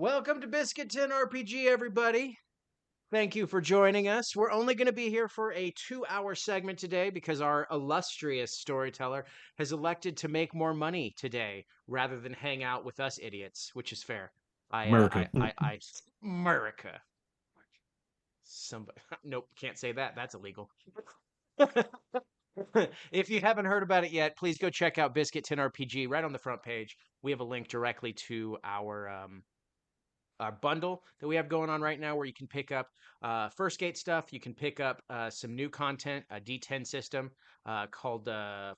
Welcome to Biscuit Tin RPG, everybody. Thank you for joining us. We're only going to be here for a 2-hour segment today because our illustrious storyteller has elected to make more money today rather than hang out with us idiots, which is fair. America. America. Somebody, nope, can't say that. That's illegal. If you haven't heard about it yet, please go check out Biscuit Tin RPG right on the front page. We have a link directly to our bundle that we have going on right now where you can pick up First Gate stuff. You can pick up some new content, a D10 system called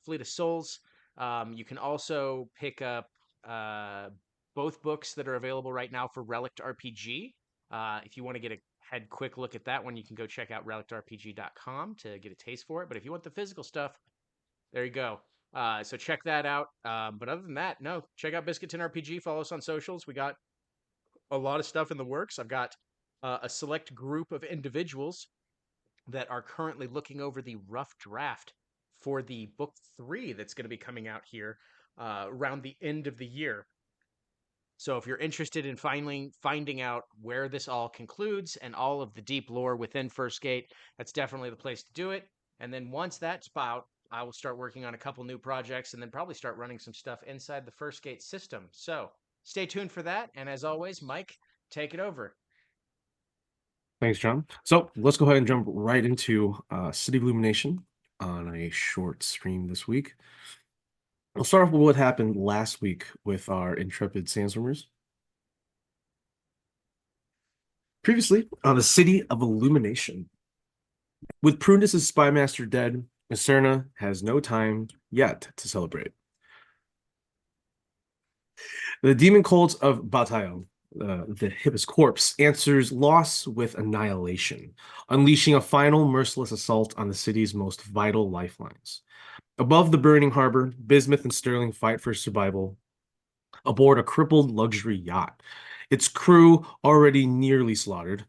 Fleet of Souls. You can also pick up both books that are available right now for Relict RPG. If you want to get a quick look at that one, you can go check out relicrpg.com to get a taste for it. But if you want the physical stuff, there you go. So check that out. But other than that, no, check out Biscuit Tin RPG. Follow us on socials. We got a lot of stuff in the works. I've got a select group of individuals that are currently looking over the rough draft for the book 3 that's going to be coming out here around the end of the year. So if you're interested in finding out where this all concludes and all of the deep lore within First Gate, that's definitely the place to do it. And then once that's out, I will start working on a couple new projects and then probably start running some stuff inside the First Gate system. So stay tuned for that. And as always, Mike, take it over. Thanks, John. So let's go ahead and jump right into City of Illumination on a short stream this week. I'll start off with what happened last week with our intrepid sandstormers. Previously on the City of Illumination. With Prunus' spymaster dead, Mycerna has no time yet to celebrate. The demon cult of Bataille, the Hippus Corpse, answers loss with annihilation, unleashing a final merciless assault on the city's most vital lifelines. Above the burning harbor, Bismuth and Sterling fight for survival aboard a crippled luxury yacht. Its crew already nearly slaughtered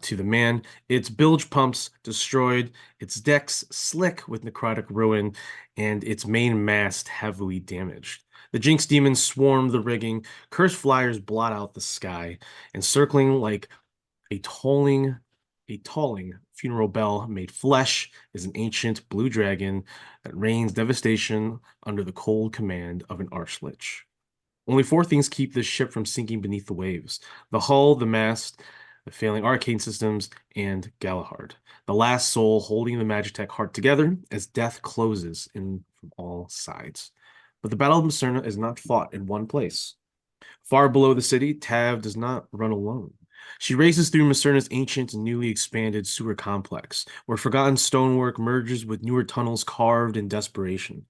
to the man, its bilge pumps destroyed, its decks slick with necrotic ruin, and its main mast heavily damaged. The Jinx demons swarm the rigging, cursed flyers blot out the sky, and circling like a tolling funeral bell made flesh is an ancient blue dragon that reigns devastation under the cold command of an archlich. Only 4 things keep this ship from sinking beneath the waves: the hull, the mast, the failing arcane systems, and Galahad, the last soul holding the Magitech heart together as death closes in from all sides. But the Battle of Mycerna is not fought in one place. Far below the city, Tav does not run alone. She races through Mycerna's ancient and newly expanded sewer complex, where forgotten stonework merges with newer tunnels carved in desperation.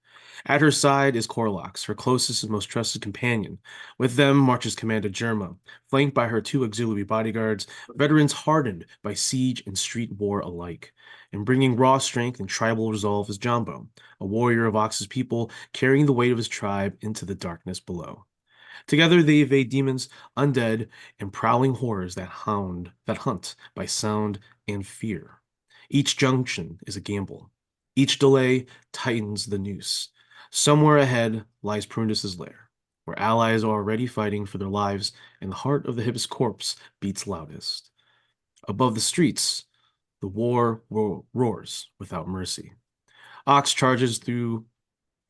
At her side is Corlox, her closest and most trusted companion. With them marches Commander Germa, flanked by her 2 auxiliary bodyguards, veterans hardened by siege and street war alike. And bringing raw strength and tribal resolve is Jumbo, a warrior of Ox's people, carrying the weight of his tribe into the darkness below. Together they evade demons, undead, and prowling horrors that hunt by sound and fear. Each junction is a gamble. Each delay tightens the noose. Somewhere ahead lies Prunus' lair, where allies are already fighting for their lives, and the heart of the Hippus Corpse beats loudest. Above the streets, the war roars without mercy. Ox charges through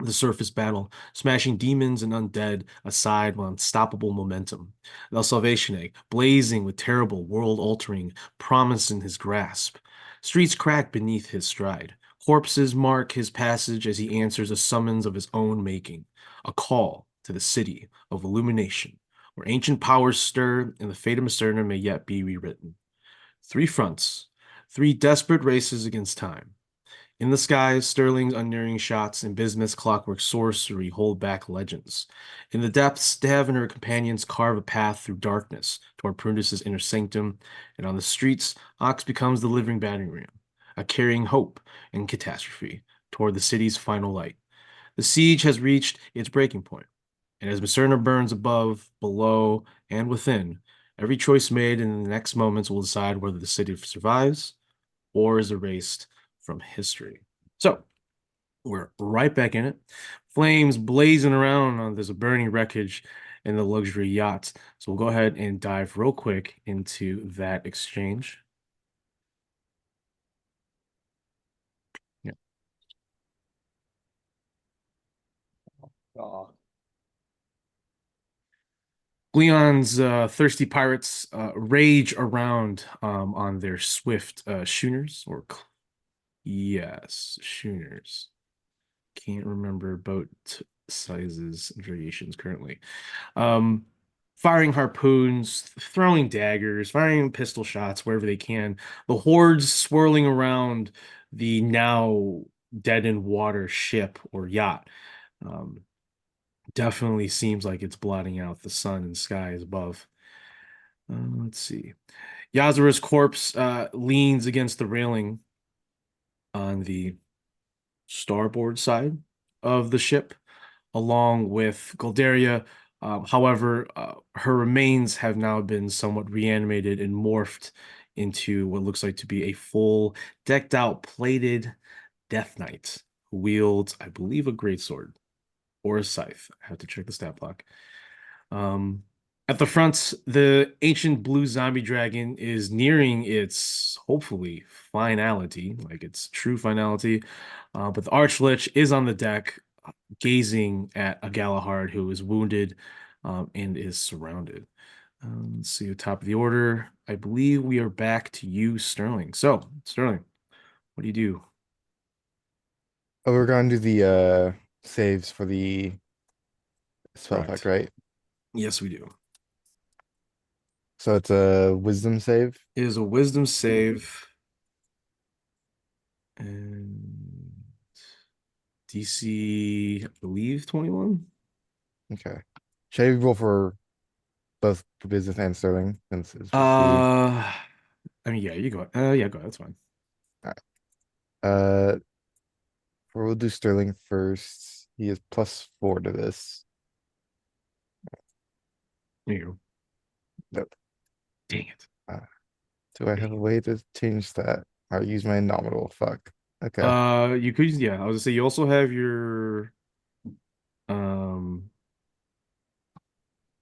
the surface battle, smashing demons and undead aside with unstoppable momentum. El Salvatione, blazing with terrible, world-altering promise in his grasp. Streets crack beneath his stride. Corpses mark his passage as he answers a summons of his own making, a call to the city of illumination, where ancient powers stir and the fate of Mycerna may yet be rewritten. 3 fronts, 3 desperate races against time. In the skies, Sterling's unerring shots and Bismuth's clockwork sorcery hold back legends. In the depths, Dev and her companions carve a path through darkness toward Prunus' inner sanctum, and on the streets, Ox becomes the living battering ram, a carrying hope and catastrophe toward the city's final light. The siege has reached its breaking point, and as Mycerna burns above, below, and within, every choice made in the next moments will decide whether the city survives or is erased from history. So we're right back in it. Flames blazing around on this burning wreckage and the luxury yacht. So we'll go ahead and dive real quick into that exchange. Yeah. Leon's thirsty pirates rage around on their swift schooners yes, schooners. Can't remember boat sizes and variations currently. Um, Firing harpoons, throwing daggers, firing pistol shots wherever they can. The hordes swirling around the now dead in water ship or yacht. Um, Definitely seems like it's blotting out the sun and skies above. Let's see. Yazura's corpse leans against the railing on the starboard side of the ship, along with Goldaria. However, her remains have now been somewhat reanimated and morphed into what looks like to be a full, decked out, plated Death Knight who wields, I believe, a greatsword or a scythe. I have to check the stat block. Um, at the front, the ancient blue zombie dragon is nearing its hopefully finality, like its true finality. But the Archlich is on the deck, gazing at a Galahad who is wounded and is surrounded. Let's see, top of the order. I believe we are back to you, Sterling. So, Sterling, what do you do? Oh, we're going to do the saves for the spell Correct. effect, right? Yes, we do. So it's a wisdom save. It is a wisdom save. And DC, I believe, 21. Okay. Should I roll for both the business and Sterling? Since it's just I mean, yeah, you go. Yeah, go. That's fine. all right. We'll do Sterling first. He is +4 to this. There you go. Nope. Dang it. Do I have a way to change that? I'll use my nominal. Fuck. Okay. You could, yeah. I was gonna say you also have your um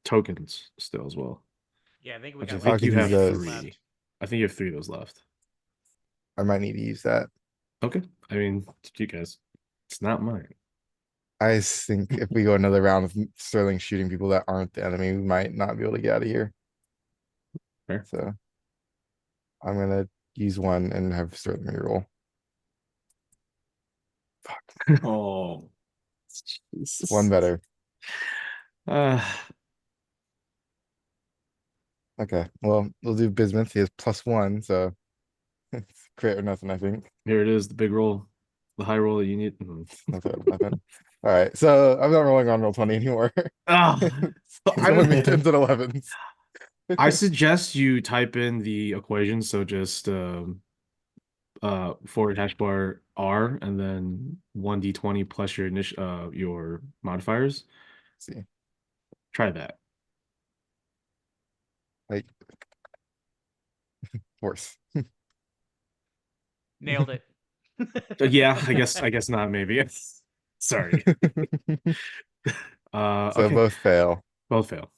tokens still as well. Yeah, I think we Which got I like think you could have use 3 of those those. three. left. I think you have 3 of those left. I might need to use that. Okay. I mean, you guys, it's not mine. I think if we go another round of Sterling shooting people that aren't the enemy, we might not be able to get out of here. Fair. So I'm gonna use one and have Sterling reroll. Oh, Jesus. One better. Uh, Okay. Well, we'll do Bismuth. He has +1, so it's crit or nothing, I think. Here it is, the big roll, the high roll that you need. That's what happened. All right. So I'm not rolling on roll 20 anymore. Ah, It's only me 10s and 11s. I suggest you type in the equation, so just forward hash bar R and then 1d20 plus your initial your modifiers. See, Try that. like worse. Nailed it. Yeah, I guess not, maybe. Sorry. So Okay. both fail. Both fail.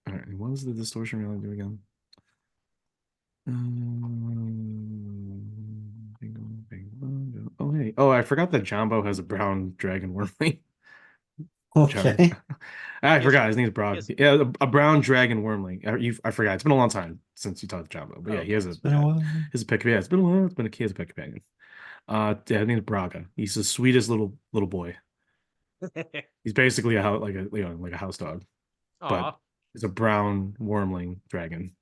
All right, what was the distortion reality do again? Oh, hey. Oh, I forgot that Jumbo has a brown dragon wormling. Okay. I Yes, forgot his name's Brog. yes. Yeah, a brown dragon wormling. I forgot. It's been a long time since you talked to Jumbo, but yeah, he has a It's been a while. He's a pet. Yeah, it's been a while. It's been he has a pet companion. Yeah, his name's Braga. He's the sweetest little boy. He's basically a house like a house dog, but Aw, it's a brown wormling dragon.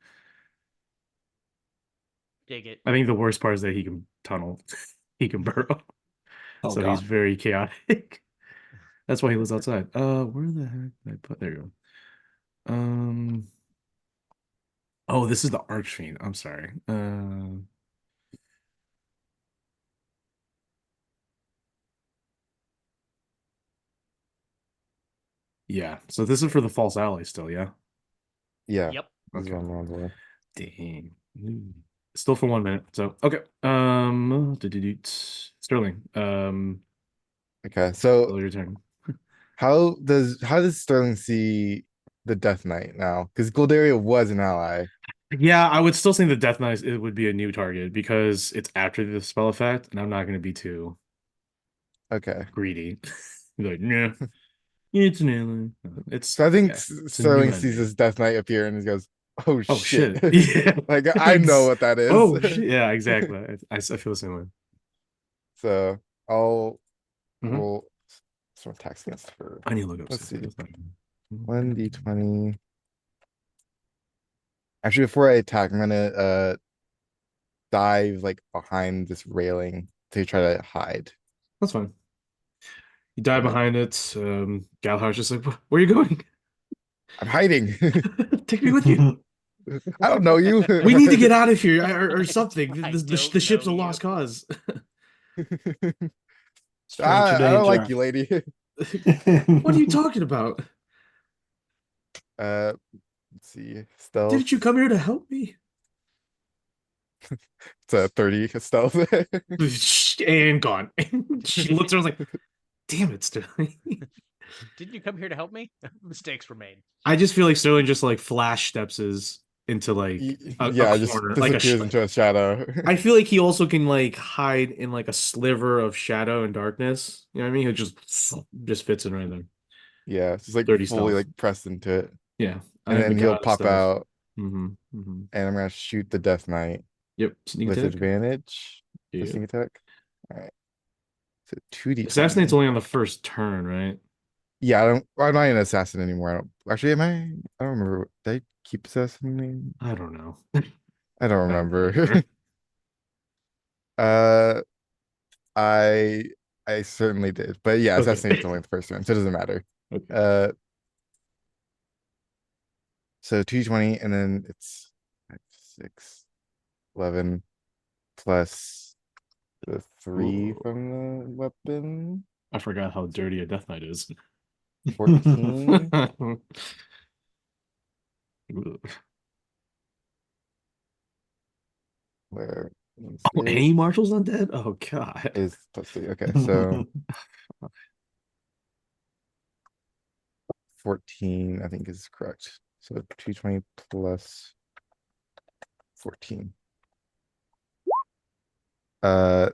dig it. I think the worst part is that he can tunnel, he can burrow, Oh, so God. he's very chaotic. That's why he lives outside. Where the heck did I put? There you go. Oh, this is the Archfiend. I'm sorry. Yeah. So this is for the false ally still, yeah? Yeah. Yep. This is Okay. what I'm rolling for. Dang. Still for 1 minute. So okay. Okay. Sterling. So Still your turn. How does Sterling see the Death Knight now? Because Goldaria was an ally. Yeah, I would still say the Death Knight it would be a new target because it's after the spell effect, and I'm not going to be too Okay. greedy. Be like, yeah, it's an alien. So I think It's a new Sterling sees enemy. this Death Knight appear and he goes, "Oh Oh shit!" shit! Yeah, Like I know what that is. Oh shit! Yeah, exactly. I feel the same way. So I'll Mhm. roll some attacks against her. I need to look up Let's see. something. 1d20. Actually, before I attack, I'm gonna dive like behind this railing to try to hide. That's fine. You die And then behind it. Galhar's just like, where are you going? I'm hiding. Take me with you. I don't know you. We need to get out of here or something. I The don't ship's a know lost you. cause. Stranger I don't like danger. you, lady. What are you talking about? Let's see. Stealth. Didn't you come here to help me? It's a 30 stealth. And gone. She looks around like, damn it, Sterling. Didn't you come here to help me? Mistakes were made. I just feel like Sterling just like flash steps into like a Yeah, just corner, like disappears into a shadow. I feel like he also can like hide in like a sliver of shadow and darkness. You know what I mean? He just fits in right there. Yeah, it's just like 30 fully stealth. like pressed into it. Yeah. And I'm the then he'll god of pop stealth. out Mm-hmm. and I'm gonna shoot the Death Knight Yep. Sneak with attack. advantage. For Yeah. sneak attack. Alright. So 2d20. Assassinate's only on the first turn, right? Yeah, I'm not an assassin anymore. I don't actually am I don't remember. Did I keep assassinating? I don't know. I don't I don't remember. uh I I certainly did. But yeah, Okay. assassinate's only the first turn, so it doesn't matter. Okay. So 2d20 and then it's 5, 6, 11 plus the 3 Ooh. from the weapon. I forgot how dirty a Death Knight is. 14. Where is Oh, it? any Marshall's undead? Oh god. Is plus 3. Okay, so 14, I think is correct. So 220 plus 14. Uh,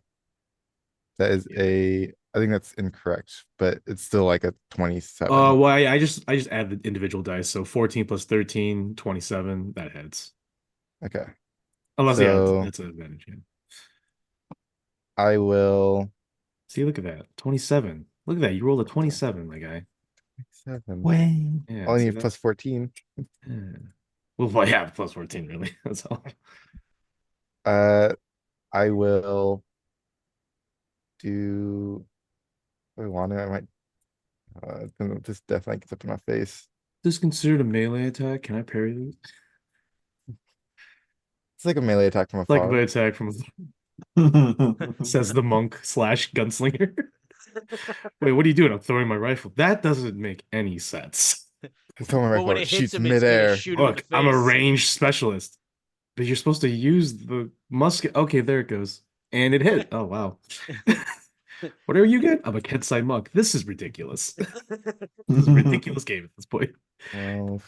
that is I think that's incorrect, but it's still like a 27. Well, I just add the individual dice. So 14 plus 13, 27. That hits. Okay, Unless, yeah, so that's an advantage. Yeah. I will See, look at that. 27. Look at that. You rolled a 27, my guy. 7. Wayne. Yeah. All I See need that? plus 14. Yeah. Well, yeah, plus 14, really. That's all. I will do. If I want to, I might. This definitely gets up in my face. This is considered a melee attack. Can I parry this? It's like a melee attack from Like a afar. melee attack from says the monk slash gunslinger. Wait, what are you doing? I'm throwing my rifle. That doesn't make any sense. I'm throwing my Well, rifle. when It it hits shoots him, it's gonna midair. shoot him in Look, the I'm a face. ranged specialist. But you're supposed to use the musket. Okay, there it goes. And it hit. Oh, wow. Whatever you get, I'm a Kensai monk. This is ridiculous. This is a ridiculous game at this point. Well,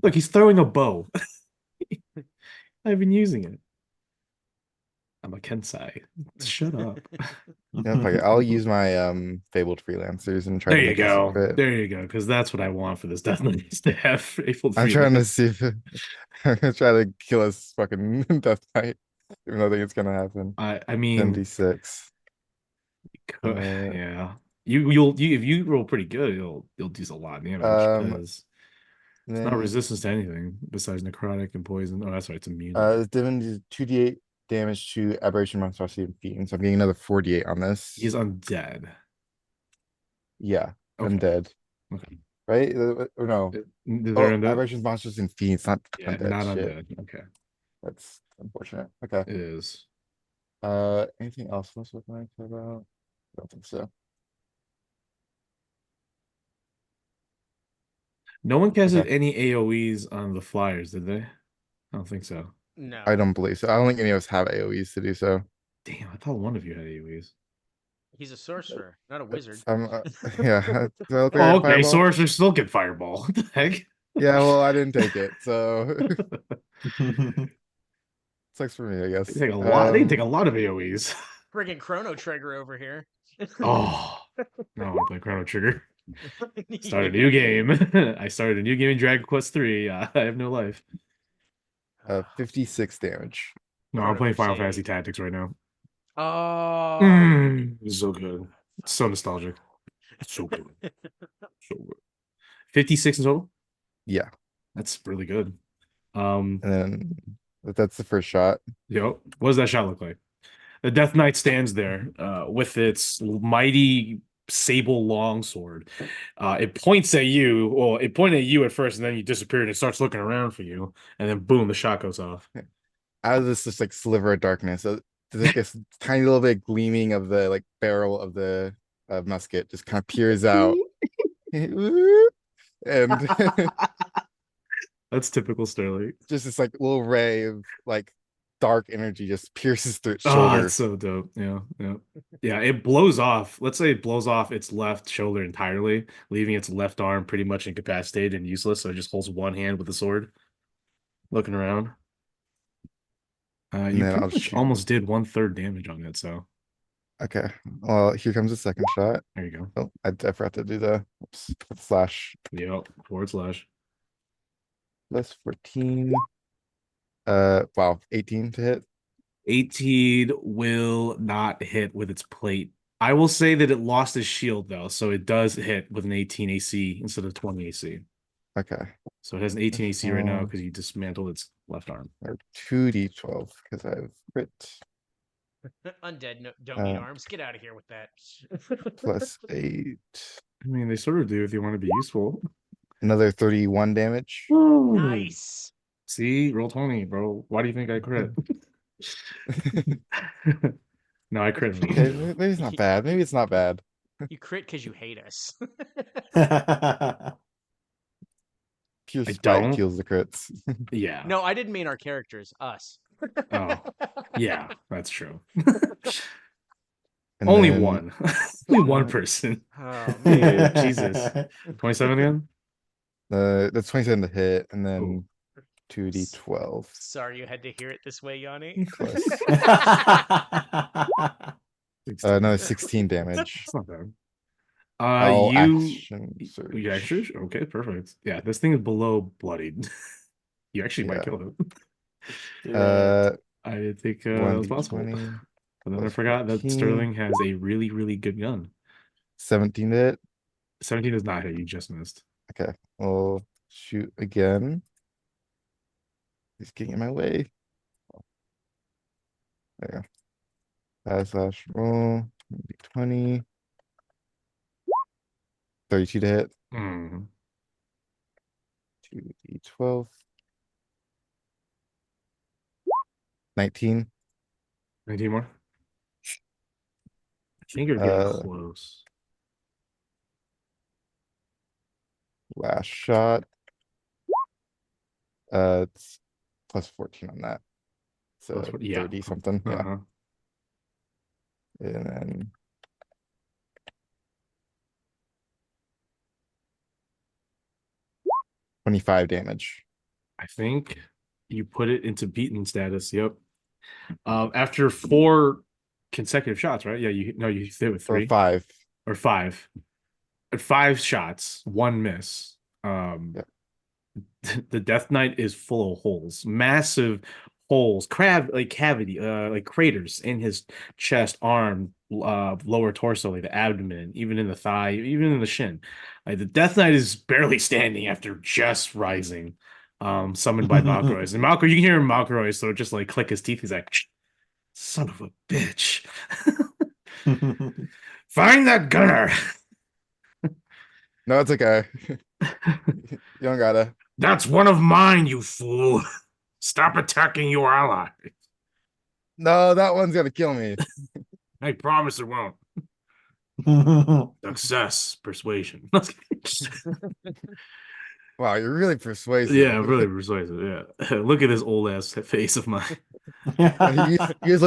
Look, he's throwing a bow. I've been using it. I'm a Kensai. Shut up. yeah, okay. I'll use my fabled freelancers and try There to you make this go. crit. There you go. Because that's what I want for this Death Knight is to have faithful I'm trying to freelance. see if I'm gonna try to kill us fucking Death Knight, even though I think it's gonna happen. I mean, 10d6. yeah. You if you roll pretty good, you'll do a lot of damage because it's not Then resistance to anything besides necrotic and poison. Oh, that's right, it's immune. Divin 2d8 damage to aberration, monstrosity, and fiend. So I'm getting another 4d8 on this. He's undead. Yeah, Okay. undead. Okay. Right? Or no. They're undead? Aberrations, monsters, and fiends, not Yeah, undead. not Shit. undead. Okay. That's unfortunate. Okay. It is. Anything else I was looking about? I don't think so. No one casted Okay. any AoEs on the flyers, did they? I don't think so. No. I don't believe so. I don't think any of us have AoEs to do so. Damn, I thought one of you had AoEs. He's a sorcerer, not a wizard. Yeah. Do I look like I Oh, have okay. fireball? Sorcerer still get fireball. What the heck? Yeah, well, I didn't take it, so sucks for me, I guess. They take a lot. They take a lot of AoEs. Friggin' Chrono Trigger over here. Oh, no, I want to play Chrono Trigger. Start a new game. I started a new game in Dragon Quest 3. I have no life. 56 damage. No, I'm Chrono playing Final Crusade. Fantasy Tactics right now. Oh, It's so good. It's so nostalgic. It's so good. So good. 56 in total? Yeah, That's really good. and then that's the first shot. What does that shot look like? The Death Knight stands there with its mighty sable longsword. It points at you. Well, it pointed at you at first, and then you disappear, and it starts looking around for you, and then boom, the shot goes off. Out of this just like sliver of darkness, there's like this tiny little bit gleaming of the like barrel of the musket just kind of peers out. And That's typical Sterling. just this like little ray of like dark energy just pierces through its Oh, shoulder. it's so dope. Yeah. It blows off. Let's say it blows off its left shoulder entirely, leaving its left arm pretty much incapacitated and useless. So it just holds one hand with the sword, looking around. You then I'll pretty much shoot. almost did 1/3 damage on it. So Okay, well, here comes the second shot. there you go. Oh, I forgot to do the slash. Yep. // Plus 14. Wow, 18 to hit. 18 will not hit with its plate. I will say that it lost its shield though, so it does hit with an 18 AC instead of 20 AC. Okay. So it has an 18 AC right now because you dismantled its left arm. Or 2d12 because I have crit. undead don't need arms. Get out of here with that. Plus 8. I mean, they sort of do if you want to be useful. Another 31 damage. Nice. See, roll 20, bro. Why do you think I crit? No, I crit. Okay, maybe it's not bad. Maybe it's not bad. You crit because you hate us. Pure I spite don't. kills the crits. Yeah. No, I didn't mean our characters. Us. Oh, yeah, that's true. And Only then- one. Only one person. Oh, Dude, man. Jesus. 27 again? That's 27 to hit, and then Ooh. 2d12 Sorry you had to hear it this way, Yanni. plus 16. no 16 damage. It's not bad. I'll You action surge. you actually okay, perfect. Yeah, this thing is below bloodied. You actually might Yeah. kill it. I think it's possible. 1d20 But then I plus forgot that 14. Sterling has a really, really good gun. 17 to hit. 17 does not hit, you just missed. Okay, we'll shoot again. He's getting in my way. There you go. Slash roll. 20. 32 to hit. Mm. 2d12. 19. 19 more. I think you're getting Uh, close. Last shot. It's plus 14 on that. So Plus 14, yeah. 30 something. Yeah. Uh-huh. And then 25 damage. I think you put it into beaten status. Yep. After 4 consecutive shots, right? Yeah, you hit with Or 3 5. or 5. At 5 shots, 1 miss. Yep. The Death Knight is full of holes, massive holes, cavity, like craters in his chest, arm, lower torso, like the abdomen, even in the thigh, even in the shin. Like the Death Knight is barely standing after just rising. Summoned by Malkrois. And Malkrois, you can hear him Malkrois, so just like click his teeth. He's like, son of a bitch. Find that gunner. No, it's okay. You don't gotta. That's one of mine, you fool. Stop attacking your ally. No, that one's gonna kill me. I promise it won't. Success, persuasion. Wow, you're really persuasive. Yeah, really persuasive. Yeah. Look at this old ass face of mine. You guys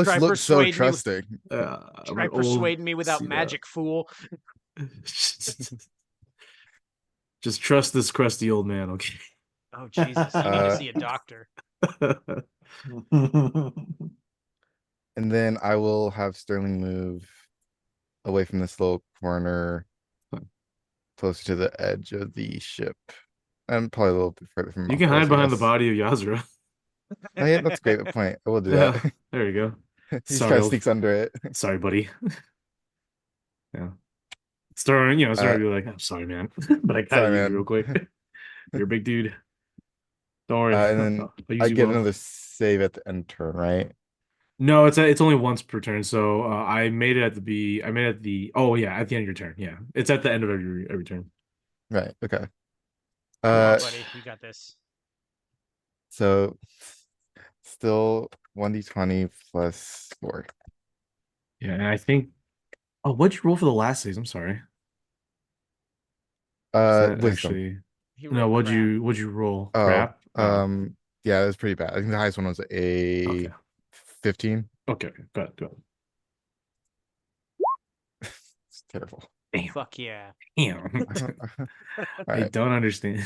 Try look so persuade me with- trusting. I'm Try an old persuading me without senile. magic, fool. Just trust this crusty old man, okay? Oh Jesus, you need to see a doctor. And then I will have Sterling move away from this little corner, closer to the edge of the ship. And probably a little bit further from You can Malphite, hide I behind the guess. body of Yazra. Oh, yeah, that's a great point. I will do Yeah, that. there you go. He just Sorry, kind of old. sneaks under it. Sorry, buddy. Yeah. Starting, starting to be like, I'm sorry, man, but I gotta Sorry, use you man. real quick. You're a big dude. Don't worry. And then I'll use I you get well. another save at the end turn, right? No, it's only once per turn. So I made it at the oh yeah, at the end of your turn. Yeah. It's at the end of every turn. Right. Okay. Come on, Uh, buddy. You got this. so still 1d20 plus 4. Yeah, and I think what'd you roll for the last save? I'm sorry. Is that Wisdom. actually He no, rolled what'd crap. you roll? Oh, Crap? Oh, yeah, it was pretty bad. I think the highest one was a okay. 15. Okay, good, good. It's terrible. Damn. Fuck yeah. Damn. All I right. don't understand.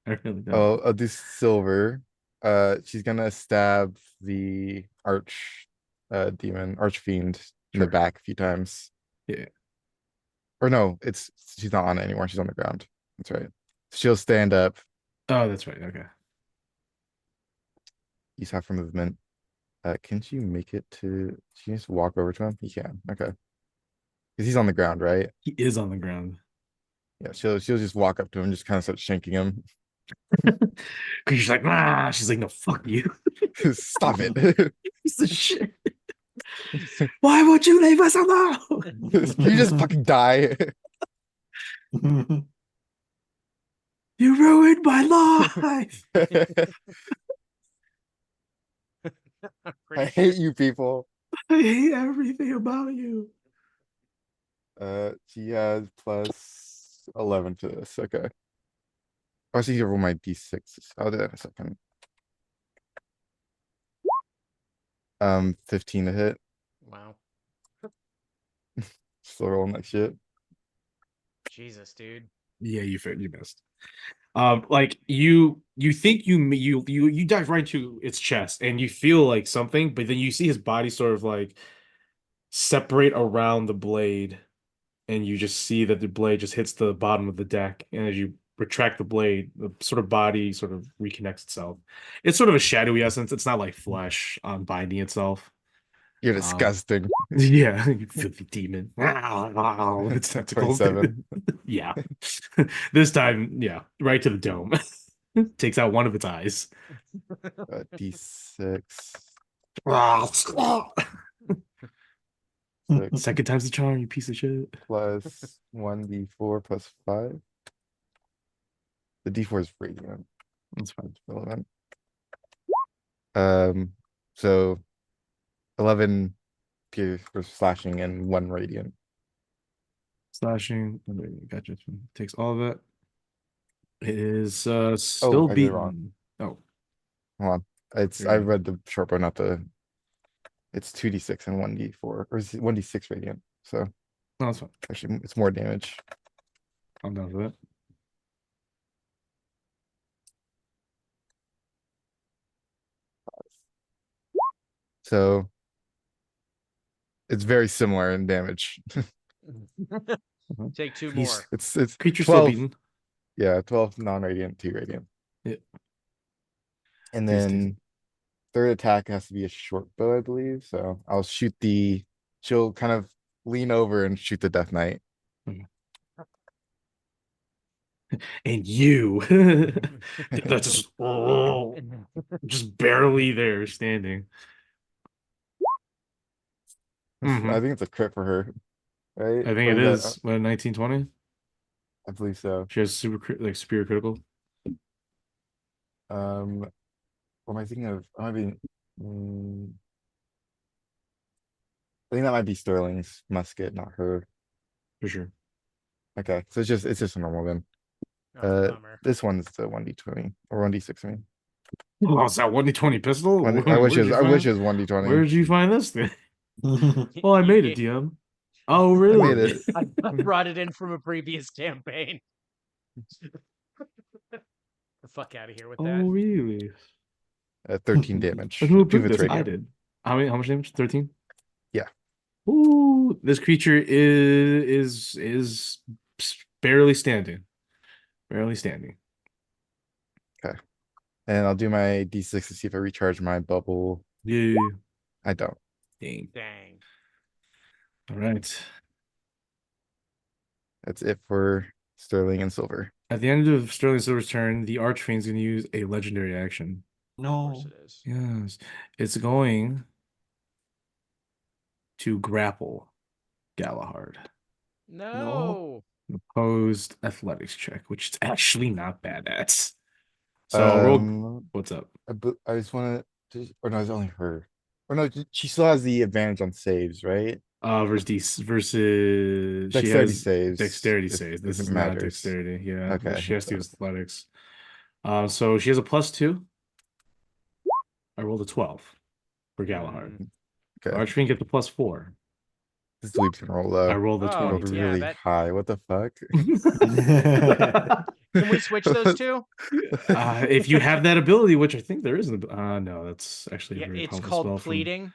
I really don't. Oh, I'll do silver. She's gonna stab the demon, archfiend in the Sure. back a few times. Yeah. Or no, she's not on it anymore. She's on the ground. That's right. She'll stand up. Oh, that's right. Okay. Use half her movement. Can she make it to? She just walk over to him. He can. Okay. Because he's on the ground, right? He is on the ground. Yeah. She'll just walk up to him, just kind of start shanking him. Cause she's like, ah, she's like, no, fuck you. Stop it. Piece of shit. Why would you leave us alone? You just fucking die. You ruined my life. I'm I pretty hate sure. you people. I hate everything about you. She has plus 11 to this. Okay. I was gonna roll my d6. I'll do that in a second. 15 to hit. Wow. Still rolling that shit. Jesus, dude. Yeah, you missed. Like you think you dive right into its chest and you feel like something, but then you see his body sort of like separate around the blade, and you just see that the blade just hits the bottom of the deck, and as you retract the blade, the sort of body sort of reconnects itself. It's sort of a shadowy essence. It's not like flesh binding itself. You're disgusting. Yeah, you filthy demon. With its tentacles. 27. Yeah. This time, yeah, right to the dome. Takes out one of its eyes. D6. Second time's the charm, you piece of shit. Plus 1d4 plus 5. The d4 is radiant. That's fine. It's relevant. So 11 pierce for slashing and 1 radiant. Slashing. Gotcha. Takes all of it. It is still I did it beaten. wrong. Oh, Hold on. I read the short bow, not the. It's 2d6 and 1d4, or is it 1d6 radiant? So no, that's fine. actually, it's more damage. I'm done with it. So it's very similar in damage. Take 2 He's- more. It's Creature's still 12. beaten. Yeah, 12 non-radiant, 2 radiant. Yeah. And These then third attack has to be a short bow, I believe. So I'll shoot she'll kind of lean over and shoot the Death Knight. And you that's just barely there standing. Mhm. I think it's a crit for her, right? I think Or it that- is. What, 1920? I believe so. She has superior critical. What am I thinking of? I think that might be Sterling's musket, not her. For sure. Okay, so it's just a normal then. Oh, bummer. This one's the 1d20 or 1d6. I mean, Oh, is that 1d20 pistol? I wish Where'd it was. you I wish find- it was 1d20. Where'd you find this thing? Well, I made it, DM. Oh, really? I made it. I brought it in from a previous campaign. The fuck out of here with Oh, that. really? 13 damage. Who Two approved of its this? I radiant. did. How much damage? 13? Yeah. Ooh, this creature is barely standing. Barely standing. And I'll do my d6 to see if I recharge my bubble. Yeah. I don't. Dang. Dang. All right. That's it for Sterling and Silver. At the end of Sterling Silver's turn, the Archfiend's going to use a legendary action. Of No. course it is. Yes. It's going to grapple Galahad. No. Opposed athletics check, which is actually not bad at. So roll. What's up? I just want to, or no, it's only her. Or no, she still has the advantage on saves, right? Versus she Dexterity has saves. dexterity if- saves. if This it is not matters. dexterity. Yeah. Okay. She has to use athletics. So she has a +2. I rolled a 12 for Galahad. Okay. Archfiend get the +4. This dweeb's gonna roll low. I rolled a Oh, Rolled 22. yeah, really that- high. What the fuck? Can we switch those two? If you have that ability, which I think there is no, that's actually Yeah, a very it's powerful called spell from- pleading.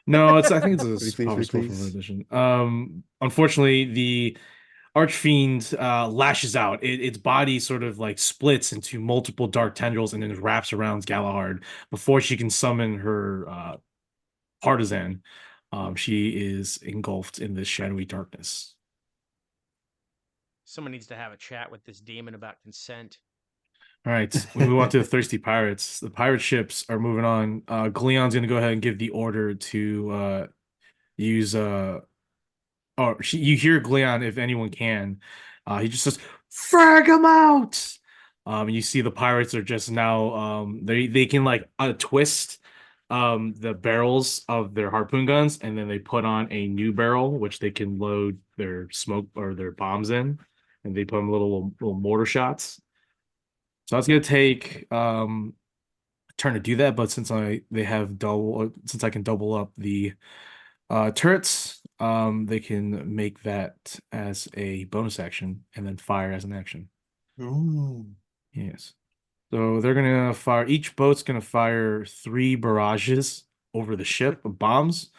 No, I think it's Pretty a please, powerful pretty spell from please. edition. Unfortunately, the Archfiend lashes out. Its body sort of like splits into multiple dark tendrils and then wraps around Galahad before she can summon her partisan. She is engulfed in this shadowy darkness. Someone needs to have a chat with this demon about consent. All right, we move on to the Thirsty Pirates. The pirate ships are moving on. Gleon's gonna go ahead and give the order to use you hear Gleon if anyone can. He just says, "Frag him out!" You see the pirates are just now they can like twist the barrels of their harpoon guns, and then they put on a new barrel which they can load their smoke or their bombs in, and they put them little mortar shots. So that's gonna take a turn to do that, but since I can double up the turrets, they can make that as a bonus action and then fire as an action. Ooh. Yes. So they're gonna fire. Each boat's gonna fire 3 barrages over the ship of bombs.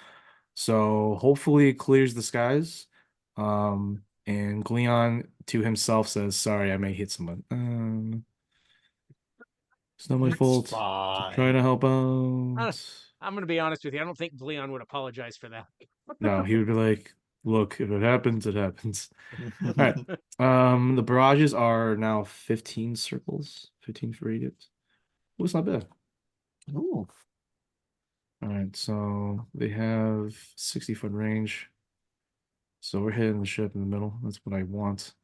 So hopefully it clears the skies. And Gleon to himself says, "Sorry, I may hit someone. It's not my It's fault. fine. Trying to help Uh, out." I'm gonna be honest with you. I don't think Leon would apologize for that. No, he would be like, "Look, if it happens, it happens." All right. The barrages are now 15 circles, 15 for radius. Oh, it's not bad. Ooh. All right, so they have 60-foot range. So we're hitting the ship in the middle. That's what I want.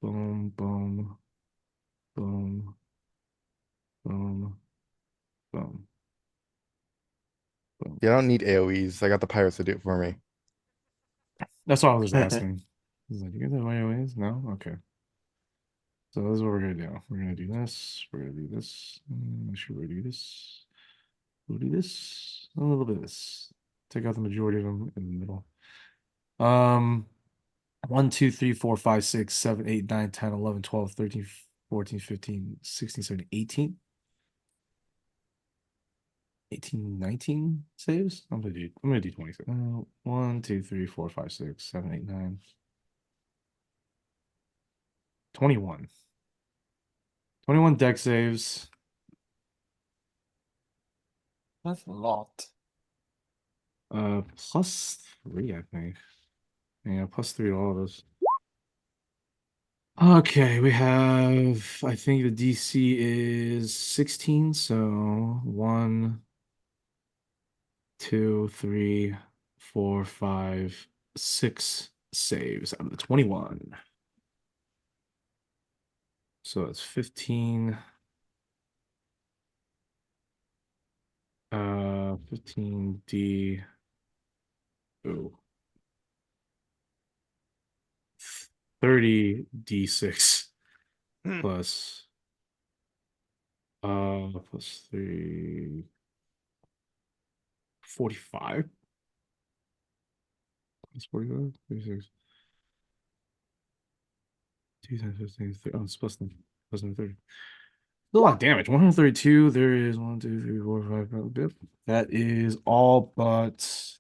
Boom, boom, boom, boom, boom. Yeah, I don't need AoEs. I got the pirates to do it for me. That's all I was asking. He's like, "You guys have IOAs?" No? Okay. So this is what we're gonna do. We're gonna do this. We're gonna do this. Make sure we do this. We'll do this. A little bit of this. Take out the majority of them in the middle. 1, 2, 3, 4, 5, 6, 7, 8, 9, 10, 11, 12, 13, 14, 15, 16, 17, 18. 18, 19 saves? I'm gonna do 20. 1, 2, 3, 4, 5, 6, 7, 8, 9. 21. 21 deck saves. That's a lot. +3, I think. Yeah, +3 to all of those. Okay, we have, I think the DC is 16, so 1, 2, 3, 4, 5, 6 saves out of the 21. So it's 15. 15D. Oh. 30d6 Hmm. plus plus 3 45 plus 45 36 2 times 15 30. Oh, it's plus 30. A lot of damage. 132. There is 1, 2, 3, 4, 5. Yep. That is all but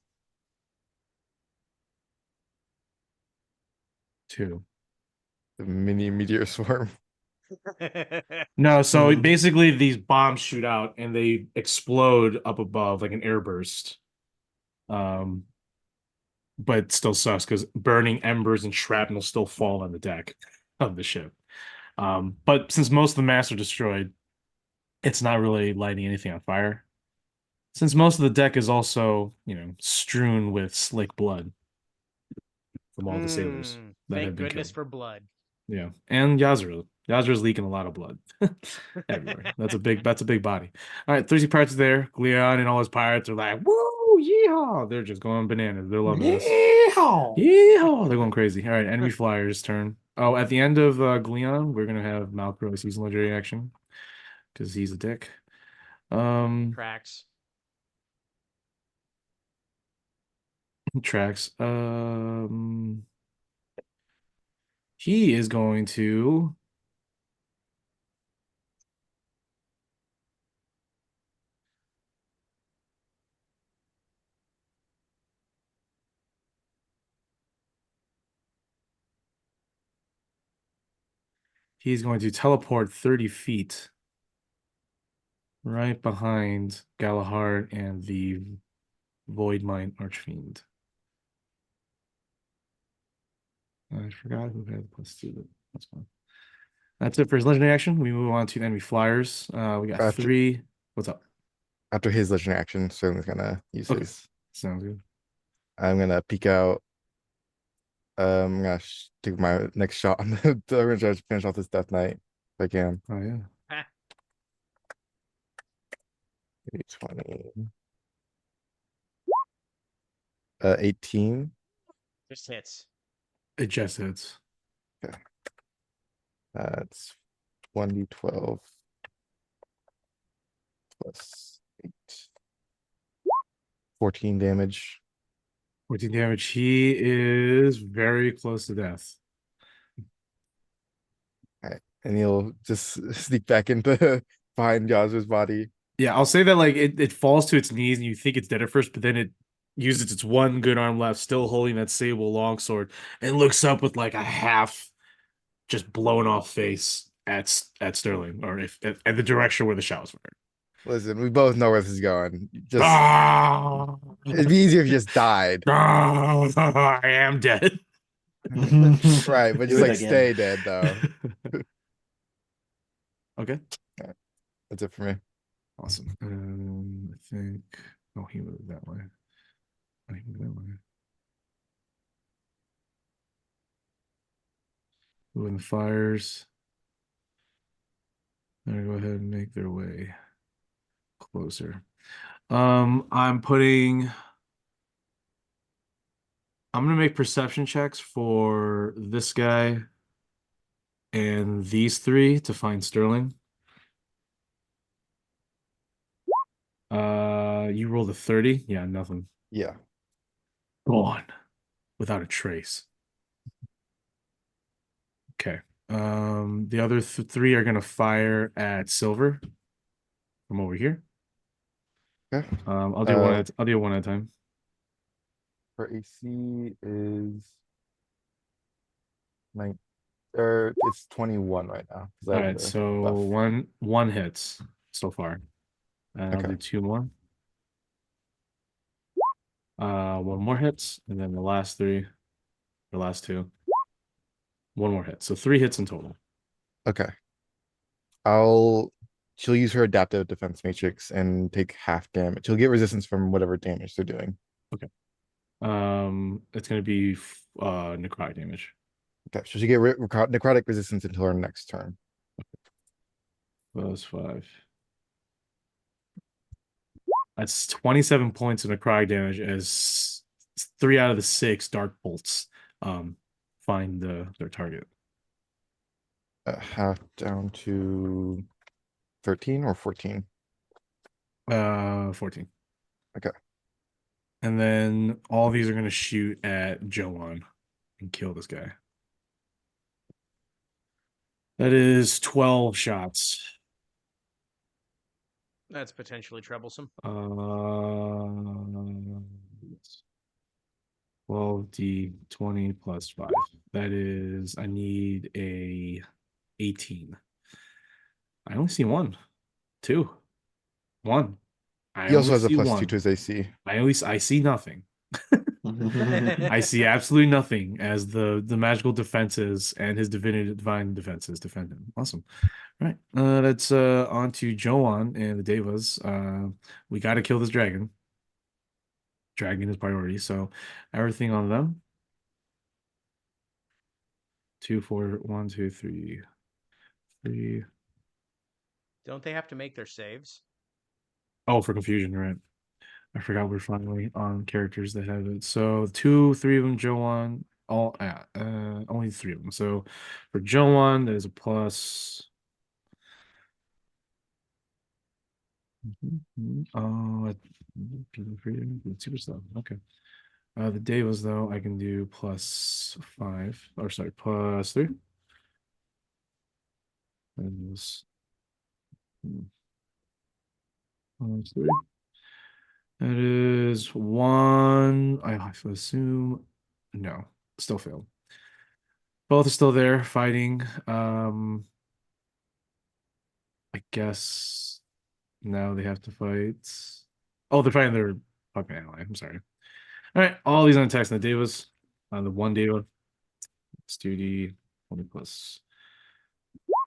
2. The mini meteor swarm. No, so Hmm. basically these bombs shoot out and they explode up above like an airburst. But it still sucks because burning embers and shrapnel still fall on the deck of the ship. But since most of the masts are destroyed, it's not really lighting anything on fire. Since most of the deck is also, strewn with slick blood from all the sailors that have Thank been goodness killed. for blood. Yeah, and Yazra. Yazra's leaking a lot of blood everywhere. That's a big body. All right, 30 pirates there. Gleon and all his pirates are like, woo, yeehaw! They're just going bananas. They're loving this. Yeehaw! Yeehaw! They're going crazy. All right, enemy flyers turn. Oh, at the end of Gleon, we're gonna have Malcroy season legendary action because he's a dick. Tracks. Tracks. He is going to. He's going to teleport 30 feet right behind Galahad and the Void Mine Archfiend. I forgot who had +2, but that's fine. That's it for his legendary action. We move on to enemy flyers. We got After 3. What's up? after his legendary action, Sterling's gonna use Okay. his. Sounds good. I'm gonna peek out. I'm gonna take my next shot on the. I'm gonna try to finish off this Death Knight if I can. Oh yeah. Ah, Maybe 20. 18. just hits. It just hits. That's 1d12 plus 8. 14 damage. 14 damage. He is very close to death. And he'll just sneak back into behind Yazra's body. Yeah, I'll say that like it falls to its knees and you think it's dead at first, but then it uses its one good arm left, still holding that sable longsword, and looks up with like a half just blown off face at Sterling, or if at the direction where the shot was fired. Listen, we both know where this is going. Just Ah! it'd be easier if you just died. Ah, I am dead. Right, but Do just it like again. stay dead though. Okay, That's it for me. awesome. I think. Oh, he moved that way. Oh, he moved that way. Moving the fires. They're gonna go ahead and make their way closer. I'm gonna make perception checks for this guy and these 3 to find Sterling. You rolled a 30. Yeah, nothing. Yeah. Gone without a trace. Okay. The other 3 are gonna fire at Silver from over here. Okay. I'll do one at a time. Her AC is 9 it's 21 right now. All right, so one hits so far. And I'll Okay. do 2 more. One more hits, and then the last 2, one more hit. So 3 hits in total. Okay. She'll use her adaptive defense matrix and take half damage. She'll get resistance from whatever damage they're doing. It's gonna be necrotic damage. Okay, so she get necrotic resistance until her next turn. +5. That's 27 points of necrotic damage as 3 out of the 6 dark bolts find their target. Half down to 13 or 14. 14. Okay. And then all these are going to shoot at Joan and kill this guy. That is 12 shots. That's potentially troublesome. 12d20 plus 5. That is, I need a 18. I only see one. 2. 1. I He also only has a see +2 one. to his AC. I see nothing. I see absolutely nothing as the magical defenses and his divine defenses defend him. Awesome. All right. That's on to Joan and the Devas. We got to kill this dragon. Dragon is priority. So everything on them. 2, 4, 1, 2, 3, 3. Don't they have to make their saves? Oh, for confusion, right? I forgot we're finally on characters that have it. So 2, 3 of them, Joan. All only 3 of them. So for Joan, that is a plus. Super stuff. Okay. The Devas though, I can do +5. Or sorry, +3. And this +3. That is 1. I have to assume no, still failed. Both are still there fighting. I guess now they have to fight. Oh, they're fighting their fucking ally. I'm sorry. All right, all these on attacks on the Devas. On the one Deva. Let's do the 20 plus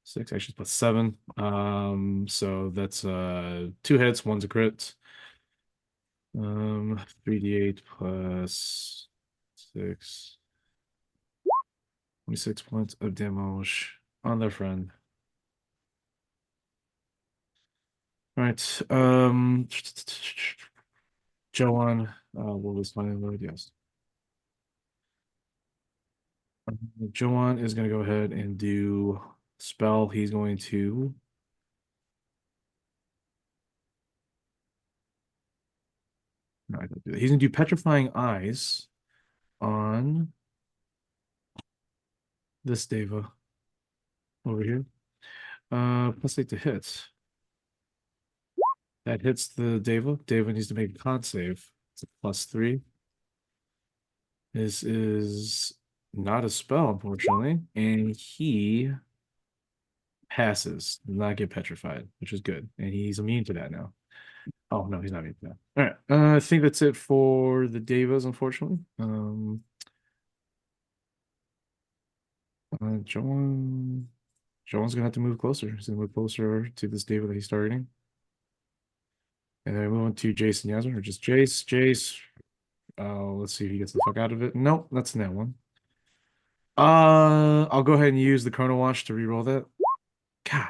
6, actually plus 7. So that's 2 hits, 1's a crit. 3d8 plus 6. 26 points of damage on their friend. All right. Joan, what was my load? Yes. Joan is going to go ahead and do spell. He's going to. No, I don't do that. He's going to do Petrifying Eyes on this Deva over here. +8 to hit. That hits the Deva. Deva needs to make a con save. It's a +3. This is not a spell, unfortunately, and he passes, does not get petrified, which is good, and he's immune to that now. Oh no, he's not immune to that. All right, I think that's it for the Devas, unfortunately. Joan's gonna have to move closer. He's gonna move closer to this Deva that he's targeting. And then we move on to Jason Yasmin, or just Jace. Jace. Let's see if he gets the fuck out of it. Nope, that's in that one. I'll go ahead and use the Chrono Watch to reroll that. God,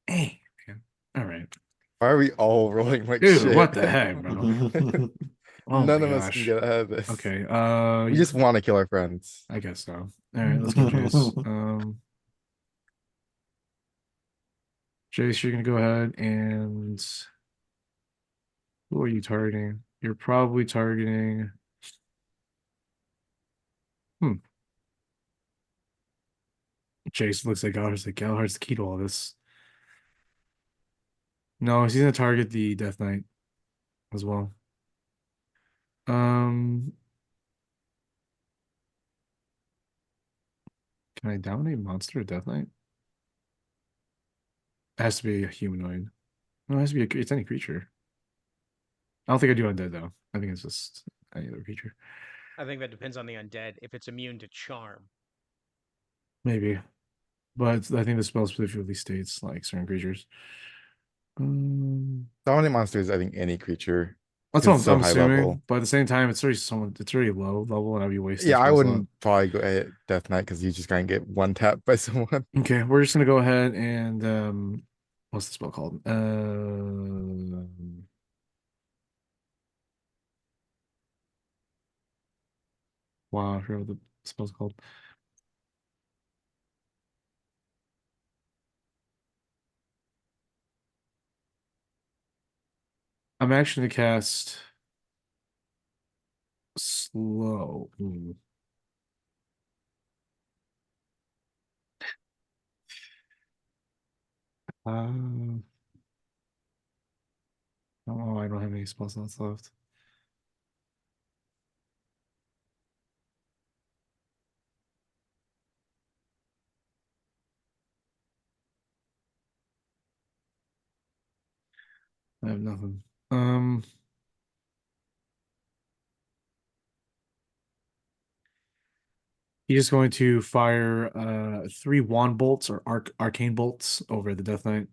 dang, man. All right. Why are we all rolling like Dude, shit? what the heck, bro? Oh None my of us can gosh. get ahead of this. Okay, We just want to kill our friends. I guess so. All right, let's go, Jace. Jace, you're gonna go ahead and who are you targeting? You're probably targeting. Jace looks like Galahad's the key to all this. No, he's gonna target the Death Knight as well. Can I dominate monster or Death Knight? It has to be a humanoid. No, it has to be it's any creature. I don't think I do undead though. I think it's just any other creature. I think that depends on the undead. If it's immune to charm. Maybe. But I think the spell specifically states like certain creatures. Dominant monsters, I think any creature. That's It's what so I'm high assuming. level. But at the same time, it's already low level, and I'd be wasting. Yeah, I spell slot. wouldn't probably go at Death Knight because you just gonna get one tap by someone. Okay, we're just gonna go ahead and what's the spell called? Wow, I forgot what the spell's called. I'm actually gonna cast slow. Um, oh, I don't have any spell slots left. I have nothing. He's just going to fire 3 wand bolts or arcane bolts over the Death Knight.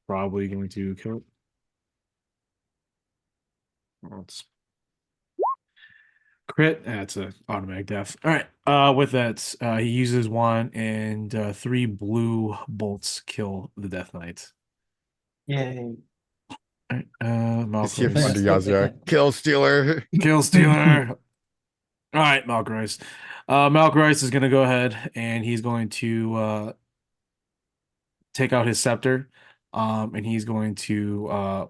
Probably going to kill it. Well, it's crit. That's an automatic death. All right. With that, he uses one, and 3 blue bolts kill the Death Knight. Yay. All right, Is here from Malcolm. under Yazria. Kill stealer. Kill Stealer. All right, Malcrice. Malcrice is going to go ahead and he's going to take out his scepter, and he's going to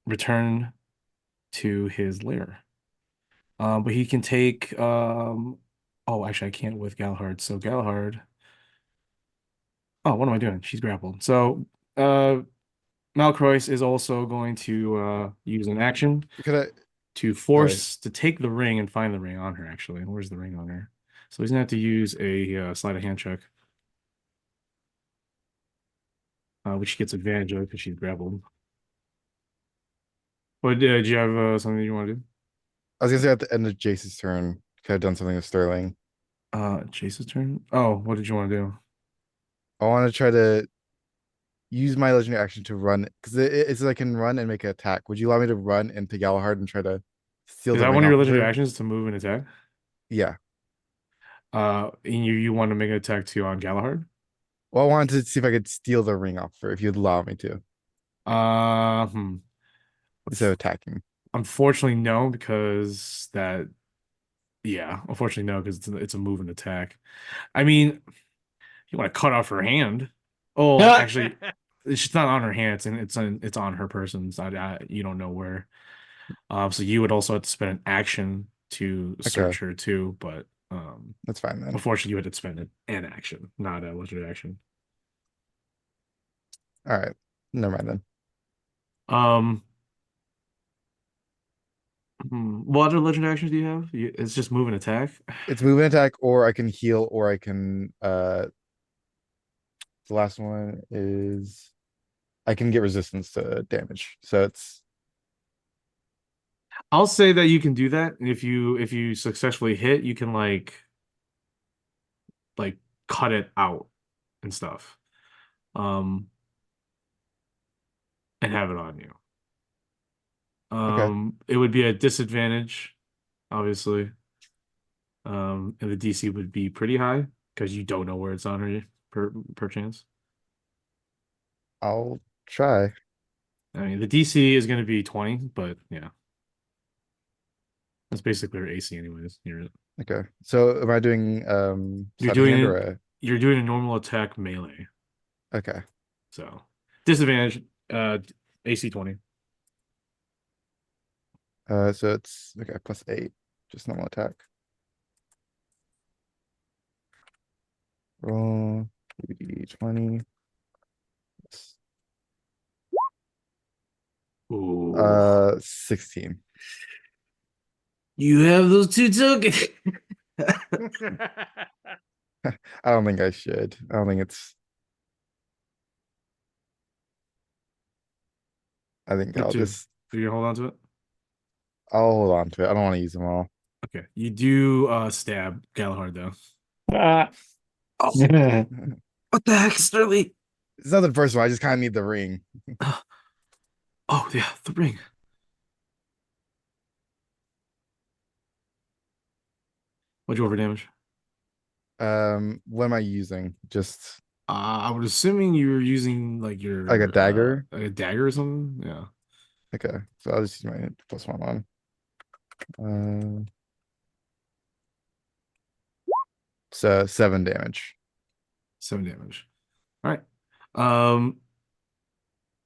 return to his lair. But he can take. Oh, actually, I can't with Galahad. So Galahad. Oh, what am I doing? She's grappled. So Malcrice is also going to use an action Could I? to force to take the ring and find the ring on her. Actually, where's the ring on her? So he's gonna have to use a sleight of hand check, which she gets advantage of because she's grappled. But do you have something you want to do? I was gonna say at the end of Jace's turn, could have done something with Sterling. Chase's turn. Oh, what did you want to do? I want to try to use my legendary action to run because it's I can run and make an attack. Would you allow me to run into Galahad and try to steal Is the that ring one of your off of legendary her? actions to move and attack? Yeah. And you want to make an attack too on Galahad? Well, I wanted to see if I could steal the ring off her if you'd allow me to Uh, hmm. instead of attacking. Unfortunately, no, because that. Yeah, unfortunately, no, because it's a move and attack. I mean, you want to cut off her hand? Oh, actually, it's not on her hand. It's on her person's. You don't know where. So you would also have to spend an action to Okay, search her too, but that's fine then. unfortunately, you had to spend an action, not a legendary action. All right, never mind then. Um, what other legendary actions do you have? It's just move and attack. It's move and attack, or I can heal, or I can the last one is I can get resistance to damage. So it's I'll say that you can do that, and if you successfully hit, you can like cut it out and stuff, um, and have it on you. okay. It would be a disadvantage, obviously. And the DC would be pretty high because you don't know where it's on her per chance. I'll try. I mean, the DC is going to be 20, but yeah, that's basically her AC anyways. Okay. So am I doing You're sleight of hand or doing a you're doing a normal attack melee, okay. so disadvantage, AC 20. So it's okay, +8, just normal attack. Roll 20. Ooh. 16. You have those 2 tokens. I don't think I should. I don't think it's I think Pick I'll 2. just So you hold on to it. I'll hold on to it. I don't want to use them all. Okay, you do stab Galahad though. Oh. What the heck, Sterling? It's not the first one. I just kind of need the ring. Oh yeah, the ring. What'd you roll for damage? What am I using? Just I would assuming you were using like your like a dagger? like a dagger or something. Yeah. Okay. So I'll just use my +1 on. So 7 damage. 7 damage. All right.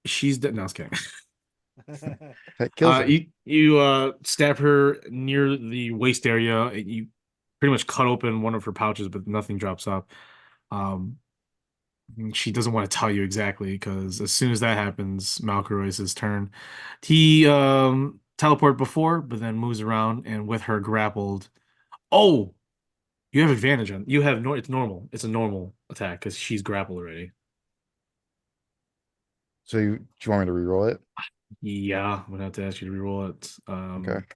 She's dead. No, I was kidding. That kills her. You stab her near the waist area. And you pretty much cut open one of her pouches, but nothing drops off. Um, she doesn't want to tell you exactly because as soon as that happens, Malcoroy's turn. He teleport before, but then moves around and with her grappled. Oh, you have advantage on. You have no. It's normal. It's a normal attack because she's grappled already. So do you want me to reroll it? Yeah, I'm gonna have to ask you to reroll it. Okay.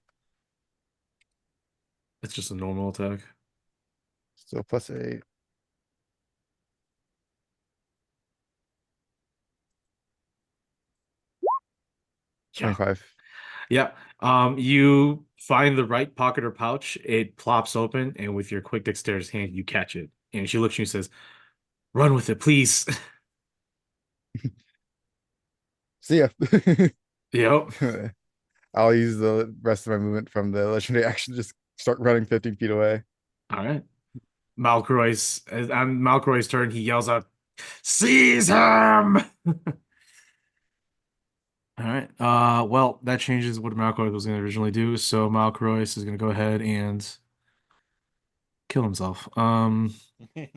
It's just a normal attack. Still +8. Yeah. 25. Yeah. You find the right pocket or pouch, it plops open, and with your quick dexterous hand, you catch it. And she looks at you and says, "Run with it, please." See ya. Yep. I'll use the rest of my movement from the legendary action to just start running 15 feet away. All right. On Malcroy's turn, he yells out, "Seize him!" All right. Well, that changes what Malcroy was going to originally do. So Malcroy is going to go ahead and kill himself.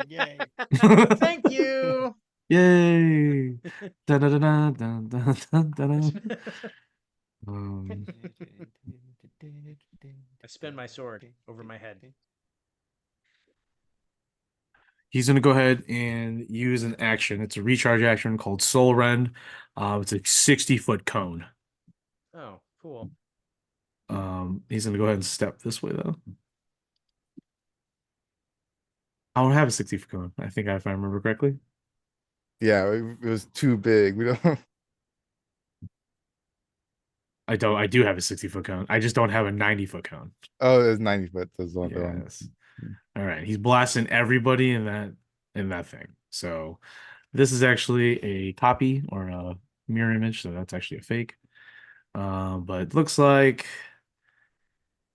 Yay. Thank you. Yay! Dun, dun, dun, dun, dun, dun, dun, dun. Um, I spin my sword over my head. he's gonna go ahead and use an action. It's a recharge action called Soul Rend. It's a 60-foot cone. Oh, cool. He's gonna go ahead and step this way though. I don't have a 60-foot cone. I think if I remember correctly. Yeah, it was too big. We don't. I don't. I do have a 60-foot cone. I just don't have a 90-foot cone. Oh, it was 90 foot. That's the other one. Yes. All right. He's blasting everybody in that thing. So this is actually a copy or a mirror image. So that's actually a fake. But it looks like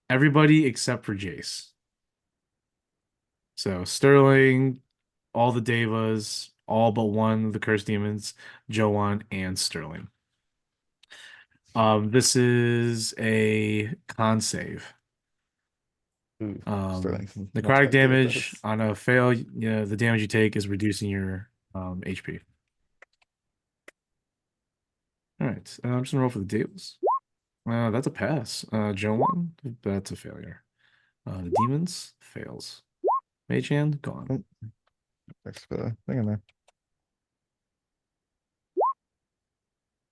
everybody except for Jace. So Sterling, all the Devas, all but one of the Cursed Demons, Joan, and Sterling. This is a con save. Ooh, Sterling's Necrotic not that good at damage this. on a fail, the damage you take is reducing your HP. All right, I'm just gonna roll for the Devas. That's a pass. Joan, that's a failure. The demons fails. Mage hand gone. There's the thing in there.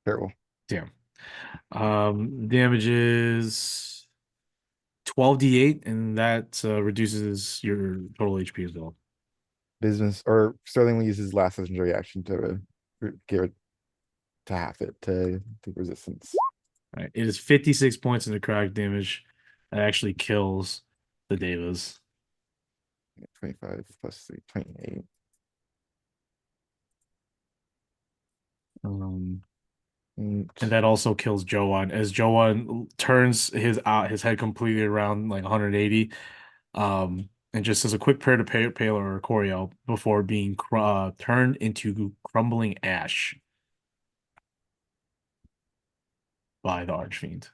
Terrible. Damn. Damage is 12d8, and that reduces your total HP as well. Business or Sterling will use his last legendary action to give it to half it to resistance. All right, it is 56 points of necrotic damage. That actually kills the Devas. 25 plus 3, 28. And that also kills Joan as Joan turns his head completely around like 180, and just says a quick prayer to Paler or Coriel before being turned into crumbling ash by the Archfiend.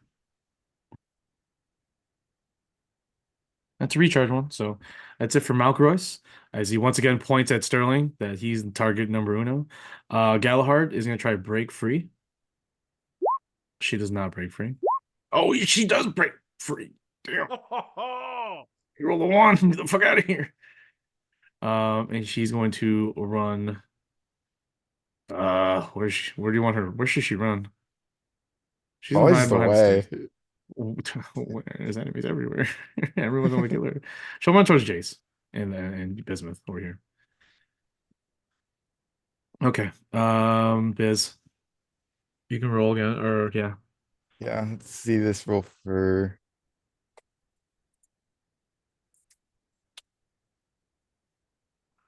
That's a recharge one. So that's it for Malcroy, as he once again points at Sterling that he's the target number uno. Galahad is going to try to break free. She does not break free. Oh, she does break free. Damn. You roll the one. Get the fuck out of here. And she's going to run. Where do you want her? Where should she run? She's gonna Always hide just behind the away. stairs. There's enemies everywhere. Everyone's gonna kill her. She'll run towards Jace and Bismuth over here. Okay. Biz. You can roll again, or yeah. Yeah, let's see this roll for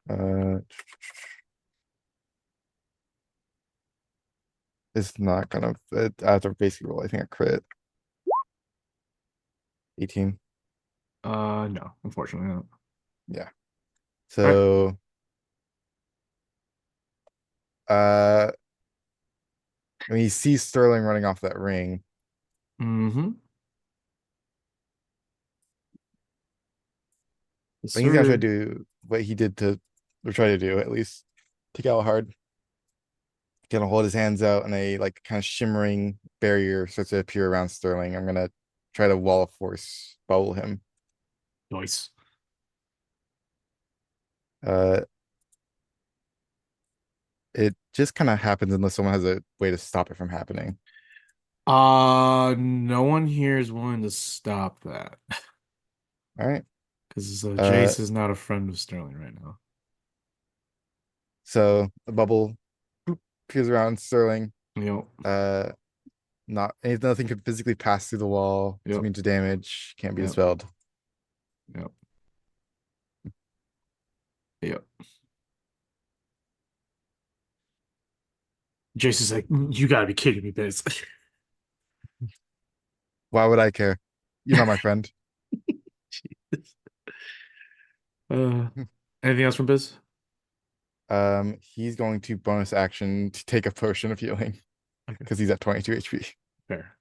uh it's not gonna after basic roll, I think a crit. 18. No, unfortunately not. Yeah. So uh I mean, he sees Sterling running off that ring. Mm-hmm. I think he's gonna try to Sir. do what he did to, or try to do at least, to Galahad. Gonna hold his hands out, and a like kind of shimmering barrier starts to appear around Sterling. I'm gonna try to wall of force bubble him. Nice. Uh, it just kind of happens unless someone has a way to stop it from happening. No one here is willing to stop that All right. because Uh, Jace is not a friend of Sterling right now. so the bubble boop, appears around Sterling. Yep. Uh, nothing could physically pass through the wall. It's Yep. immune to damage. Can't be Yep. dispelled. Yep. Yep. Jace is like, you gotta be kidding me, Biz. Why would I care? You're not my friend. Uh, anything else from Biz? He's going to bonus action to take a potion of healing Okay, because he's at 22 HP. fair.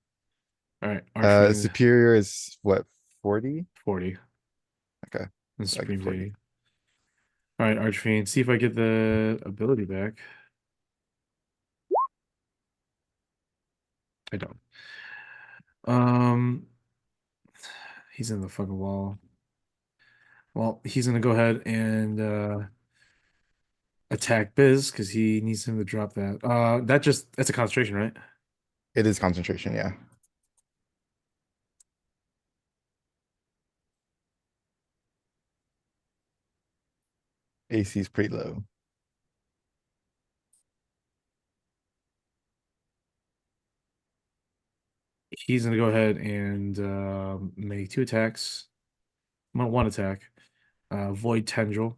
All right, Archfiend Superior is what, 40? 40 Okay, and like Supreme's 40. 80. All right, Archfiend, see if I get the ability back. I don't. Um, he's in the fucking wall. Well, he's gonna go ahead and attack Biz because he needs him to drop that. That's a concentration, right? It is concentration, yeah. AC is pretty low. He's gonna go ahead and make 2 attacks. One attack. Void Tendril.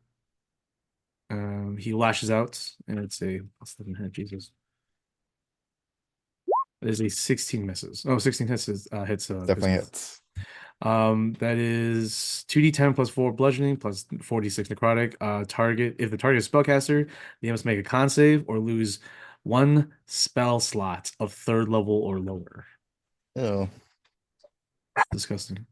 He lashes out, and it's a plus 11 hit. Jesus. It is a 16 misses. Oh, 16 hits Definitely Bismuth. hits. That is 2d10 plus 4 bludgeoning plus 46 necrotic. If the target is spellcaster, they must make a con save or lose 1 spell slot of 3rd level or lower. Oh, Disgusting.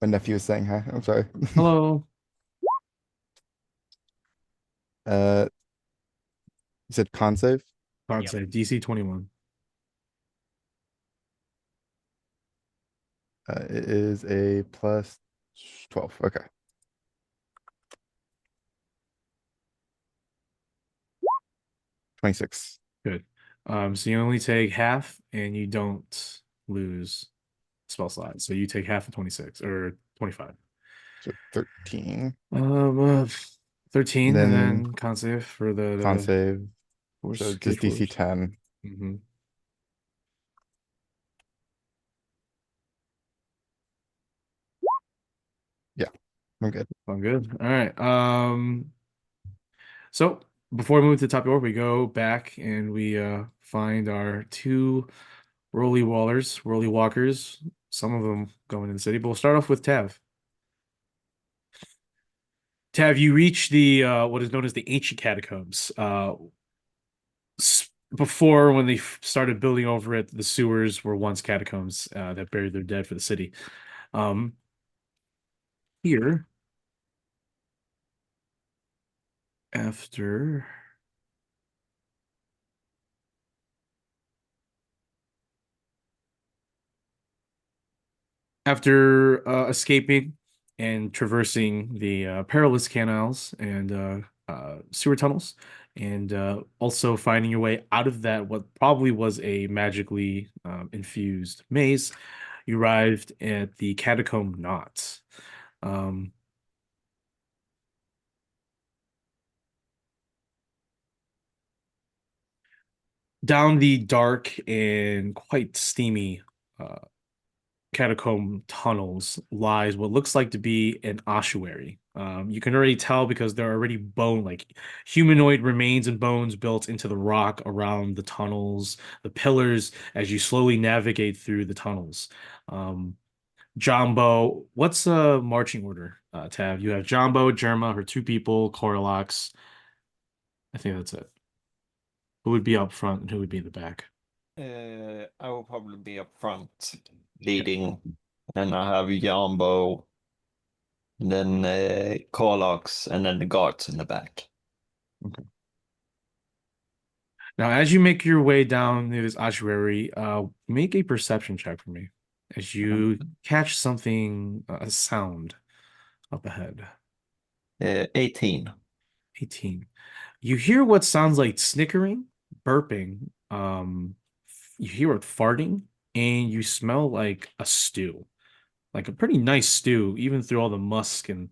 my nephew is saying hi. I'm sorry. Hello. You said con save? Con Yep. save DC 21. It is a plus 12. Okay. 26. Good. So you only take half and you don't lose spell slot. So you take half of 26 or 25. So 13. Uh, 13 And and then then con save for con the save. So force, just gauge DC force. 10. Mm-hmm. Yeah, I'm good. I'm good. All right. So before we move to the top of the order, we go back and we find our 2 Rolly Walkers. Some of them going into the city, but we'll start off with Tav. Tav, you reach the what is known as the ancient catacombs. Before, when they started building over it, the sewers were once catacombs that buried their dead for the city. Um, here, after escaping and traversing the perilous canals and sewer tunnels, and also finding your way out of that, what probably was a magically infused maze, you arrived at the catacomb knots. Um, Down the dark and quite steamy catacomb tunnels lies what looks like to be an ossuary. You can already tell because there are already like humanoid remains and bones built into the rock around the tunnels, the pillars, as you slowly navigate through the tunnels. Jumbo, what's marching order, Tav? You have Jumbo, Germa, her two people, Coralox. I think that's it. Who would be up front and who would be in the back? I will probably be up front leading. Then I have Yarnbo, and then Corlox, and then the guards in the back. Now, as you make your way down near this ossuary, make a perception check for me as you catch something, a sound up ahead. 18. 18. You hear what sounds like snickering, burping, you hear it farting, and you smell like a stew. Like a pretty nice stew, even through all the musk and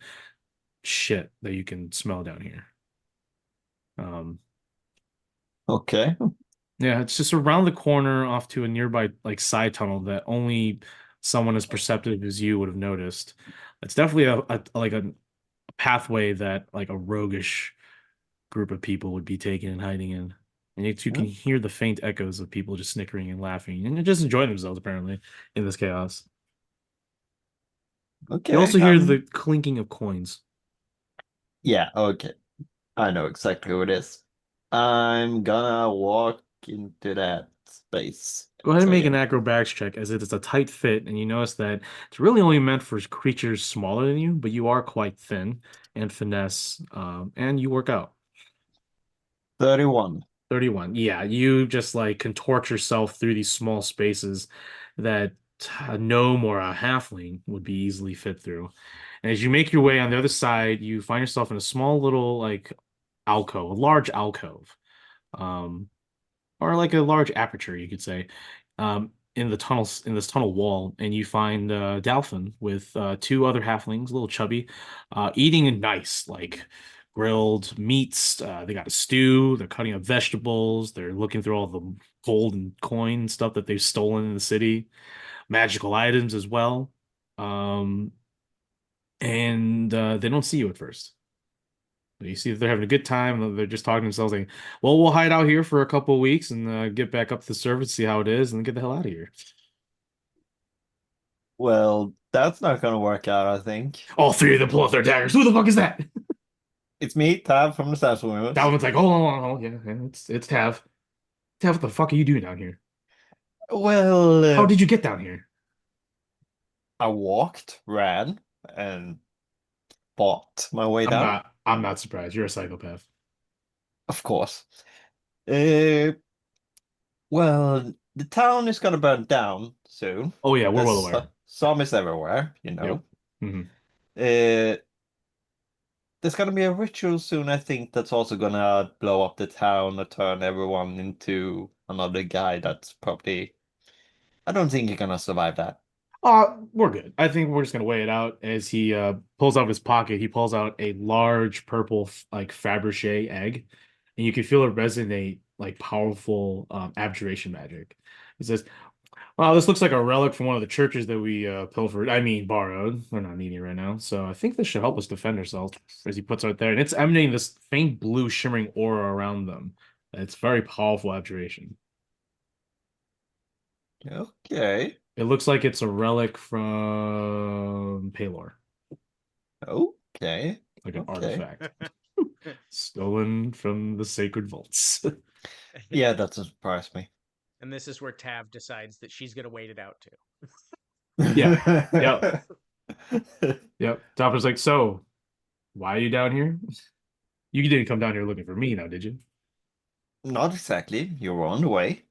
shit that you can smell down here. Okay. Yeah, it's just around the corner off to a nearby like side tunnel that only someone as perceptive as you would have noticed. It's definitely a pathway that like a roguish group of people would be taking and hiding in. And you can hear the faint echoes of people just snickering and laughing and just enjoying themselves apparently in this chaos. Okay. You also hear the clinking of coins. Yeah, okay. I know exactly who it is. I'm gonna walk into that space. Go ahead and make an Say, acrobatics check as it is a tight fit, and you notice that it's really only meant for creatures smaller than you, but you are quite thin and finesse, and you work out. 31. 31. Yeah, you just like contort yourself through these small spaces that a gnome or a halfling would be easily fit through. And as you make your way on the other side, you find yourself in a small little like alcove, a large alcove. Um, or like a large aperture, you could say, in the tunnels in this tunnel wall, and you find Dalfin with two other halflings, a little chubby, eating a nice like grilled meats. They got a stew. They're cutting up vegetables. They're looking through all the gold and coin stuff that they've stolen in the city, magical items as well. Um, and they don't see you at first. You see that they're having a good time. They're just talking to themselves like, well, we'll hide out here for a couple of weeks and get back up to the surface, see how it is, and then get the hell out of here. Well, that's not gonna work out, I think. All three of them pull out their daggers. Who the fuck is that? It's me, Tab from the Stats Movement. That one's like, hold on, hold on. Yeah, it's Tav. Tav, what the fuck are you doing down here? Well, How did you get down here? I walked, ran, and fought my way down. I'm not surprised. You're a psychopath. Of course. Uh, well, the town is gonna burn down soon. Oh yeah, we're well There's aware. zombies everywhere, you know. Yep. Hmm. Uh, there's gonna be a ritual soon, I think, that's also gonna blow up the town or turn everyone into another guy that's probably. I don't think you're gonna survive that. We're good. I think we're just gonna weigh it out as he pulls out of his pocket. He pulls out a large purple like Fabergé egg, and you can feel it resonate like powerful abjuration magic. It says, "Wow, this looks like a relic from one of the churches that we pilfered. I mean, borrowed. We're not needing it right now, so I think this should help us defend ourselves." As he puts it out there, and it's emanating this faint blue shimmering aura around them. It's very powerful abjuration. Okay. It looks like it's a relic from Palor. Okay. Like an Okay. artifact stolen from the sacred vaults. Yeah, that doesn't surprise me. And this is where Tav decides that she's going to wait it out too. Yeah. Yep. Topper's like, so why are you down here? You didn't come down here looking for me now, did you? Not exactly. You were on the way,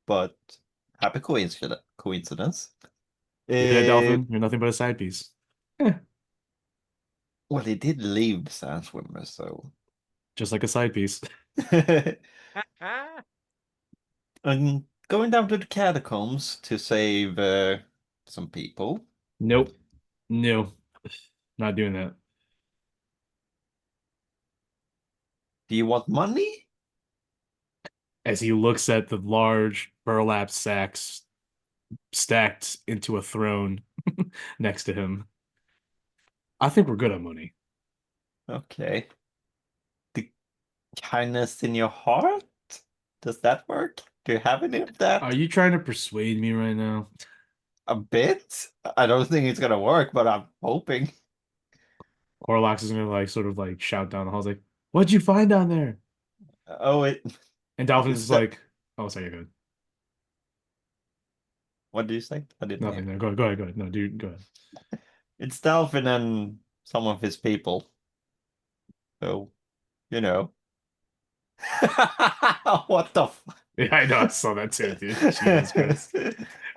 but happy coincidence. Yeah, Uh, Dolphin, you're nothing but a side piece. well, he did leave the Sand Swimmer, so. Just like a side piece. I'm going down to the catacombs to save some people. Nope. No. Not doing that. Do you want money? As he looks at the large burlap sacks stacked into a throne next to him. I think we're good on money. Okay. The kindness in your heart? Does that work? Do you have any of that? Are you trying to persuade me right now? A bit? I don't think it's gonna work, but I'm hoping. Corlax is gonna like sort of like shout down the halls like, "What'd you find down there?" Oh, And Dolphin's Is is that- like, "Oh, sorry, good. what do you say? I didn't Nothing hear. there. Go ahead, go ahead. No, dude, go ahead." It's Delphin and some of his people. So, you know. What the fuck? Yeah, I know. I saw that too, dude. Jesus Christ.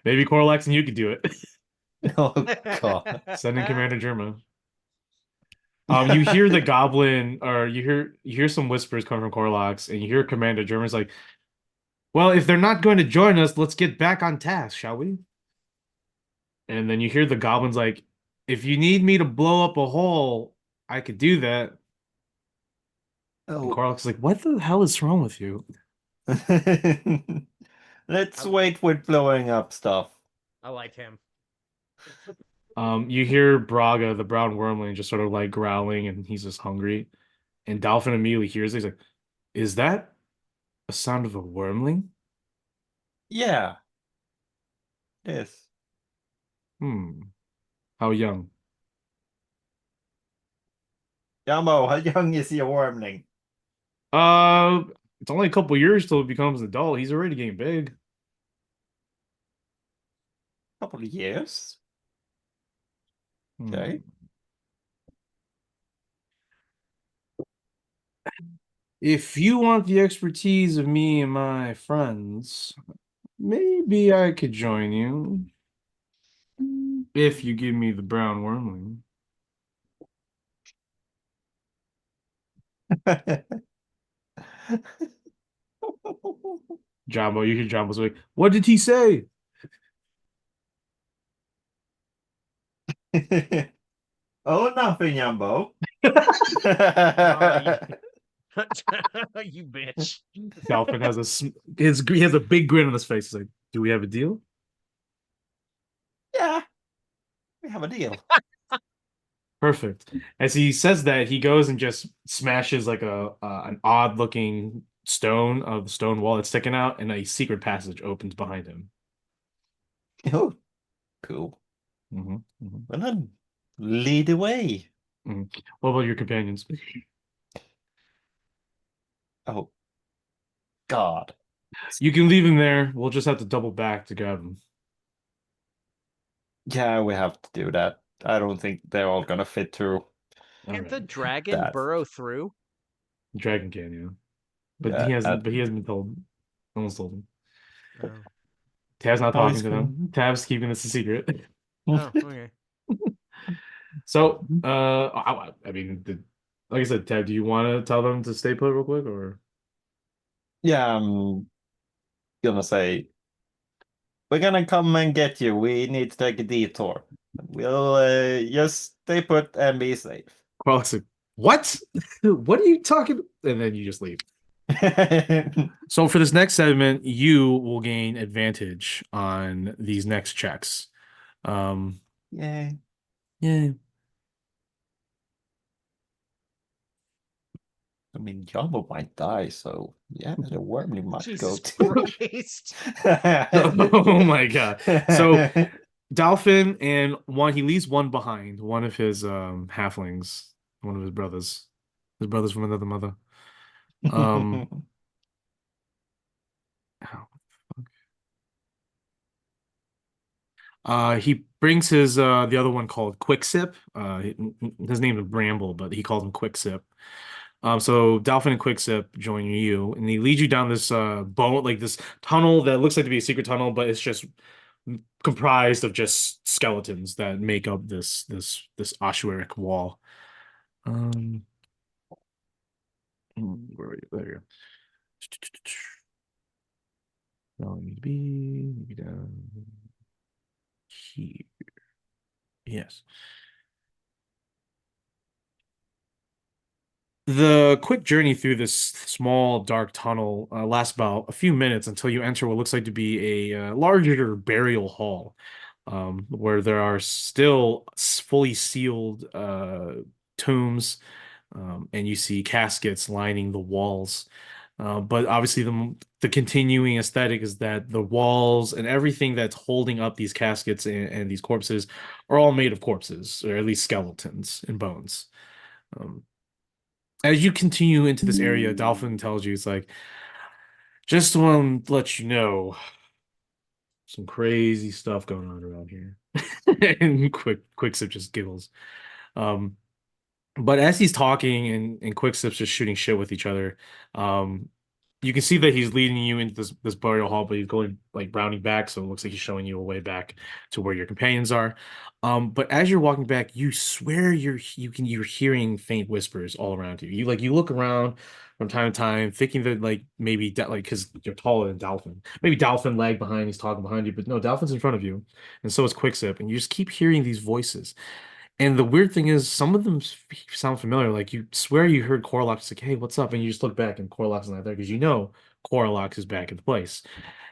Maybe Corlax and you could do it. Oh god. Send in Commander Germa. You hear the goblin, or you hear some whispers coming from Corlax, and you hear Commander Germa's like, "Well, if they're not going to join us, let's get back on task, shall we?" And then you hear the goblins like, "If you need me to blow up a hole, I could do that." And Oh. Corlax is like, "What the hell is wrong with you?" Let's wait with blowing up stuff. I like him. You hear Braga, the brown wormling, just sort of like growling, and he's just hungry. And Dolphin immediately hears it. He's like, "Is that a sound of a wormling?" Yeah. Yes. Hmm. How young? Jumbo, how young is your wormling? Uh, it's only a couple years till it becomes an adult. He's already getting big. Couple of years. Okay. Hmm. If you want the expertise of me and my friends, maybe I could join you. If you give me the brown wormling. Jumbo, you hear Jumbo's like, "What did he say?" Oh, nothing, Jumbo. You bitch. Dolphin has he has a big grin on his face. He's like, "Do we have a deal?" Yeah, we have a deal. Perfect. As he says that, he goes and just smashes like a an odd looking stone of the stone wall that's sticking out, and a secret passage opens behind him. Oh, cool. Hmm. Hmm. Well then, lead the way. Hmm. What about your companions? Oh, God. You can leave him there. We'll just have to double back to grab him. Yeah, we have to do that. I don't think they're all gonna fit through All Can't the right. dragon that. burrow through? Dragon can, yeah. But Yeah, he hasn't been told. No one's told him. Oh, Tab's not Oh, talking he's to cool. them. Tab's keeping this a secret. oh, okay. So, I mean, like I said, Tab, do you want to tell them to stay put real quick, or? Yeah, I'm gonna say we're gonna come and get you. We need to take a detour. We'll just stay put and be safe. Qualix like, what? What are you talking? And then you just leave. So for this next segment, you will gain advantage on these next checks. Um, Yay. yeah. I mean, Jumbo might die, so yeah, the wormling might go Jesus too. Christ. Oh my God. So Dolphin and one, he leaves one behind, one of his halflings, one of his brothers from another mother. Um, oh, he brings his the other one called Quicksip. His name is Bramble, but he calls him Quicksip. So Dolphin and Quicksip join you, and they lead you down this bone, like this tunnel that looks like to be a secret tunnel, but it's just comprised of just skeletons that make up this ossuaric wall. Um, where are you? There you go. No, need to be down here. Yes. The quick journey through this small dark tunnel lasts about a few minutes until you enter what looks like to be a larger burial hall, where there are still fully sealed tombs, and you see caskets lining the walls. But obviously, the continuing aesthetic is that the walls and everything that's holding up these caskets and these corpses are all made of corpses, or at least skeletons and bones. Um, as you continue into this area, Dolphin tells you, it's like, just want to let you know, some crazy stuff going on around here. And Quicksip just giggles. Um, but as he's talking and Quicksip's just shooting shit with each other, um, you can see that he's leading you into this burial hall, but he's going like rounding back, so it looks like he's showing you a way back to where your companions are. But as you're walking back, you swear you're hearing faint whispers all around you. You look around from time to time, thinking that like maybe like because you're taller than Dolphin, maybe Dolphin lagged behind, he's talking behind you, but no, Dolphin's in front of you, and so is Quicksip, and you just keep hearing these voices. And the weird thing is, some of them sound familiar. Like you swear you heard Corlox like, "Hey, what's up?" And you just look back, and Corlox is not there because you know Corlox is back in the place.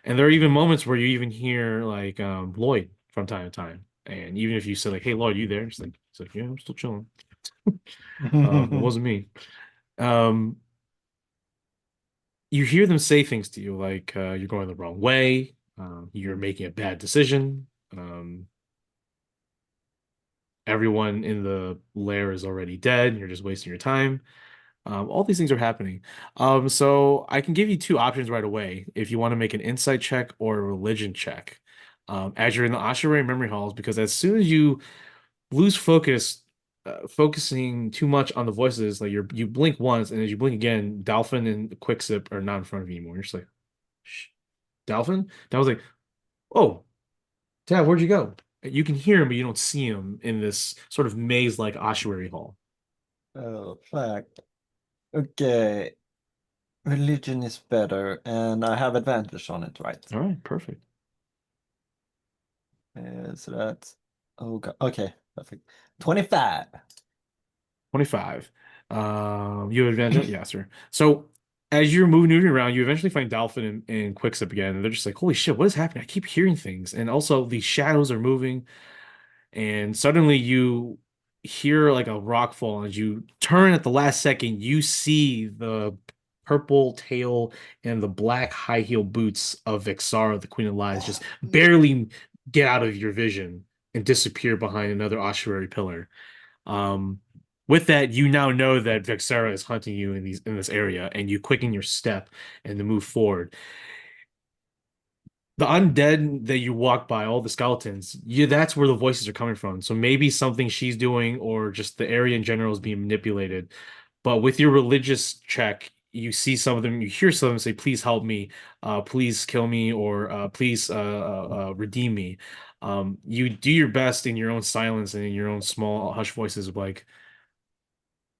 And there are even moments where you even hear like Lloyd from time to time. And even if you say like, "Hey, Lloyd, you there?" It's like, "Yeah, I'm still chilling." It wasn't me. Um, you hear them say things to you like you're going the wrong way, you're making a bad decision. Everyone in the lair is already dead, and you're just wasting your time. All these things are happening. So I can give you two options right away if you want to make an insight check or a religion check. As you're in the ossuary memory halls, because as soon as you lose focus, focusing too much on the voices, like you blink once, and as you blink again, Dolphin and Quicksip are not in front of you anymore. You're just like, Shh. Dolphin? Dolphin's like, oh, Dad, where'd you go? You can hear him, but you don't see him in this sort of maze-like ossuary hall. Oh, fuck. Okay. Religion is better, and I have advantage on it, right? All right, perfect. So that's oh god. Okay, perfect. 25. 25. You have advantage? Yeah, sir. So as you're moving around, you eventually find Dolphin and Quicksip again, and they're just like, holy shit, what is happening? I keep hearing things. And also the shadows are moving, and suddenly you hear like a rock fall, and as you turn at the last second, you see the purple tail and the black high heel boots of Vexara, the Queen of Lies, just barely get out of your vision and disappear behind another ossuary pillar. Um, with that, you now know that Vexera is hunting you in this area, and you quicken your step and to move forward. The undead that you walk by, all the skeletons, that's where the voices are coming from. So maybe something she's doing, or just the area in general is being manipulated. But with your religious check, you see some of them, you hear some of them say, "Please help me, please kill me, or please redeem me." You do your best in your own silence and in your own small hush voices, of like,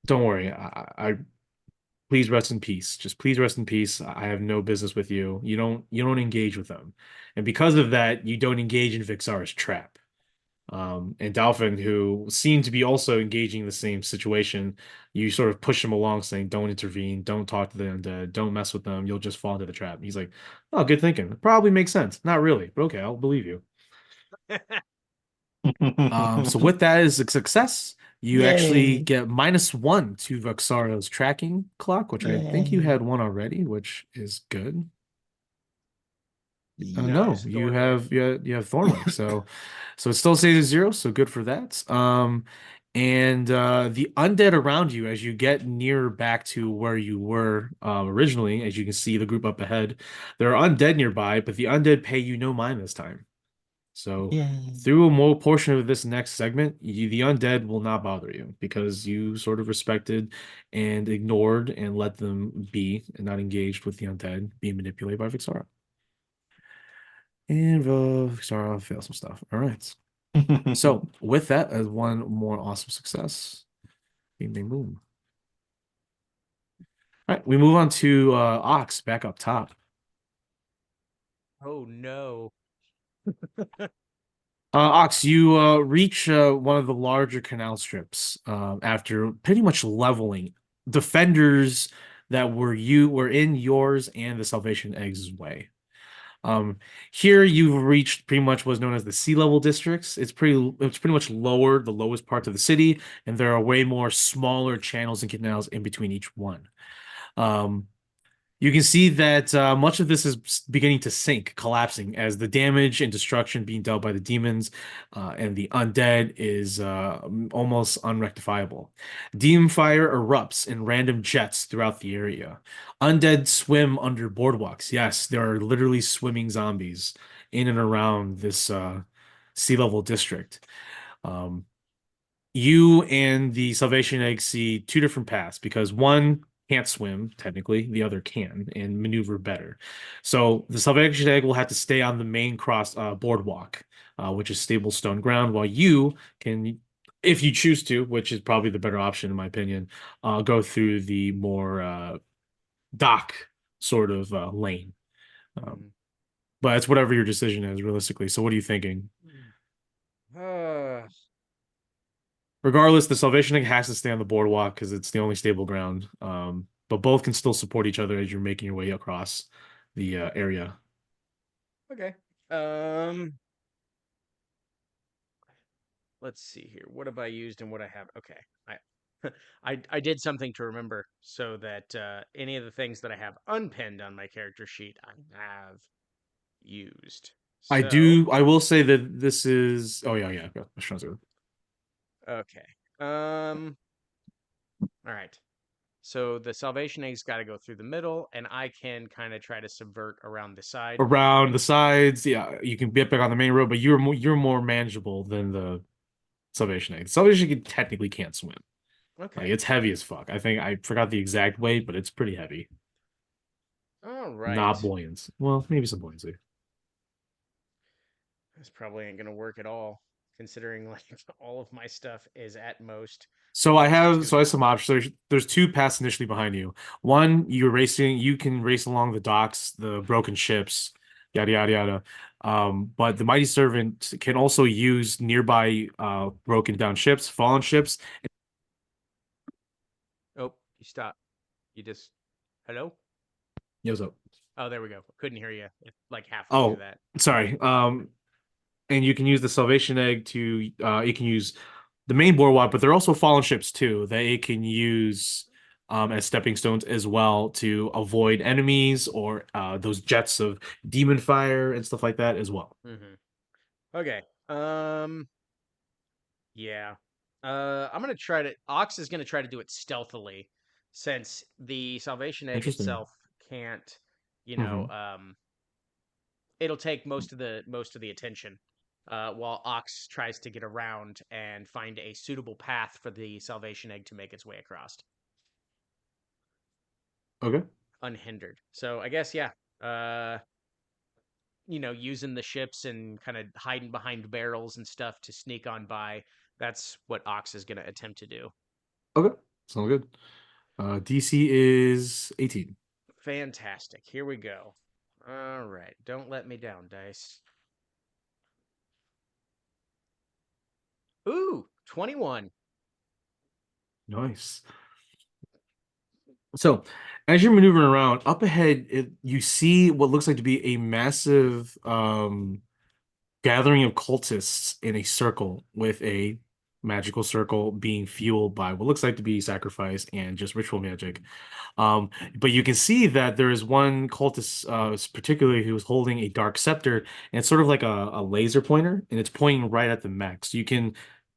don't worry. I please rest in peace. Just please rest in peace. I have no business with you. You don't engage with them. And because of that, you don't engage in Vixara's trap. And Dolphin, who seemed to be also engaging in the same situation, you sort of push him along, saying, "Don't intervene, don't talk to the undead, don't mess with them, you'll just fall into the trap." And he's like, "Oh, good thinking. Probably makes sense. Not really, but okay, I'll believe you." So with that is a success. You actually Yay. get -1 to Voxaro's tracking clock, which I think you Yay. had one already, which is good. Yeah. No, Nice, you Thornwick. have you have Thornwick, so it still stays at 0, so good for that. And the undead around you, as you get nearer back to where you were originally, as you can see the group up ahead, there are undead nearby, but the undead pay you no mind this time. So Yay. through a more portion of this next segment, the undead will not bother you because you sort of respected and ignored and let them be and not engaged with the undead being manipulated by Vixara. And Vixara fails some stuff. All right. So with that, as one more awesome success, bing, bing, boom. All right, we move on to Ox back up top. Oh no. Ox, you reach one of the larger canal strips after pretty much leveling defenders that were in yours and the Salvation Eggs' way. Here you've reached pretty much what's known as the sea level districts. It's pretty much lower, the lowest parts of the city, and there are way more smaller channels and canals in between each one. You can see that much of this is beginning to sink, collapsing, as the damage and destruction being dealt by the demons and the undead is almost unrectifiable. Demon fire erupts in random jets throughout the area. Undead swim under boardwalks. Yes, there are literally swimming zombies in and around this sea level district. You and the Salvation Egg see two different paths because one can't swim, technically, the other can and maneuver better. So the Salvation Egg will have to stay on the main cross boardwalk, which is stable stone ground, while you can, if you choose to, which is probably the better option in my opinion, go through the more dock sort of lane. But it's whatever your decision is, realistically. So what are you thinking? Regardless, the Salvation Egg has to stay on the boardwalk because it's the only stable ground. But both can still support each other as you're making your way across the area. Okay. Let's see here. What have I used and what I have? Okay. I did something to remember so that any of the things that I have unpinned on my character sheet I have used. I will say that this is. Oh yeah. I was trying to. Okay. All right. So the Salvation Egg's got to go through the middle, and I can kind of try to subvert around the side. Around the sides, yeah, you can get back on the main road, but you're more manageable than the Salvation Egg. Salvation Egg technically can't swim. Okay. Like, it's heavy as fuck. I think I forgot the exact weight, but it's pretty heavy. All right. Not buoyant. Well, maybe some buoyancy. This probably ain't gonna work at all, considering like all of my stuff is at most. So I have some options. There's two paths initially behind you. One, you can race along the docks, the broken ships, yada yada yada. But the Mighty Servant can also use nearby broken down ships, fallen ships. Oh, you stop. You just hello? Yeah, what's up? Oh, there we go. Couldn't hear you like halfway through that. Sorry. And you can use the Salvation Egg to you can use the main boardwalk, but there are also fallen ships too that it can use as stepping stones as well to avoid enemies or those jets of demon fire and stuff like that as well. Okay. Yeah. I'm gonna try to. Ox is gonna try to do it stealthily, since the Salvation Egg Interesting. itself can't. You know, it'll take most of the attention. While Ox tries to get around and find a suitable path for the Salvation Egg to make its way across. Okay. Unhindered. So I guess, yeah. You know, using the ships and kind of hiding behind barrels and stuff to sneak on by. That's what Ox is going to attempt to do. Okay. Sounds good. DC is 18. Fantastic. Here we go. All right. Don't let me down, dice. Ooh, 21. Nice. So, as you're maneuvering around, up ahead, you see what looks like to be a massive gathering of cultists in a circle, with a magical circle being fueled by what looks like to be sacrifice and just ritual magic. But you can see that there is one cultist, particularly, who is holding a dark scepter, and it's sort of like a laser pointer, and it's pointing right at the mech. So you can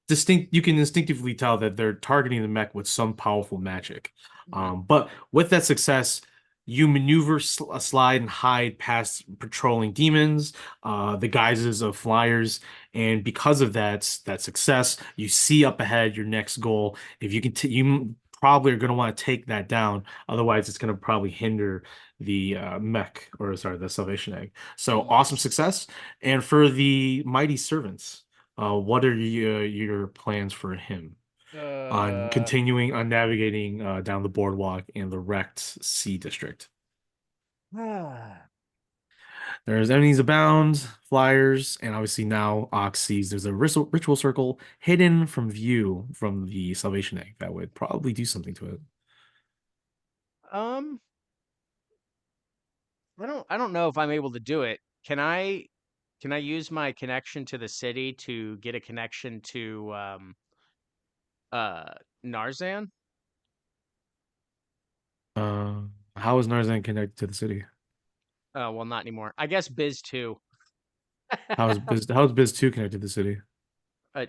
instinctively tell that they're targeting the mech with some powerful magic. But with that success, you maneuver, slide, and hide past patrolling demons, the guises of flyers, and because of that success, you see up ahead your next goal. If you can, you probably are going to want to take that down. Otherwise, it's going to probably hinder the the Salvation Egg. So awesome success. And for the Mighty Servants, what are your plans for him on continuing on navigating down the boardwalk in the wrecked sea district? There's enemies abound, flyers, and obviously now Ox sees there's a ritual circle hidden from view from the Salvation Egg that would probably do something to it. Um, I don't know if I'm able to do it. Can I use my connection to the city to get a connection to uh Narzan? How is Narzan connected to the city? Oh, well, not anymore. I guess Biz 2 How is Biz 2 connected to the city?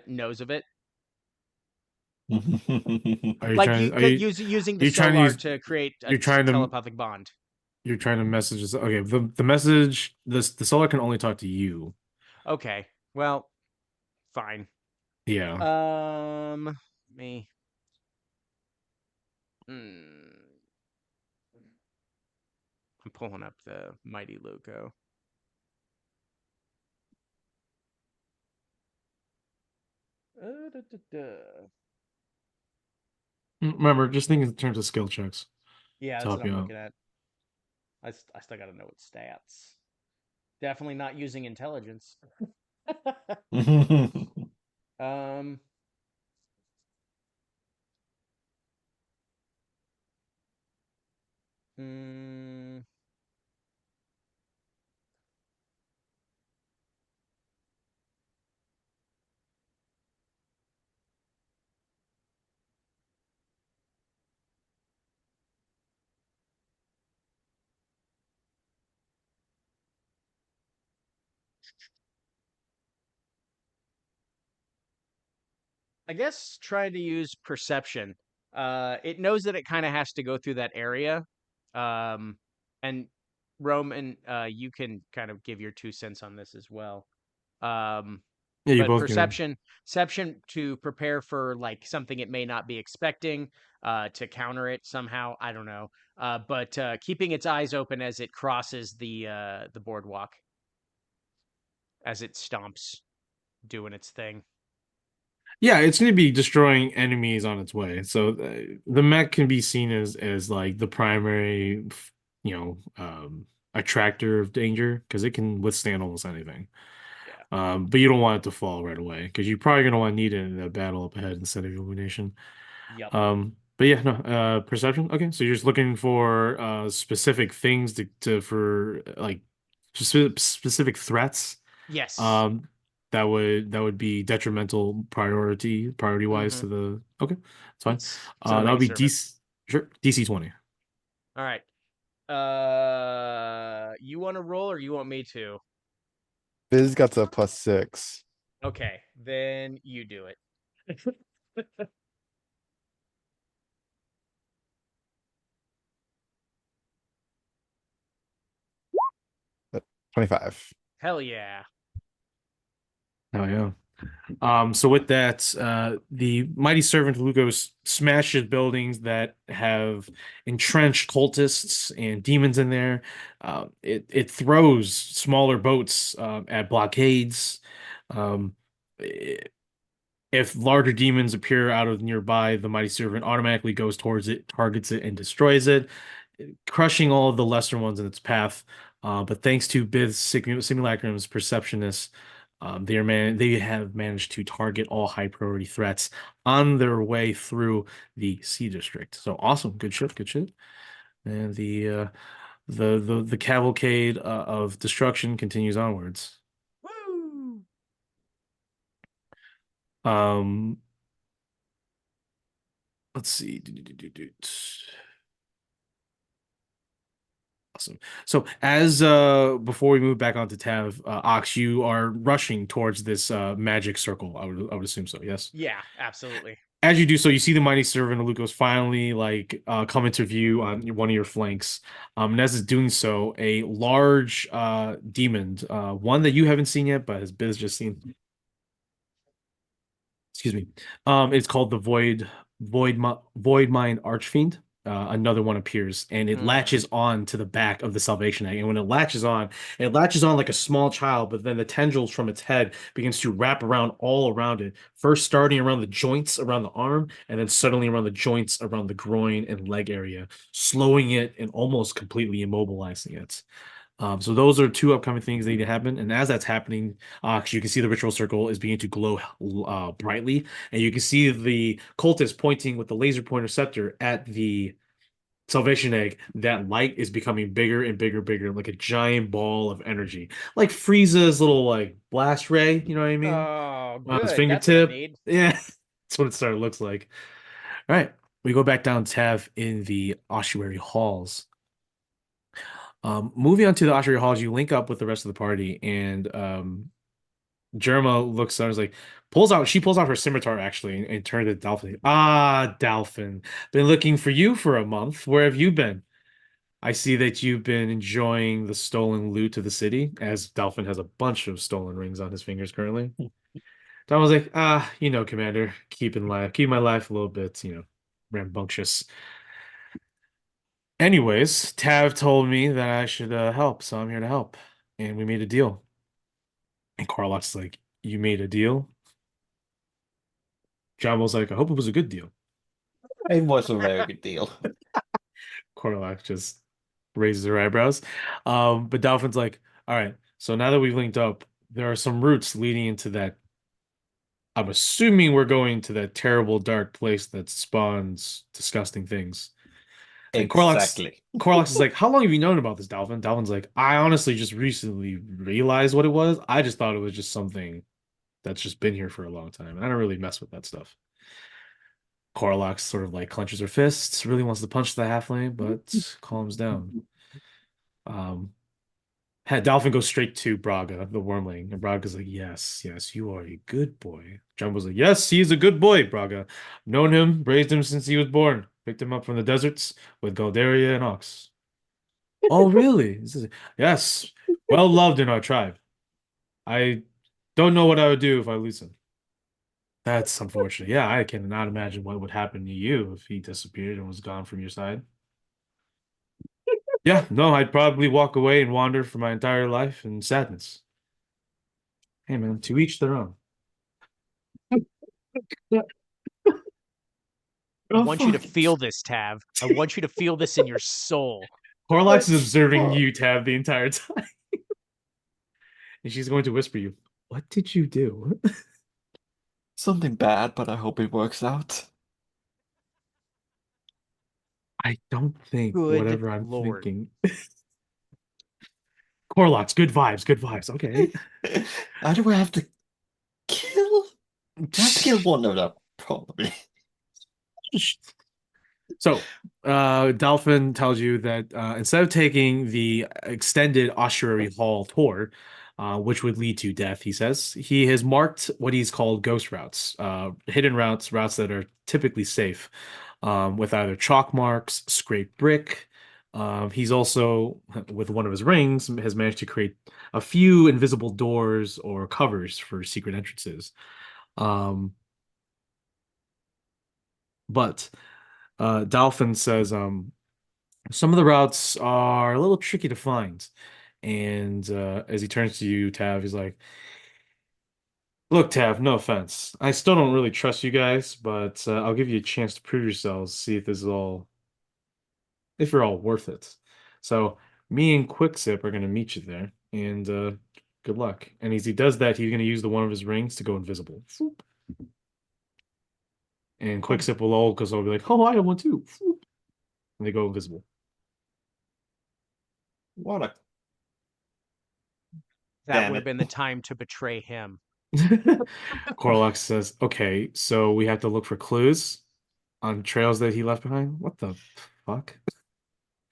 knows of it. Are you Like trying using are the you trying to solar use to create a you're trying to telepathic bond. you're trying to message us? Okay, the message the solar can only talk to you. Okay. Well, fine. Yeah. Me. Hmm. I'm pulling up the Mighty Loco. Da, da, da. Remember, just think in terms of skill checks Yeah, to that's what help you I'm out. looking at. I still got to know what stats. Definitely not using intelligence. um, mm, I guess trying to use perception. It knows that it kind of has to go through that area. Um, and Roman, you can kind of give your 2 cents on this as well. Um, Yeah, you but both can. perception to prepare for like something it may not be expecting, to counter it somehow. I don't know. But keeping its eyes open as it crosses the boardwalk, as it stomps, doing its thing. Yeah, it's going to be destroying enemies on its way. So the mech can be seen as like the primary, attractor of danger because it can withstand almost anything. Yeah. But you don't want it to fall right away because you're probably going to want to need it in that battle up ahead instead of illumination. Yep. But yeah, no, perception. Okay, so you're just looking for specific things to for like specific threats. Yes. Um, that would be detrimental priority wise Mm-hmm. to the. Okay, it's fine. To the That would mighty be servant. DC. Sure, DC 20. All right. You want to roll or you want me to? Biz got a +6. Okay, then you do it. 25. Hell yeah. Oh yeah. So with that, the mighty servant Lugos smashes buildings that have entrenched cultists and demons in there. It throws smaller boats at blockades. Um, i- if larger demons appear out of nearby, the mighty servant automatically goes towards it, targets it, and destroys it, crushing all of the lesser ones in its path. But thanks to Simulacrum's perceptionist, they have managed to target all high priority threats on their way through the sea district. So awesome, good shit, good shit. And the cavalcade of destruction continues onwards. Woo! Um, let's see. Awesome. So as before we move back onto Tav, Ox, you are rushing towards this magic circle. I would assume so, yes. Yeah, absolutely. As you do so, you see the mighty servant of Lucos finally like come into view on one of your flanks. And as it's doing so, a large demon, one that you haven't seen yet, but has Biz just seen. Excuse me. It's called the Void Mind Archfiend. Another one appears and it Hmm. latches on to the back of the Salvation Egg. And when it latches on like a small child, but then the tendrils from its head begins to wrap around all around it. First starting around the joints around the arm, and then suddenly around the joints around the groin and leg area, slowing it and almost completely immobilizing it. So those are two upcoming things that need to happen. And as that's happening, 'cause you can see the ritual circle is beginning to glow brightly, and you can see the cultist pointing with the laser pointer scepter at the Salvation egg, that light is becoming bigger and bigger, bigger, like a giant ball of energy, like Frieza's little like blast ray. You know what I mean? Oh, On his good. That's what I fingertip. need. Yeah, that's what it started looks like. All right, we go back down Tav in the ossuary halls. Moving on to the ossuary halls, you link up with the rest of the party, and Germa looks at us like she pulls out her scimitar actually and turns to Dolphin. Ah, Dolphin, been looking for you for a month. Where have you been? I see that you've been enjoying the stolen loot of the city, as Dolphin has a bunch of stolen rings on his fingers currently. Don was like, Commander, keep my life a little bit, rambunctious. Anyways, Tav told me that I should help, so I'm here to help. And we made a deal. And Carlock's like, you made a deal? John was like, I hope it was a good deal. It was a very good deal. Corlock just raises her eyebrows. But Dolphin's like, all right, so now that we've linked up, there are some routes leading into that. I'm assuming we're going to that terrible dark place that spawns disgusting things. And Exactly. Corlox is like, how long have you known about this, Dolphin? Dolphin's like, I honestly just recently realized what it was. I just thought it was just something that's just been here for a long time. And I don't really mess with that stuff. Corlox sort of like clenches her fists, really wants to punch the halfling, but calms down. Dolphin goes straight to Braga, the wormling, and Braga's like, yes, yes, you are a good boy. Jumbo's like, yes, he's a good boy, Braga. Known him, raised him since he was born. Picked him up from the deserts with Galderia and Ox. Oh, really? Yes, well loved in our tribe. I don't know what I would do if I lose him. That's unfortunate. Yeah, I cannot imagine what would happen to you if he disappeared and was gone from your side. Yeah, no, I'd probably walk away and wander for my entire life in sadness. Hey, man, to each their own. I want you to feel this, Tav. I want you to feel this in your soul. Corlox is observing you, Tab, the entire time. And she's going to whisper you, what did you do? Something bad, but I hope it works out. I don't think Good whatever I'm Lord. thinking. Corlox, good vibes, good vibes. Okay. How do I have to kill? Just kill one of them, probably. So, Dolphin tells you that instead of taking the extended ossuary hall tour, which would lead to death, he says, he has marked what he's called ghost routes, hidden routes, routes that are typically safe, with either chalk marks, scraped brick. He's also, with one of his rings, has managed to create a few invisible doors or covers for secret entrances. Um, but Dolphin says, some of the routes are a little tricky to find. And as he turns to you, Tav, he's like, look, Tav, no offense. I still don't really trust you guys, but I'll give you a chance to prove yourselves, see if you're all worth it. So me and Quicksip are going to meet you there, and good luck. And as he does that, he's going to use the one of his rings to go invisible. And Quicksip will all, because I'll be like, oh, I have one too. And they go invisible. What a That Damn would have it. been the time to betray him. Corlox says, okay, so we have to look for clues on trails that he left behind? What the fuck?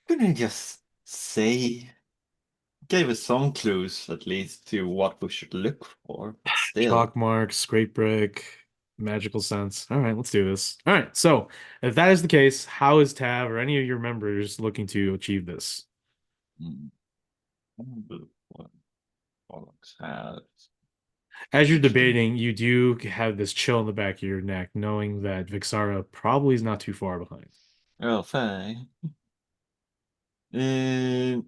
couldn't just say. Gave us some clues at least to what we should look for, but still. Chalk marks, scrape brick, magical sense. All right, let's do this. All right, so if that is the case, how is Tav or any of your members looking to achieve this? What Bollocks has. As you're debating, you do have this chill in the back of your neck, knowing that Vixara probably is not too far behind. Well, fine. Uh,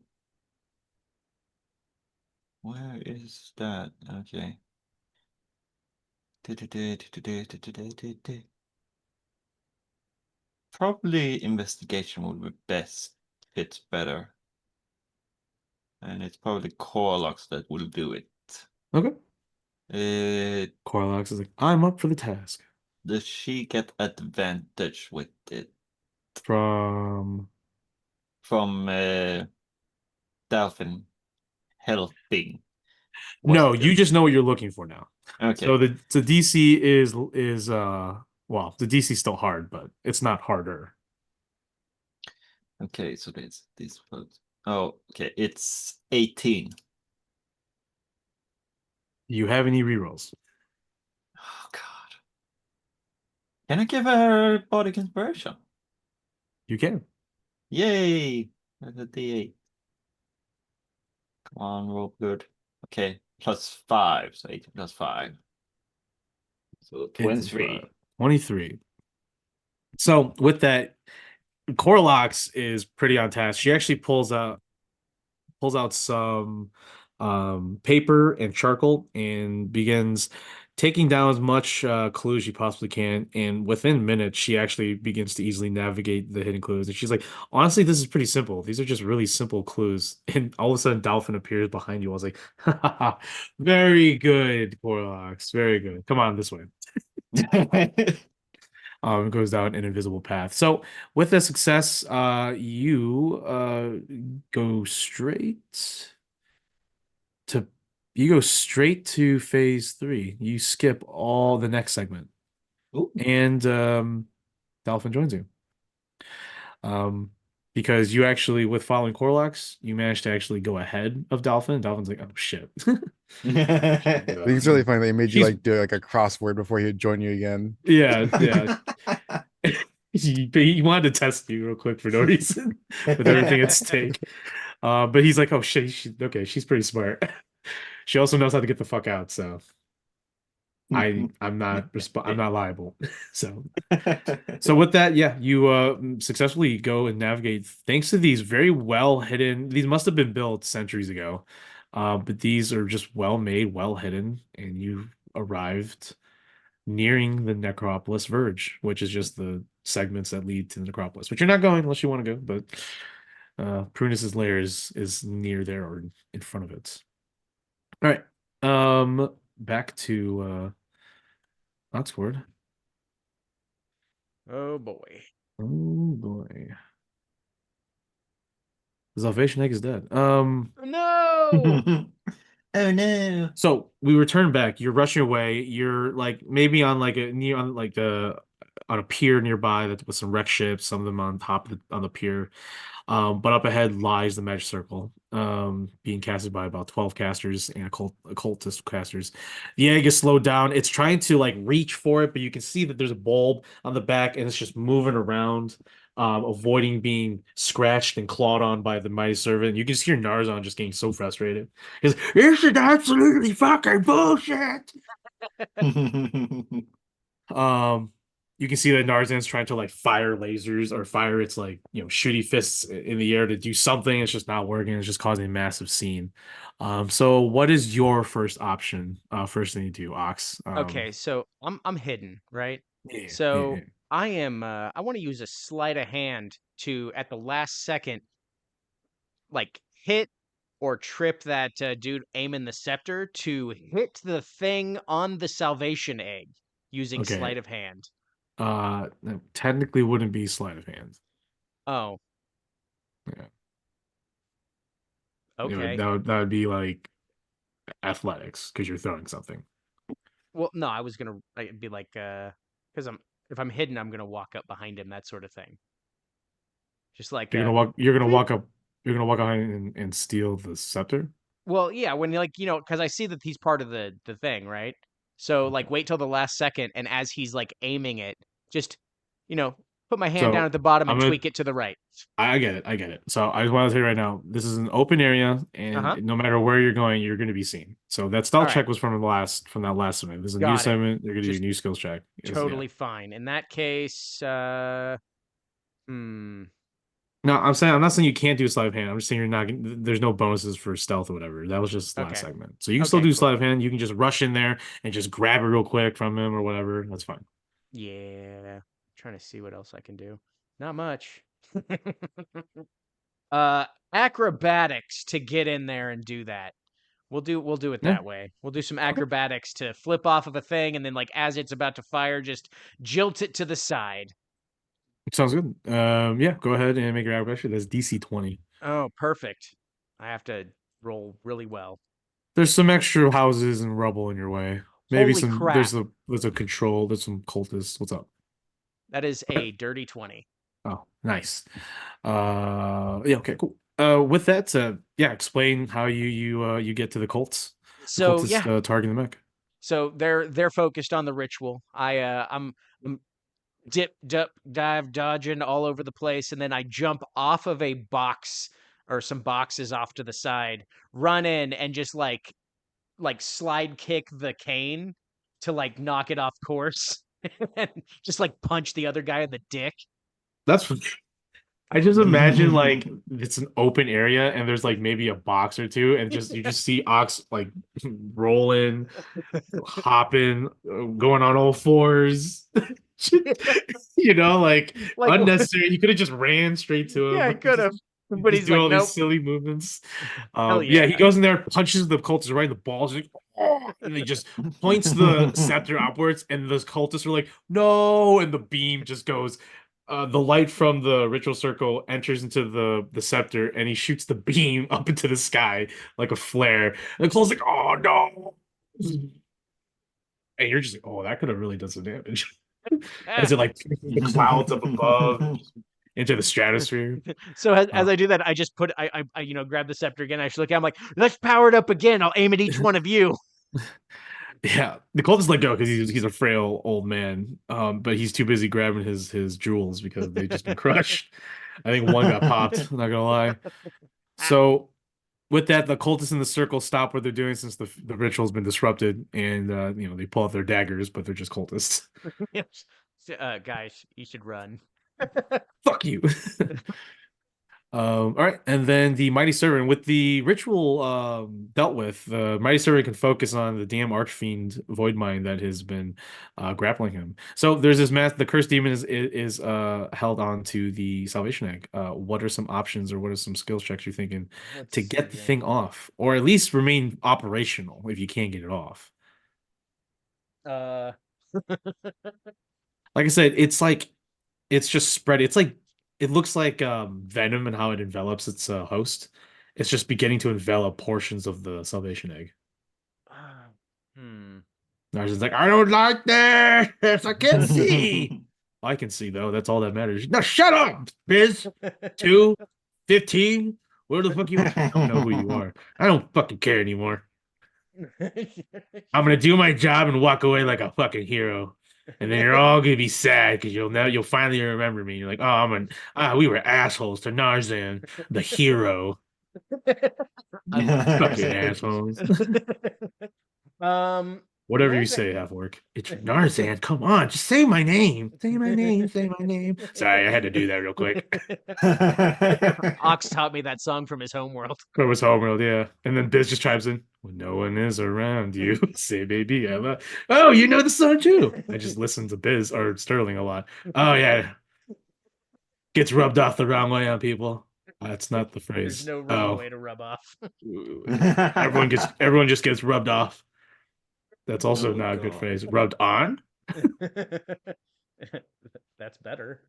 where is that? Okay. Probably investigation would be best. Fits better. And it's probably Corlox that will do it. Okay. Uh, Corlox is like, I'm up for the task. does she get advantage with it? From from Dolphin helping? No, Was you just know what you're looking for now. okay. So the DC is well, the DC is still hard, but it's not harder. Okay, so that's this one. Oh, okay. It's 18. Do you have any rerolls? Oh God. Can I give her body conversion? You can. Yay! That's a D8. Come on, roll good. Okay, +5. So 18 +5. So It's, 23. 23. So with that, Corlox is pretty on task. She actually pulls out some paper and charcoal and begins taking down as much clue as she possibly can. And within minutes, she actually begins to easily navigate the hidden clues. And she's like, honestly, this is pretty simple. These are just really simple clues. And all of a sudden, Dolphin appears behind you. I was like, very good, Corlox. Very good. Come on this way. It goes down an invisible path. So with the success, you go straight to phase 3. You skip all the next segment, Ooh. and Dolphin joins you. Because you actually, with following Corlox, you managed to actually go ahead of Dolphin. Dolphin's like, oh shit. I think it's really funny they made you She's- like do like a crossword before he'd join you again. Yeah. He wanted to test you real quick for no reason with everything at stake. But he's like, oh shit, okay, she's pretty smart. She also knows how to get the fuck out, so I'm not liable. So with that, yeah, you successfully go and navigate thanks to these very well hidden. These must have been built centuries ago, but these are just well made, well hidden, and you arrived nearing the Necropolis Verge, which is just the segments that lead to the Necropolis. But you're not going unless you want to go. But Prunus's lair is near there or in front of it. All right. Back to Oxford. Oh boy. Oh boy. The Salvation Egg is dead. No. Oh no. So we return back. You're rushing away. You're like maybe on like on a pier nearby that with some wreck ships, some of them on top of on the pier. But up ahead lies the magic circle, being casted by about 12 casters and occultist casters. The egg is slowed down. It's trying to like reach for it, but you can see that there's a bulb on the back and it's just moving around, avoiding being scratched and clawed on by the mighty servant. You can just hear Narzan just getting so frustrated. He's this is absolutely fucking bullshit. You can see that Narzan's trying to like fire lasers or fire its like shooty fists in the air to do something. It's just not working. It's just causing a massive scene. So what is your first option? First thing you do, Ox. Okay, so I'm hidden, right? Yeah, So yeah. I am I want to use a sleight of hand to at the last second like hit or trip that dude aiming the scepter to hit the thing on the salvation egg using Okay. sleight of hand. That technically wouldn't be sleight of hand. Oh. Yeah. Okay. That would be like athletics because you're throwing something. Well, no, I was gonna be like, because if I'm hidden, I'm gonna walk up behind him, that sort of thing. Just like, You're gonna walk. You're gonna walk up. You're gonna walk behind and steal the scepter. well, yeah, when like because I see that he's part of the thing, right? So like, wait till the last second, and as he's like aiming it, just put my hand down So at the bottom I'm and gonna. tweak it to the right. I get it. I get it. So I just want to say right now, this is an open area, and Uh-huh. no matter where you're going, you're going to be seen. So that All stealth right. check was from that last segment. This is a new Got it. segment. You're going to do a Just new skills check. Totally fine. In that case, No, I'm not saying you can't do sleight of hand. I'm just saying you're not. There's no bonuses for stealth or whatever. That was just last Okay. segment. So you can still Okay, do cool. sleight of hand. You can just rush in there and just grab it real quick from him or whatever. That's fine. Yeah. Trying to see what else I can do. Not much. Acrobatics to get in there and do that. We'll do it Yeah. that way. We'll do some acrobatics to flip off of a thing and then like as it's about to fire, just jilt it to the side. Sounds good. Yeah, go ahead and make your acrobatic. That's DC 20. Oh, perfect. I have to roll really well. There's some extra houses and rubble in your way. Maybe Holy some. crap. There's a control. There's some cultists. What's up? That is a dirty 20. Oh, nice. Yeah. Okay. Cool. With that, yeah, explain how you get to the cults. The So cultists yeah, targeting the mech. so they're focused on the ritual. I'm dip, dup, dive, dodging all over the place, and then I jump off of a box or some boxes off to the side, run in, and just like slide kick the cane to like knock it off course, and just like punch the other guy in the dick. That's. I just imagine like it's an open area and there's like maybe a box or two, and just you just see Ox like rolling, hopping, going on all fours. You know, like Like, unnecessary. You could have just ran straight to him. yeah, I could have, but Just he's do like, all nope. these silly movements. Hell Yeah, he yeah. goes in there, punches the cultist right in the balls, like, "Oh," and he just points the scepter upwards, and those cultists are like, "No!" And the beam just goes. The light from the ritual circle enters into the scepter, and he shoots the beam up into the sky like a flare. And the cultist's like, "Oh no!" And you're just like, "Oh, that could have really done some damage." As it like the clouds up above into the stratosphere. So as I do that, I just put I grab the scepter again. I should look at. I'm like, let's power it up again. I'll aim at each one of you. Yeah, the cultists let go because he's a frail old man. But he's too busy grabbing his jewels because they've just been crushed. I think one got popped. I'm not gonna lie. So with that, the cultists in the circle stop what they're doing since the ritual's been disrupted, and they pull out their daggers, but they're just cultists. Yes. Guys, you should run. Fuck you. All right, and then the Mighty Servant with the ritual dealt with, the Mighty Servant can focus on the damn Archfiend Voidmind that has been grappling him. So there's this the Cursed Demon is held on to the Salvation Egg. What are some options or what are some skills checks you're thinking to get the thing off, or at least remain operational if you can't get it off? Uh, Like I said, it's just spread. It's like it looks like venom and how it envelops its host. It's just beginning to envelop portions of the Salvation Egg. hmm. Narson's like, I don't like this. I can't see. I can see though. That's all that matters. No, shut up, Biz. 2, 15. Where the fuck you? I don't know who you are. I don't fucking care anymore. I'm gonna do my job and walk away like a fucking hero. And then you're all gonna be sad because you'll finally remember me. You're like, oh, we were assholes to Narzan, the hero. Fucking assholes. Whatever you say, Half-Orc. It's Narzan. Come on, just say my name. Say my name. Say my name. Sorry, I had to do that real quick. Ox taught me that song from his homeworld. From his homeworld, yeah. And then Biz just chimes in. When no one is around you, say baby, I love. Oh, you know the song too. I just listen to Biz or Sterling a lot. Oh yeah. Gets rubbed off the wrong way on people. That's not the phrase. There's no wrong way to rub off. Everyone just gets rubbed off. That's also Oh, not a good God. phrase. Rubbed on? That's better.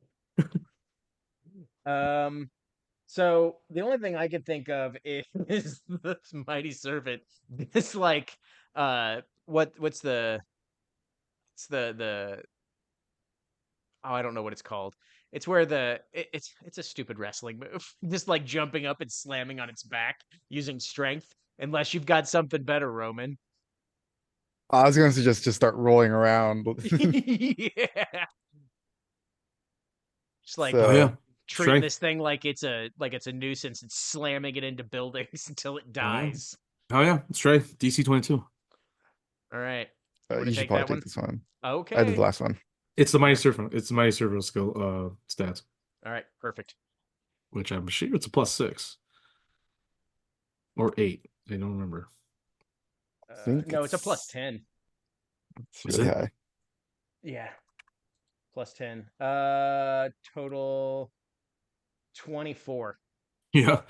So the only thing I can think of is this mighty servant. This like what's the oh, I don't know what it's called. It's where it's a stupid wrestling move. Just like jumping up and slamming on its back using strength. Unless you've got something better, Roman. I was going to suggest just start rolling around. Yeah. Just like Oh So- yeah. treating Strength. this thing like it's a nuisance and slamming it into buildings until it dies. Oh yeah. Let's try DC 22. All right. You Wanna should take probably that one? take this one. Okay. I did the last one. It's the Mighty Servant. It's the Mighty Servant skill stats, All right. Perfect. which I'm sure it's a +6 or 8. I don't remember. think No, it's a it's- +10. It's Is really it? high. Yeah. +10. Total 24. Yeah.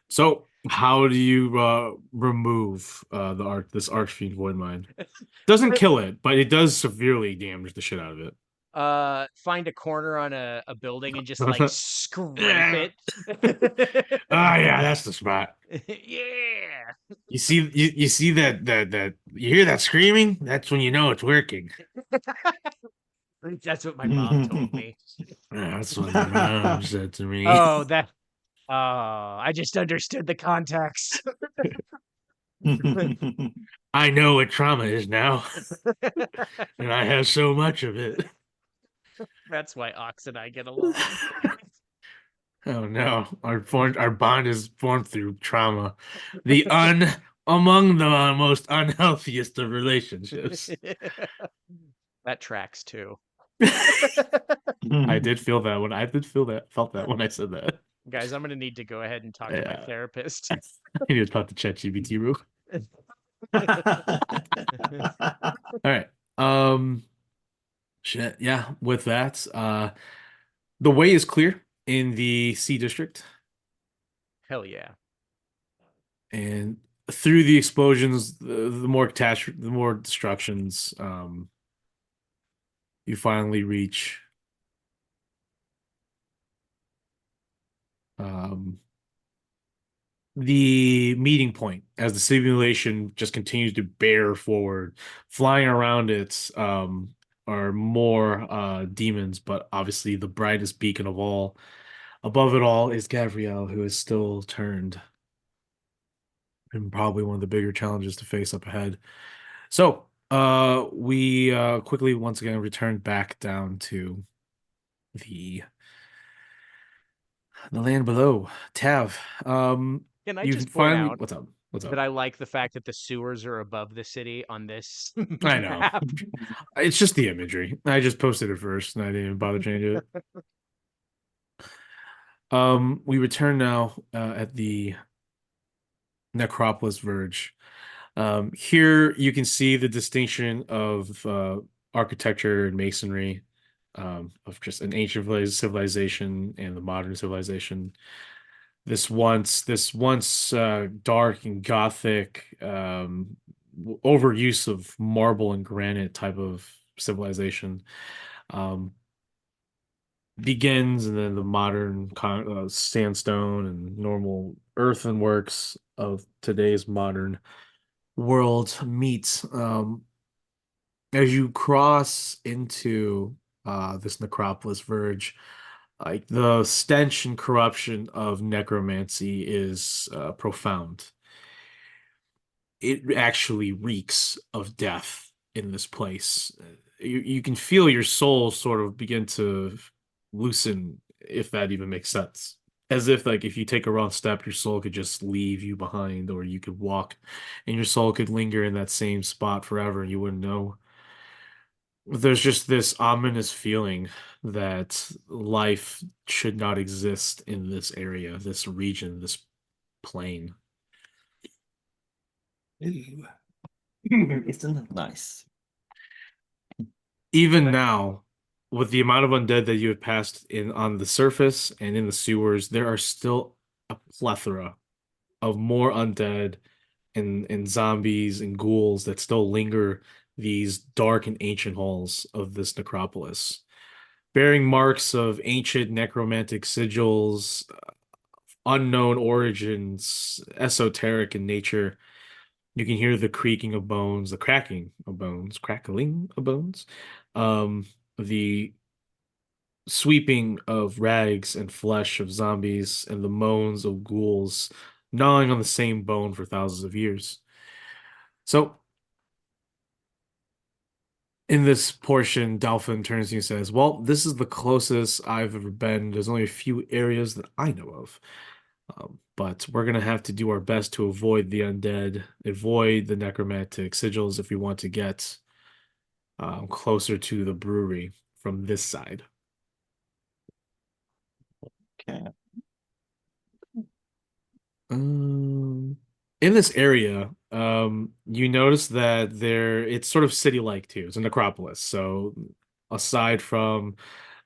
So how do you remove this Archfiend Voidmind? Doesn't kill it, but it does severely damage the shit out of it. find a corner on a building and just like scrape Ah, it. yeah, that's the spot. Yeah. You see that you hear that screaming? That's when you know it's working. That's what my mom told me. That's what my mom said to me. Oh, I just understood the context. I know what trauma is now, and I have so much of it. That's why Ox and I get along. Oh no, our bond is formed through trauma. Among the most unhealthiest of relationships. That tracks too. I did feel that when I said that. Guys, I'm gonna need to go ahead and talk to my Yeah. therapist. I need to talk to ChatGPT real quick. All right. Shit. Yeah. With that, the way is clear in the C district, Hell yeah. and through the explosions, the more the more destructions, you finally reach um the meeting point as the simulation just continues to bear forward. Flying around it are more demons, but obviously the brightest beacon of all above it all is Gabrielle, who is still turned, and probably one of the bigger challenges to face up ahead. So we quickly once again return back down to the land below. Tav, Can I you just point finally, out what's up? What's that up? I like the fact that the sewers are above the city on this I know. map? It's just the imagery. I just posted it first and I didn't even bother changing it. We return now at the Necropolis Verge. Here you can see the distinction of architecture and masonry, of just an ancient civilization and the modern civilization. This once dark and gothic, overuse of marble and granite type of civilization um, begins, and then the modern sandstone and normal earthenworks of today's modern world meets. As you cross into this necropolis verge, like the stench and corruption of necromancy is profound. It actually reeks of death in this place. You can feel your soul sort of begin to loosen, if that even makes sense. As if, like, if you take a wrong step, your soul could just leave you behind, or you could walk and your soul could linger in that same spot forever and you wouldn't know. There's just this ominous feeling that life should not exist in this area, this region, this plane. Ooh. Isn't that nice? Even now, with the amount of undead that you have passed in on the surface and in the sewers, there are still a plethora of more undead and zombies and ghouls that still linger these dark and ancient halls of this necropolis, bearing marks of ancient necromantic sigils, unknown origins, esoteric in nature. You can hear the creaking of bones, the cracking of bones, crackling of bones, the sweeping of rags and flesh of zombies, and the moans of ghouls gnawing on the same bone for thousands of years. So, in this portion, Dolphin turns to you and says, well, this is the closest I've ever been. There's only a few areas that I know of. But we're going to have to do our best to avoid the undead, avoid the necromantic sigils if we want to get closer to the brewery from this side. Okay. In this area, you notice that it's sort of city-like too. It's a necropolis. So aside from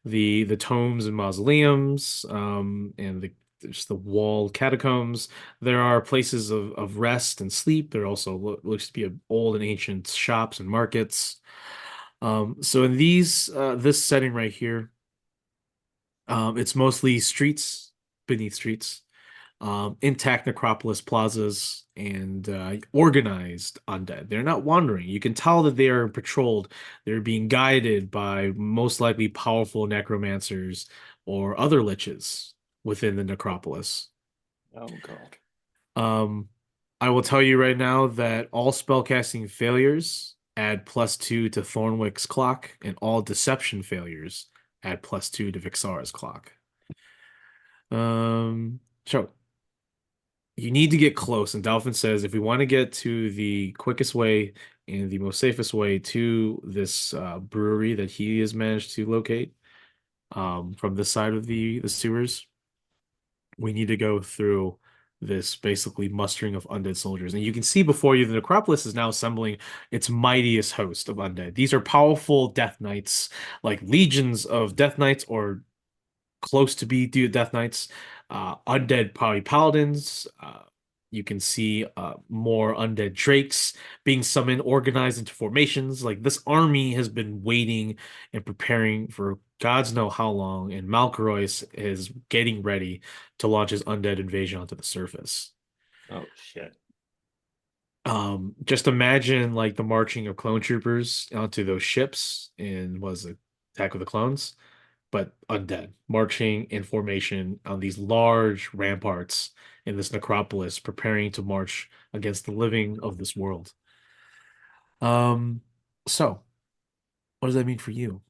the tombs and mausoleums, and just the walled catacombs, there are places of rest and sleep. There also looks to be old and ancient shops and markets. So in this setting right here, it's mostly streets beneath streets, intact necropolis plazas, and organized undead. They're not wandering. You can tell that they are patrolled. They're being guided by most likely powerful necromancers or other liches within the necropolis. Oh god. I will tell you right now that all spellcasting failures add +2 to Thornwick's clock, and all deception failures add +2 to Vixara's clock. So you need to get close, and Dolphin says if we want to get to the quickest way and the most safest way to this brewery that he has managed to locate from this side of the sewers, we need to go through this basically mustering of undead soldiers. And you can see before you the necropolis is now assembling its mightiest host of undead. These are powerful death knights, like legions of death knights or close to be death knights, undead probably paladins. You can see more undead drakes being summoned, organized into formations. Like this army has been waiting and preparing for gods know how long, and Malkarois is getting ready to launch his undead invasion onto the surface. Oh shit. Just imagine like the marching of clone troopers onto those ships in was it Attack of the Clones, but undead marching in formation on these large ramparts in this necropolis, preparing to march against the living of this world. So what does that mean for you?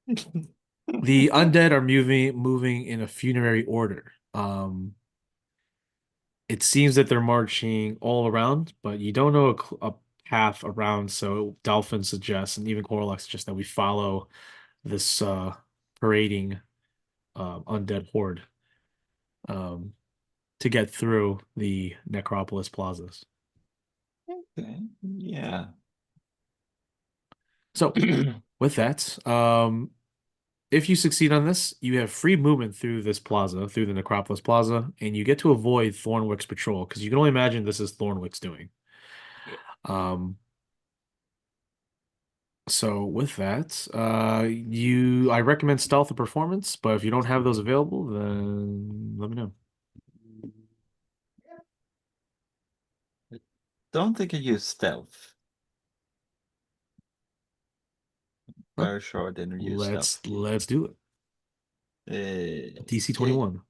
The undead are moving in a funerary order. It seems that they're marching all around, but you don't know a path around. So Dolphin suggests, and even Corlax suggests that we follow this parading undead horde to get through the necropolis plazas. Okay. Yeah. So with that, if you succeed on this, you have free movement through this plaza, through the necropolis plaza, and you get to avoid Thornwick's patrol because you can only imagine this is Thornwick's doing. Yeah. So with that, I recommend stealth or performance, but if you don't have those available, then let me know. Don't think I use stealth. Huh? Very sure I didn't use stealth. Let's do it. DC 21.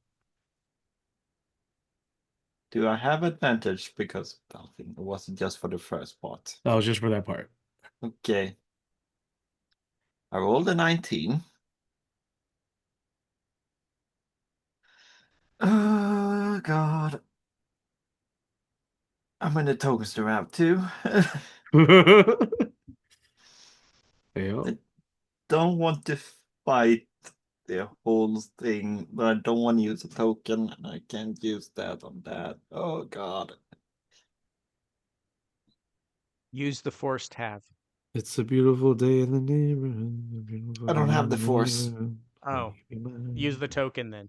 Do I have advantage because I think it wasn't just for the first part? That was just for that part. Okay. I rolled a 19. Oh god. How many tokens do I have? 2? Yeah. I don't want to fight the whole thing, but I don't want to use a token, and I can't use that on that. Oh god. Use the forced have. It's a beautiful day in the neighborhood. I don't have the force. Oh, use the token then.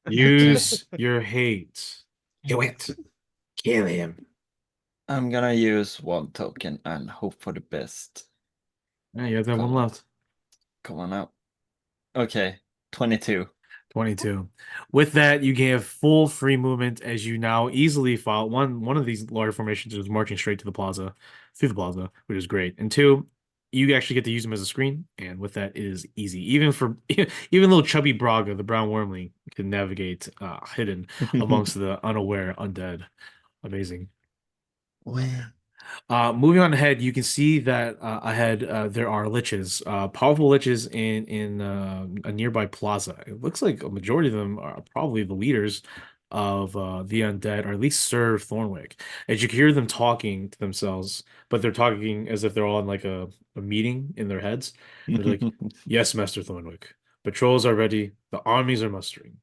Use your hate. Do it. Kill him. I'm gonna use 1 token and hope for the best. Yeah, you have that one left. Come on out. Okay, 22. 22. With that, you have full free movement as you now easily follow one of these large formations is marching straight to the plaza, through the plaza, which is great. And 2, you actually get to use them as a screen, and with that, it is easy. Even little chubby Braga, the brown wormling, can navigate hidden amongst the unaware undead. Amazing. Moving on ahead, you can see that ahead there are liches, powerful liches in a nearby plaza. It looks like a majority of them are probably the leaders of the undead, or at least serve Thornwick. As you hear them talking to themselves, but they're talking as if they're all in like a meeting in their heads. They're like, "Yes, Master Thornwick. Patrols are ready. The armies are mustering.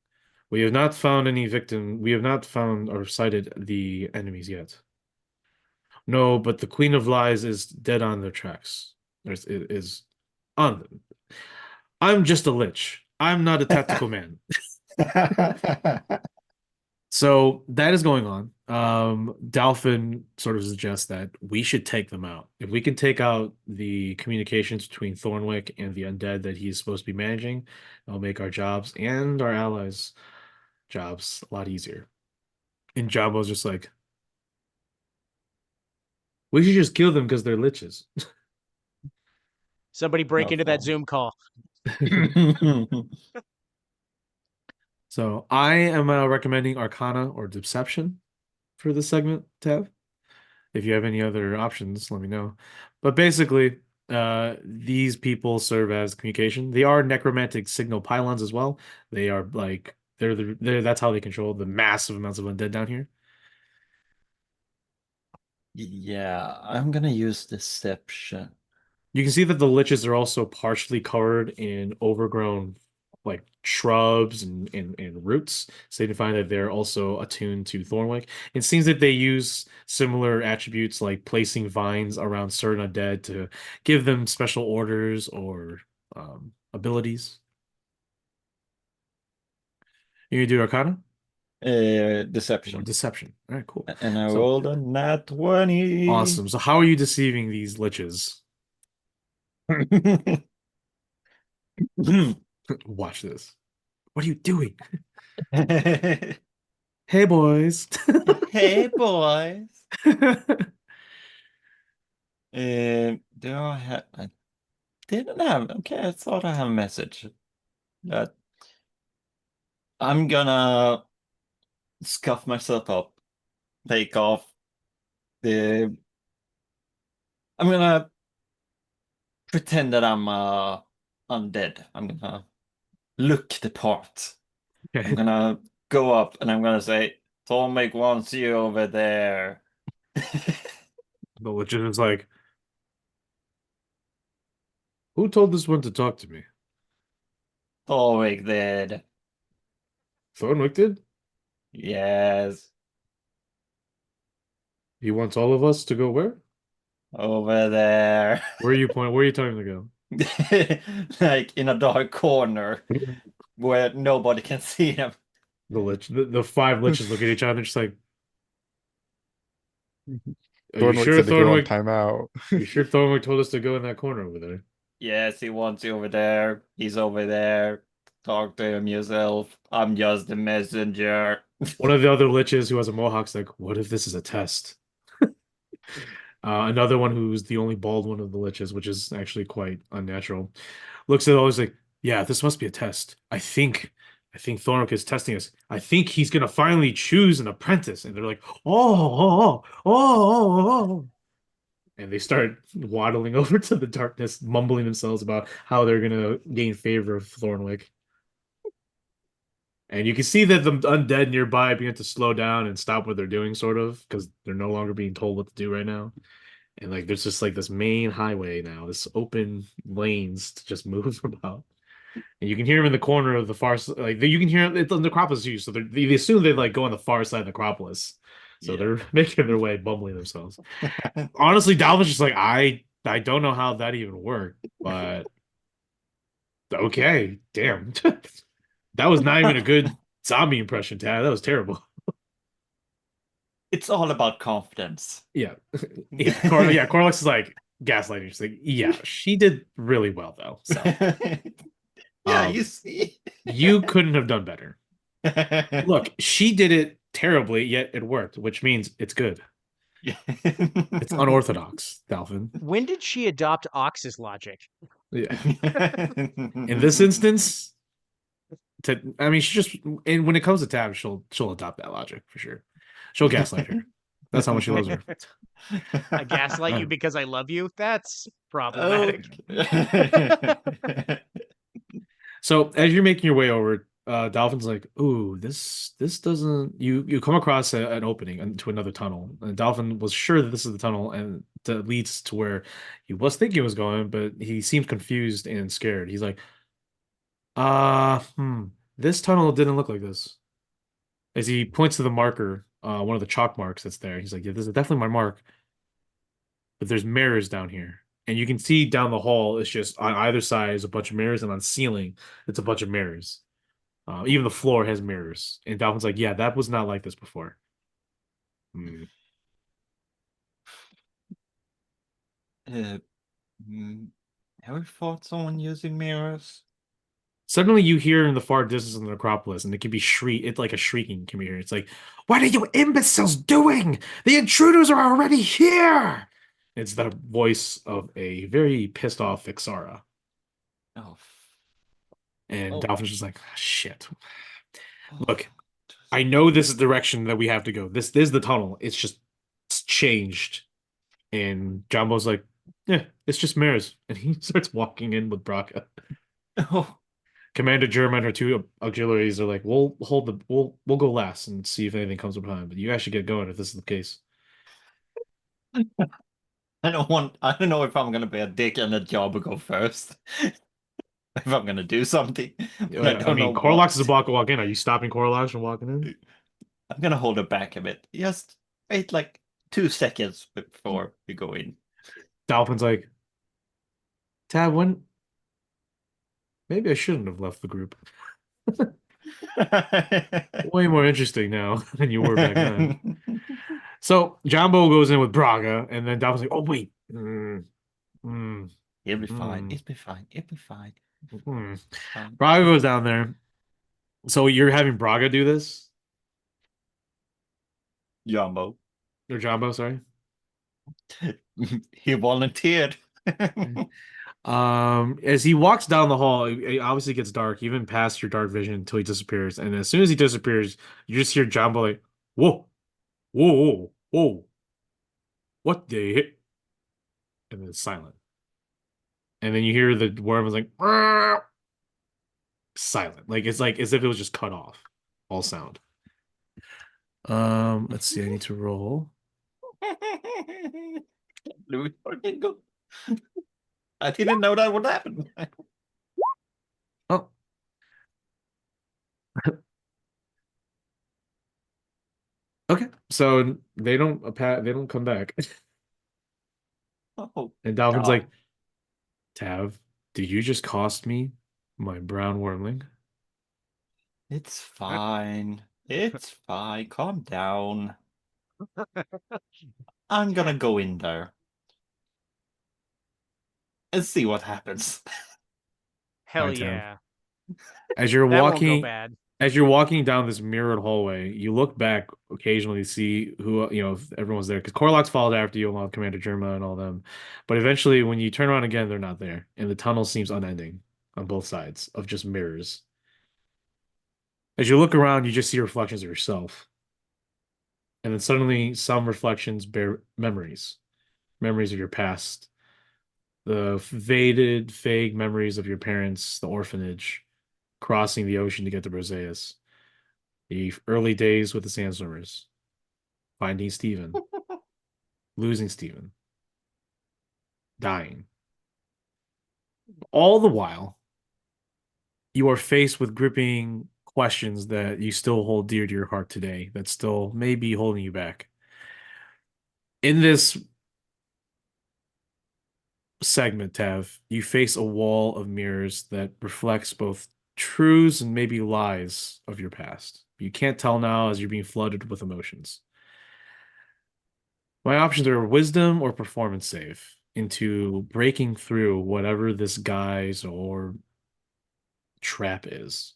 We have not found any victim. We have not found or sighted the enemies yet." No, but the Queen of Lies is dead on their tracks. Is on them. I'm just a lich. I'm not a tactical man. So that is going on. Dalphin sort of suggests that we should take them out. If we can take out the communications between Thornwick and the undead that he's supposed to be managing, it'll make our jobs and our allies' jobs a lot easier. And Jabba's just like, we should just kill them because they're liches. Somebody break No into that problem. Zoom call. So I am recommending Arcana or Deception for this segment, Tab. If you have any other options, let me know. But basically, these people serve as communication. They are necromantic signal pylons as well. They are like they're that's how they control the massive amounts of undead down here. Yeah, I'm gonna use deception. You can see that the liches are also partially covered in overgrown like shrubs and roots, signifying that they're also attuned to Thornwick. It seems that they use similar attributes like placing vines around certain undead to give them special orders or abilities. You gonna do Arcana or Deception. Deception? All right, cool. And I So rolled a nat 20. awesome. So how are you deceiving these liches? Watch this. What are you doing? Hey, boys. Hey, boys. Do I have? I didn't have. Okay, I thought I have a message. That I'm gonna scuff myself up, take off the. I'm gonna pretend that I'm undead. I'm gonna look the part. I'm Okay. gonna go up and I'm gonna say, Tomek wants you over there. The legit is like, who told this one to talk to me? Tomek did. Thornwick did? Yes, He wants all of us to go where? over there. Where are you pointing? Where are you telling to go? Like in a dark corner where nobody can see him. The five liches look at each other just like, are you Thornwick sure said to go on Thornwick? timeout. You sure Thornwick told us to go in that corner over there? Yes, he wants you over there. He's over there. Talk to him yourself. I'm just the messenger. One of the other liches who has a mohawk's like, what if this is a test? Another one who's the only bald one of the liches, which is actually quite unnatural, looks at all. He's like, "Yeah, this must be a test. I think Thornwick is testing us. I think he's gonna finally choose an apprentice." And they're like, oh," and they start waddling over to the darkness, mumbling themselves about how they're gonna gain favor of Thornwick. And you can see that the undead nearby begin to slow down and stop what they're doing, sort of, because they're no longer being told what to do right now. And like there's just like this main highway now, this open lanes to just move about. And you can hear them in the corner of the far like you can hear it's the Necropolis too, so they assume they like go on the far side of the Necropolis. So Yeah. they're making their way, bumbling themselves. Honestly, Dalvin's just like, I don't know how that even worked, but okay, damn. That was not even a good zombie impression, Tad. That was terrible. It's all about confidence. Yeah. Yeah, Corlix is like gaslighting. She's like, yeah, she did really well though. So Yeah, um, you see. you couldn't have done better. Look, she did it terribly, yet it worked, which means it's good. It's unorthodox, Dalvin. When did she adopt Ox's logic? Yeah. In this instance, I mean, she just and when it comes to Tab, she'll adopt that logic for sure. She'll gaslight her. That's how much she loves her. I gaslight you because I love you? That's problematic. So as you're making your way over, Dolphin's like, "Ooh, this doesn't." You come across an opening into another tunnel, and Dolphin was sure that this is the tunnel and that leads to where he was thinking he was going, but he seemed confused and scared. He's like, this tunnel didn't look like this." As he points to the marker, one of the chalk marks that's there, he's like, "Yeah, this is definitely my mark, but there's mirrors down here." And you can see down the hall, it's just on either side is a bunch of mirrors, and on the ceiling, it's a bunch of mirrors. Even the floor has mirrors. And Dolphin's like, yeah, that was not like this before. Hmm. Uh, mm, Ever thoughts on using mirrors? Suddenly you hear in the far distance in the necropolis, and it can be it's like a shrieking can be here. It's like, what are you imbeciles doing? The intruders are already here. It's the voice of a very pissed off Ixara. Oh, And oh, Dolphin's just like, "Ah, shit. oh, Look, I know this is the direction that we have to go. This is the tunnel. It's changed. And Jumbo's like, yeah, it's just mirrors. And he starts walking in with Braca. oh. Commander Germa and her two auxiliaries are like, we'll go last and see if anything comes up behind. But you guys should get going if this is the case. I don't know if I'm gonna be a dick and let Jabba go first. If I'm gonna do something, but I I don't know mean, Corlox is what. about to walk in. Are you stopping Corlox from walking in? I'm gonna hold it back a bit. Just wait like 2 seconds before we go in. Dolphin's like, Tab, when maybe I shouldn't have left the group. Way more interesting now than you were back then. So Jumbo goes in with Braga, and then Dolphin's like, oh wait. Mm, It'll be fine. mm, It'll be fine. It'll be fine. mm. Fine. Braga goes down there. So you're having Braga do this? Jumbo. Or Jumbo, sorry. He volunteered. As he walks down the hall, it obviously gets dark, even past your dark vision until he disappears. And as soon as he disappears, you just hear Jumbo like, whoa, whoa, whoa, whoa, what the hit? And then it's silent. And then you hear the worm is like, "Meow." Silent. Like it's like as if it was just cut off. All sound. Let's see, I need to roll. Louis fucking go. I didn't know that would happen. Oh. Okay. So they don't come back. Oh, And Dolphin's God. like, Tav, did you just cost me my brown wormling? It's fine. It's fine. Calm down. I'm gonna go in there and see what happens. Hell Alright, Tav. yeah. As you're That won't go walking bad. as you're walking down this mirrored hallway, you look back occasionally to see who, if everyone's there. Because Corlox followed after you along with Commander Germa and all them. But eventually, when you turn around again, they're not there. And the tunnel seems unending on both sides of just mirrors. As you look around, you just see reflections of yourself. And then suddenly, some reflections bear memories of your past, the faded, vague memories of your parents, the orphanage, crossing the ocean to get to Briseis, the early days with the Sandstormers, finding Stephen, losing Stephen, dying. All the while, you are faced with gripping questions that you still hold dear to your heart today, that still may be holding you back. In this segment, Tav, you face a wall of mirrors that reflects both truths and maybe lies of your past. You can't tell now as you're being flooded with emotions. My options are wisdom or performance save into breaking through whatever this guise or trap is.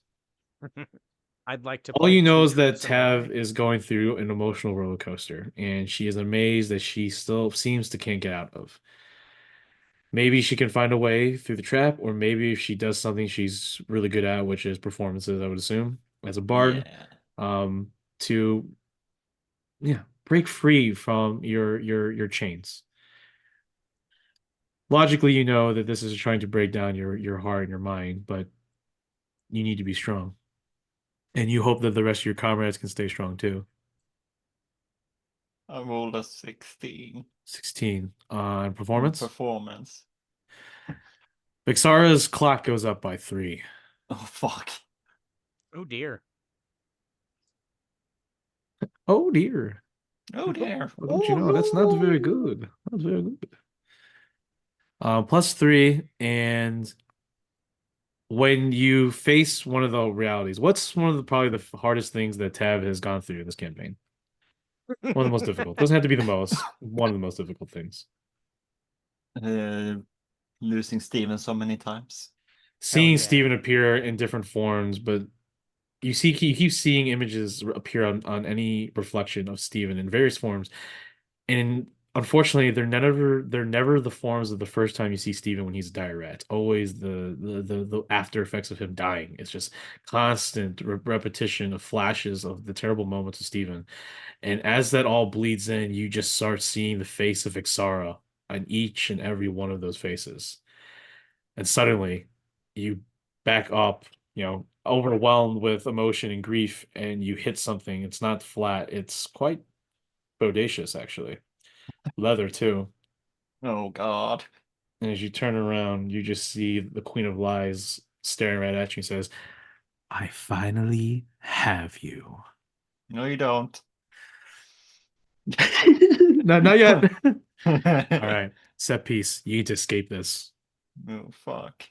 I'd like to All you play know two is that truths and a lie. Tav is going through an emotional roller coaster, and she is amazed that she still seems to can't get out of. Maybe she can find a way through the trap, or maybe if she does something she's really good at, which is performances, I would assume, as a bard, Yeah. to break free from your chains. Logically, you know that this is trying to break down your heart and your mind, but you need to be strong. And you hope that the rest of your comrades can stay strong too. I rolled a 16 16 on on performance. performance. Vixara's clock goes up by 3. Oh, fuck. Oh dear. Oh dear. Oh, dear. Oh, don't you know? That's not very good. Not very good. Plus 3, and when you face one of the realities, what's one of the probably the hardest things that Tav has gone through in this campaign? One of the most difficult. Doesn't have to be the most. One of the most difficult things. Losing Steven so many times. Seeing yeah. Steven appear in different forms, but you keep seeing images appear on any reflection of Steven in various forms, and unfortunately, they're never the forms of the first time you see Steven when he's a dire rat. It's always the after effects of him dying. It's just constant repetition of flashes of the terrible moments of Steven. And as that all bleeds in, you just start seeing the face of Ixara on each and every one of those faces. And suddenly you back up, overwhelmed with emotion and grief, and you hit something. It's not flat, it's quite bodacious, actually. Leather, too. Oh God. And as you turn around, you just see the Queen of Lies staring right at you and says, I finally have you. No, you don't. Not yet. All right, set piece. You need to escape this. Oh fuck.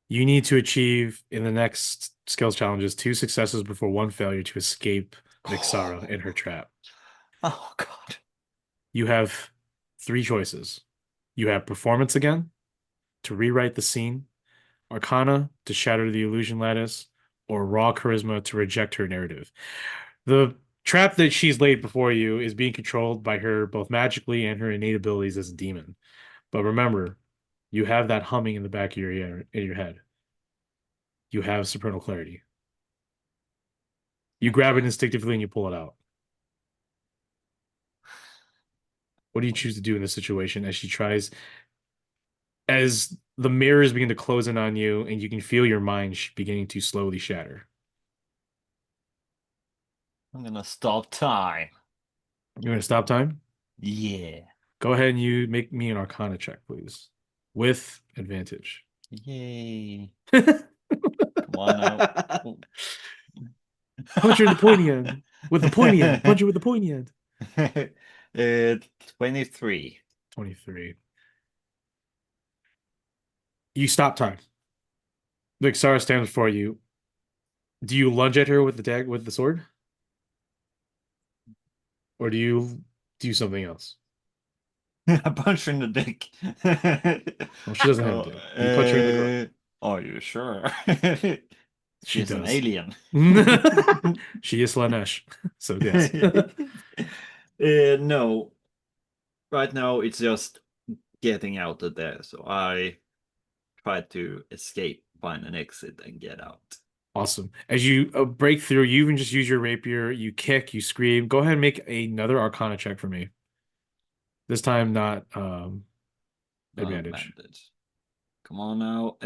You need to achieve in the next skills challenges 2 successes before 1 failure to escape Vixara in her trap. Oh God. You have 3 choices. You have performance again to rewrite the scene, Arcana to shatter the illusion lattice, or raw charisma to reject her narrative. The trap that she's laid before you is being controlled by her both magically and her innate abilities as a demon. But remember, you have that humming in the back of your head. You have supernal clarity. You grab it instinctively and you pull it out. What do you choose to do in this situation as the mirrors begin to close in on you and you can feel your mind beginning to slowly shatter? I'm gonna stop time. You're going to stop time? Yeah. Go ahead and you make me an Arcana check, please. With advantage. Yay. Punch Come on now. her in the pointy end. With the pointy end. Punch her with the pointy end. 23. 23. You stop time. Vixara stands before you. Do you lunge at her with the sword? Or do you do something else? I punch her in the dick. Well, she doesn't have a dick. You punch her in the groin. Are you sure? She She's an does. alien. She is Slanesh. So yes. No. Right now it's just getting out of there. So I try to escape, find an exit, and get out. Awesome. As you break through, you even just use your rapier, you kick, you scream. Go ahead and make another Arcana check for me. This time not advantage. Come on now.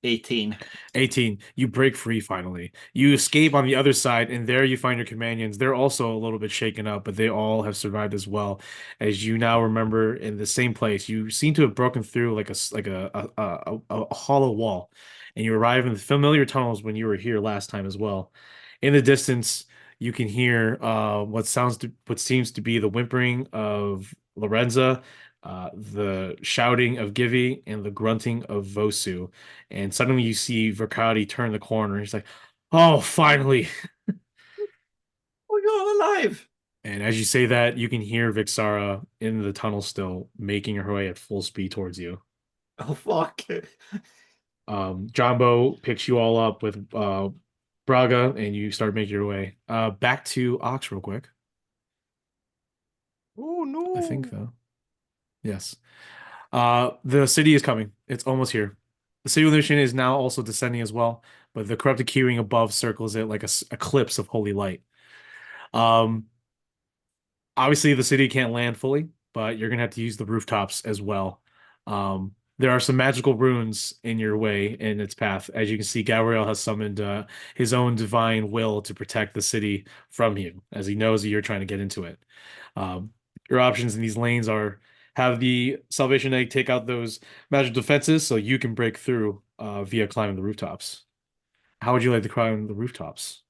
18. 18. You break free finally. You escape on the other side, and there you find your companions. They're also a little bit shaken up, but they all have survived as well. As you now remember, in the same place, you seem to have broken through like a hollow wall, and you arrive in the familiar tunnels when you were here last time as well. In the distance, you can hear what seems to be the whimpering of Lorenza, the shouting of Givi, and the grunting of Vosu. And suddenly you see Verkadi turn the corner. He's like, "Oh, finally!" Oh, you're alive! And as you say that, you can hear Vixara in the tunnel still, making her way at full speed towards you. Oh, fuck. Jumbo picks you all up with Braga, and you start making your way back to Ox real quick. Oh no! I think though. Yes. The city is coming. It's almost here. The city illusion is now also descending as well, but the corrupted keyring above circles it like a eclipse of holy light. Obviously the city can't land fully, but you're gonna have to use the rooftops as well. There are some magical runes in your way in its path. As you can see, Gabriel has summoned his own divine will to protect the city from you, as he knows that you're trying to get into it. Your options in these lanes are have the Salvation Egg take out those magic defenses so you can break through via climbing the rooftops. How would you like to climb the rooftops?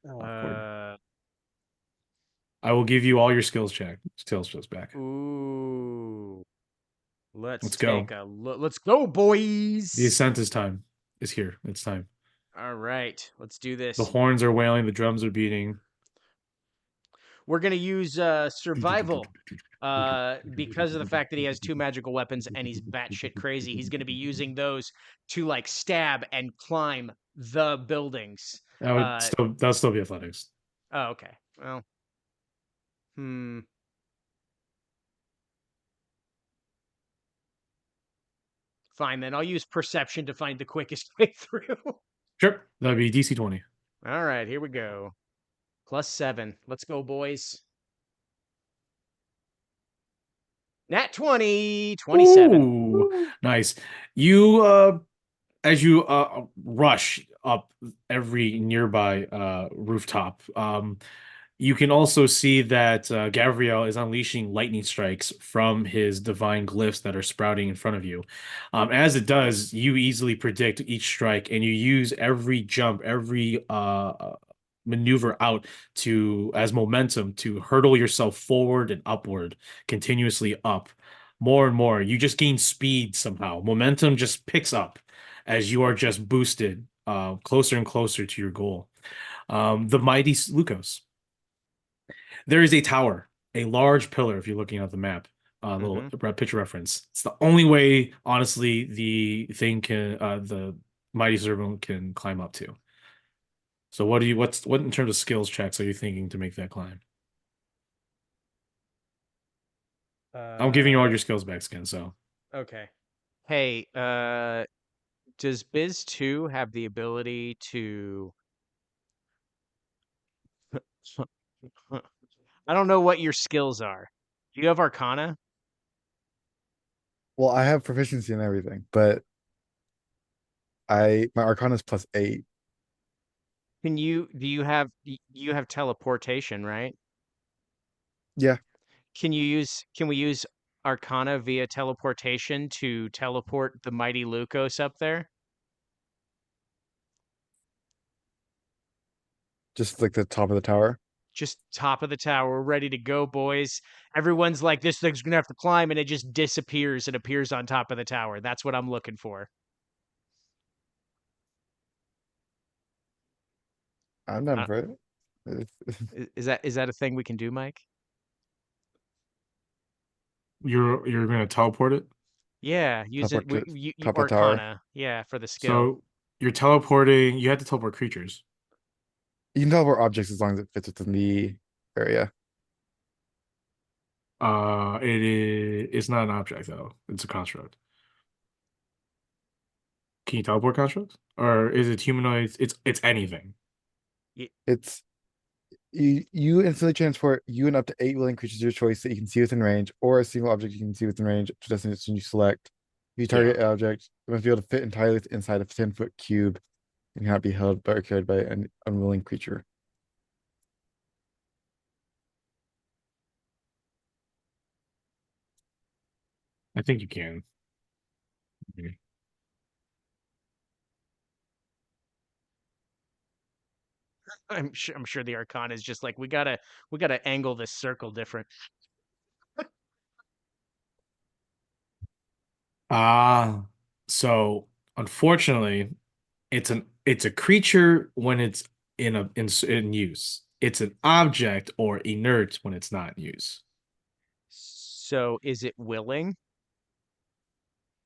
I will give you all your skills back. Ooh. Let's go. take a look. Let's go, boys. The ascent is time. is here. It's time. All right, let's do The this. horns are wailing, the drums are beating. We're gonna use survival. Because of the fact that he has 2 magical weapons and he's batshit crazy, he's gonna be using those to like stab and climb the buildings. That'll still be athletics. Oh, okay. Well, hmm. Fine then. I'll use perception to find the quickest way through. Sure. That'd be DC 20. All right, here we go. +7. Let's go, boys. Nat 20, 27. Ooh, nice. You as you rush up every nearby rooftop, you can also see that Gavriel is unleashing lightning strikes from his divine glyphs that are sprouting in front of you. As it does, you easily predict each strike, and you use every jump, every maneuver out to as momentum to hurtle yourself forward and upward, continuously up. More and more, you just gain speed somehow. Momentum just picks up as you are just boosted closer and closer to your goal. The mighty Lukos. There is a tower, a large pillar, if you're looking at the map, little picture reference. It's the only way, honestly, the mighty servant can climb up to. So what in terms of skills checks are you thinking to make that climb? I'm giving you all your skills back, Skin, so. Okay. Hey, does Biz 2 have the ability to I don't know what your skills are. Do you have Arcana? Well, I have proficiency in everything, but my Arcana is +8. Do you have teleportation, right? Yeah, Can we use Arcana via teleportation to teleport the mighty Lukos up there? just like the top of the tower. Just top of the tower, ready to go, boys. Everyone's like, this thing's gonna have to climb, and it just disappears and appears on top of the tower. That's what I'm looking for. I'm down Uh, for it. is that a thing we can do, Mike? You're gonna teleport it? Yeah, using Teleport to you top of the tower. Arcana. Yeah, for the skill. So you're teleporting. You have to teleport creatures. You can teleport objects as long as it fits within the area. It's not an object though. It's a construct. Can you teleport constructs? Or is it humanoids? It's anything. It's you instantly transport you and up to 8 willing creatures of your choice that you can see within range, or a single object you can see within range to destination you select. If you target an object, it must be able to fit entirely inside a 10-foot cube and cannot be held or carried by an unwilling creature. I think you can. I'm sure the Arcana is just like we gotta angle this circle different. So unfortunately, it's a creature when it's in use. It's an object or inert when it's not in use. So is it willing?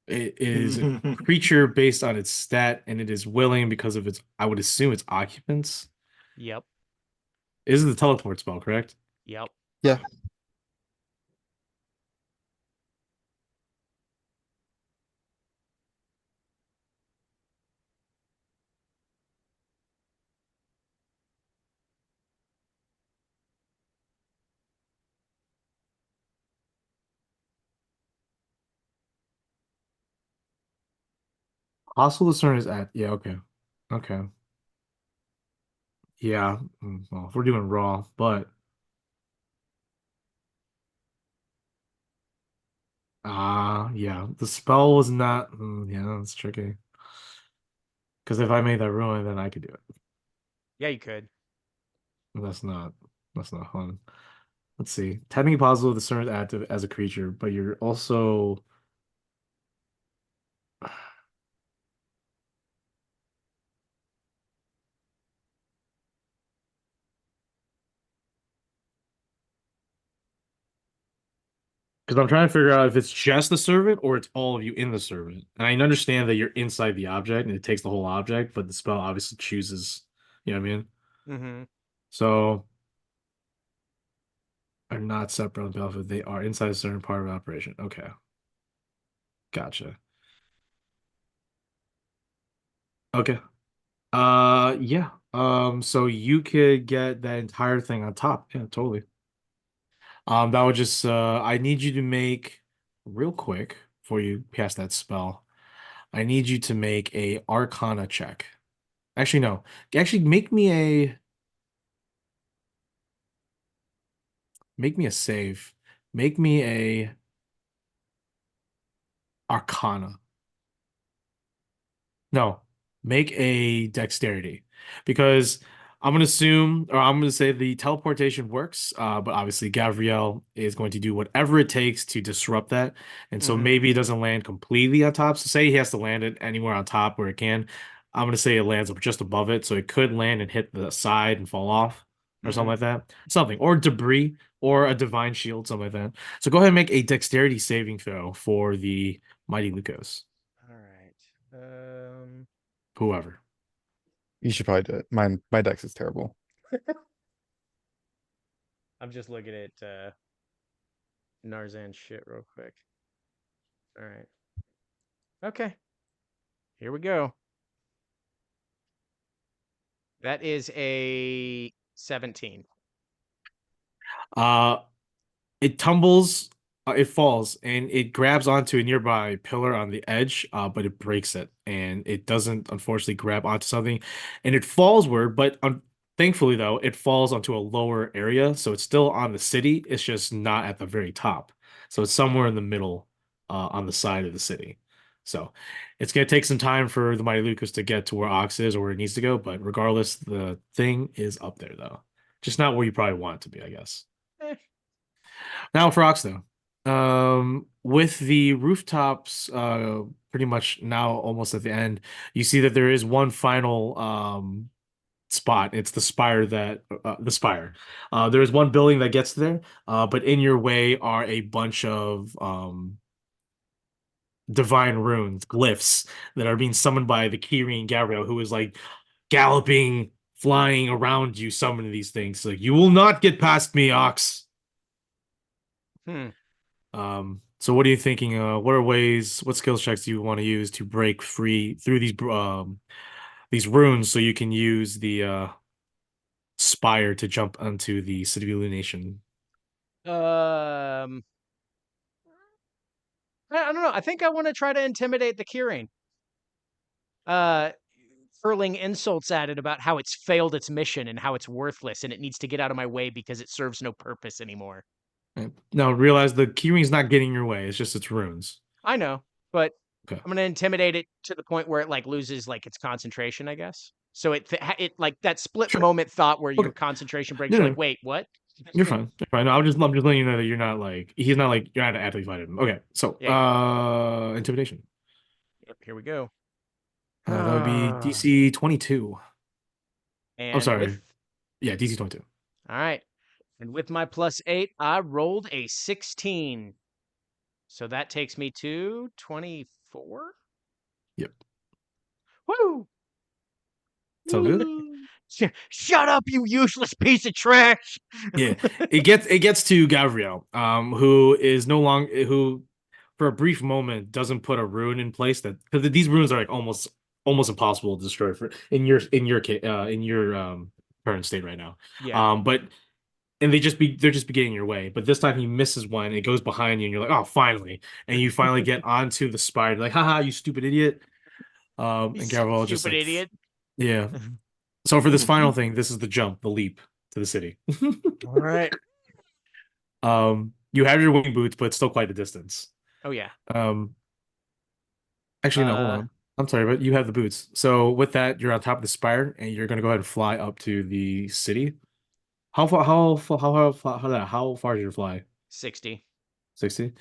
It is a creature based on its stat, and it is willing because of its, I would assume, its occupants. Yep. Is the teleport spell, correct? Yep. Yeah. Hostile discern is at, yeah, okay. Okay. Yeah, well, if we're doing raw, but yeah, the spell was not, yeah, that's tricky. Because if I made that ruin, then I could do it. Yeah, you could. That's not fun. Let's see. Technically possible, discern is active as a creature, but you're also Because I'm trying to figure out if it's just the servant or it's all of you in the servant. And I understand that you're inside the object and it takes the whole object, but the spell obviously chooses, you know what I mean? Mm-hmm. So are not separate on the battlefield. They are inside a certain part of operation. Okay. Gotcha. Okay. Yeah. So you could get that entire thing on top. Yeah, totally. That would just I need you to make real quick before you cast that spell. I need you to make a Arcana check. Actually, no. Actually, make me a save. Make me a Arcana. No, make a dexterity because I'm gonna assume, or I'm gonna say the teleportation works, but obviously Gabrielle is going to do whatever it takes to disrupt that, and so Mhm. maybe it doesn't land completely on top. So say he has to land it anywhere on top where it can. I'm gonna say it lands up just above it, so it could land and hit the side and fall off, or something like that. Something, or debris, or a divine shield, something like that. So go ahead and make a dexterity saving throw for the mighty Lucas, All right. whoever. You should probably do it. My dex is terrible. I'm just looking at Narzan's shit real quick. All right. Okay. Here we go. That is a 17. Uh, it tumbles, it falls, and it grabs onto a nearby pillar on the edge, but it breaks it, and it doesn't unfortunately grab onto something, and it fallsward, but thankfully though, it falls onto a lower area, so it's still on the city. It's just not at the very top, so it's somewhere in the middle, on the side of the city. So it's gonna take some time for the Mighty Lucas to get to where Ox is or where it needs to go, but regardless, the thing is up there though. Just not where you probably want it to be, I guess. Eh. Now for Ox though. With the rooftops pretty much now almost at the end, you see that there is one final spot. It's the spire the spire. There is one building that gets there, but in your way are a bunch of divine runes, glyphs that are being summoned by the Kyrian Gabriel, who is like galloping, flying around you, summoning these things. Like, you will not get past me, Ox. Hmm. So what are you thinking? What skills checks do you want to use to break free through these runes so you can use the spire to jump onto the City of Illumination? Um, I don't know. I think I want to try to intimidate the Kyrian. Uh, hurling insults at it about how it's failed its mission and how it's worthless and it needs to get out of my way because it serves no purpose anymore. Now realize the Keyring's not getting in your way, it's just its runes. I know, but Okay. I'm gonna intimidate it to the point where it like loses like its concentration, I guess. So it like that split Sure. moment thought where your Okay. concentration breaks. No, You're no. like, wait, what? You're fine. You're fine. No, I'm just letting you know that you're not like he's not like you're not actively fighting him. Okay, so Yeah. intimidation. Yep, here we go. That would be DC 22. Oh, And sorry. with Yeah, DC 22. all right. And with my +8, I rolled a 16. So that takes me to 24. Yep. Woo! Sound good? Woo! Shut up, you useless piece of trash! Yeah, it gets to Gavriel, who is no longer who, for a brief moment, doesn't put a rune in place that because these runes are like almost impossible to destroy for in your current state right now. Yeah. But and they're just getting your way. But this time he misses one, it goes behind you, and you're like, oh, finally, and you finally get onto the spire, like, haha, you stupid idiot. You And Gavriel just stupid like, idiot. yeah. So for this final thing, this is the jump, the leap to the city. All right. You have your wing boots, but it's still quite the distance. Oh yeah. Actually, no, hold on. I'm sorry, but you have the boots. So with that, you're on top of the spire, and you're gonna go ahead and fly up to the city. How far? How far did you fly? 60. 60.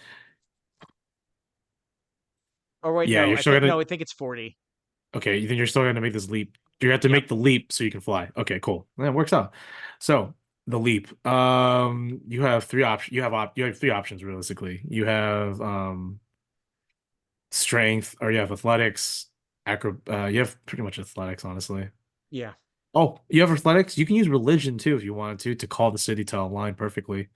Oh wait, Yeah, no. you're still gonna. I think it's 40. Okay, you think you're still gonna make this leap? You have to Yep. make the leap so you can fly. Okay, cool. That works out. So The leap. You have three options. You have three options realistically. You have strength, or you have athletics, you have pretty much athletics, honestly. Yeah. Oh, you have athletics? You can use religion too if you wanted to call the city to align perfectly.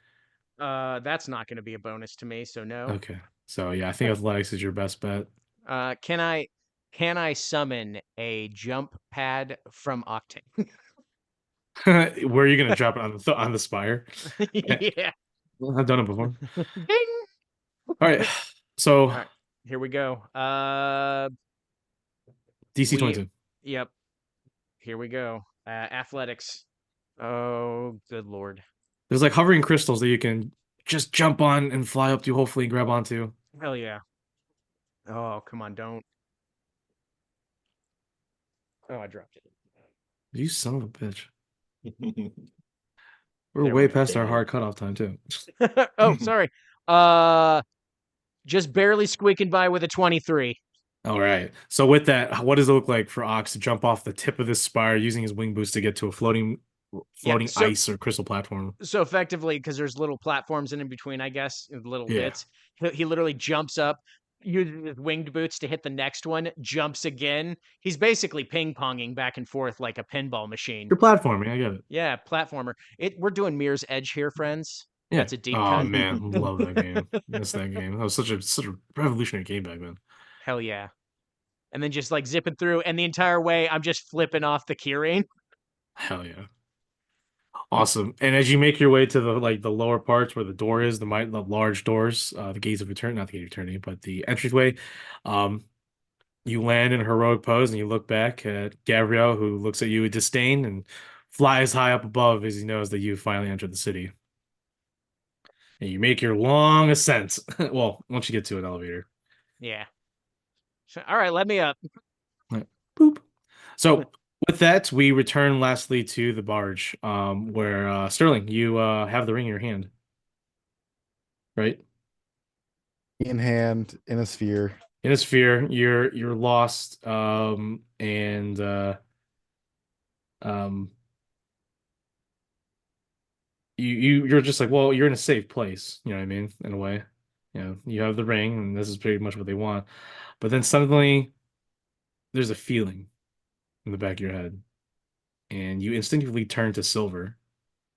That's not going to be a bonus to me, so no. Okay. So yeah, I think athletics is your best bet. Can I summon a jump pad from Octane? Where are you gonna drop it on the spire? Yeah, Yeah. well, I've done it before. Ding. All right. So All right, here we go. DC We 22. Yep. Here we go. Athletics. Oh, good lord. There's like hovering crystals that you can just jump on and fly up to, hopefully grab onto. Hell yeah. Oh, come on, don't. Oh, I dropped You son of a bitch. We're There way we go. past our hard cutoff time too. it. Oh, sorry. Uh, just barely squeaking by with a 23. All right. So with that, what does it look like for Ox to jump off the tip of this spire using his wing boots to get to a floating Yeah, ice or crystal platform? so effectively, because there's little platforms in between, I guess, little Yeah. bits. He literally jumps up, uses his winged boots to hit the next one, jumps again. He's basically ping ponging back and forth like a pinball machine. You're platforming, I get it. Yeah, platformer. We're doing Mirror's Edge here, friends. Yeah. That's a deep Oh cut. man, love that game. Miss that game. That was such a revolutionary game back then. Hell yeah. And then just like zipping through, and the entire way I'm just flipping off the keyring. Hell yeah. Awesome. And as you make your way to the lower parts where the door is, the large doors, the gates of eternity, not the gate of eternity, but the entryway, um, you land in a heroic pose and you look back at Gabriel, who looks at you with disdain and flies high up above as he knows that you finally entered the city. And you make your long ascent. Well, once you get to an elevator. Yeah. So, all right, let me up. Boop. So with that, we return lastly to the barge, where Sterling, you have the ring in your hand. Right? In hand, in a sphere. In a sphere, you're lost, and um you're just like, well, you're in a safe place, you know what I mean, in a way. You know, you have the ring, and this is pretty much what they want. But then suddenly there's a feeling in the back of your head, and you instinctively turn to Silver,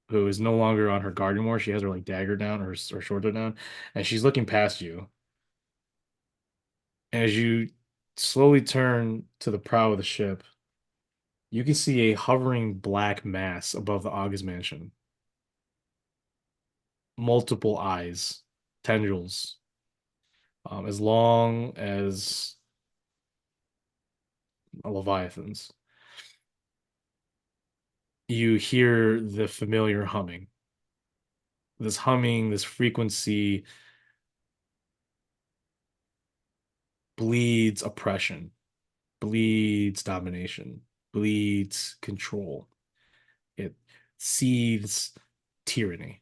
who is no longer on her guard anymore. She has her like dagger down, or shoulder down, and she's looking past you. As you slowly turn to the prow of the ship, you can see a hovering black mass above the August mansion. Multiple eyes, tendrils, as long as a Leviathan's. You hear the familiar humming. This humming, this frequency bleeds oppression, bleeds domination, bleeds control. It seethes tyranny.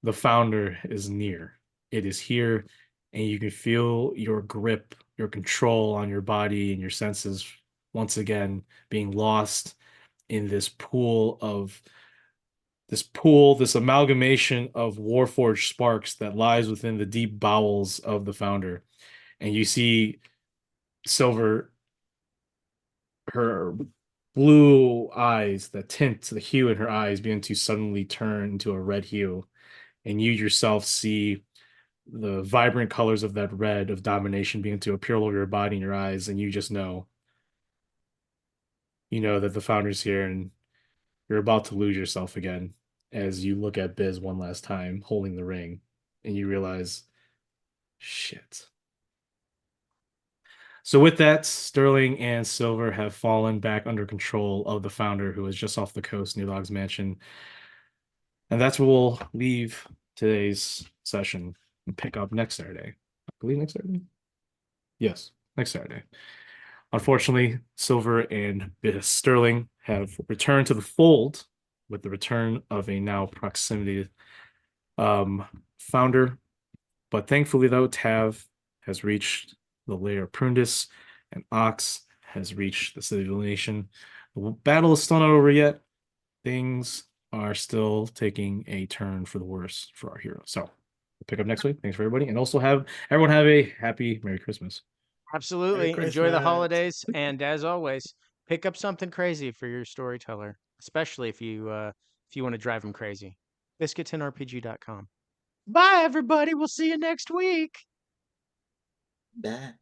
The founder is near. It is here, and you can feel your grip, your control on your body and your senses once again being lost in this amalgamation of Warforged sparks that lies within the deep bowels of the founder. And you see Silver, her blue eyes, the tint, the hue in her eyes begin to suddenly turn into a red hue. And you yourself see the vibrant colors of that red of domination begin to appear all over your body and your eyes, and you just know. You know that the founder's here, and you're about to lose yourself again as you look at Biz one last time holding the ring, and you realize, shit. So with that, Sterling and Silver have fallen back under control of the founder, who is just off the coast near Log's Mansion. And that's where we'll leave today's session and pick up next Saturday. I believe next Saturday? Yes, next Saturday. Unfortunately, Silver and Sterling have returned to the fold with the return of a now proximity founder. But thankfully, though, Tav has reached the lair of Prundus, and Ox has reached the city of the nation. The battle is still not over yet. things are still taking a turn for the worse for our hero. So we'll pick up next week. Thanks for everybody, and also everyone have a happy Merry Christmas. Absolutely. Merry Enjoy the Christmas. holidays. And as always, pick up something crazy for your storyteller, especially if you want to drive them crazy. Biscuit10rpg.com. Bye, everybody. We'll see you next week. Bye.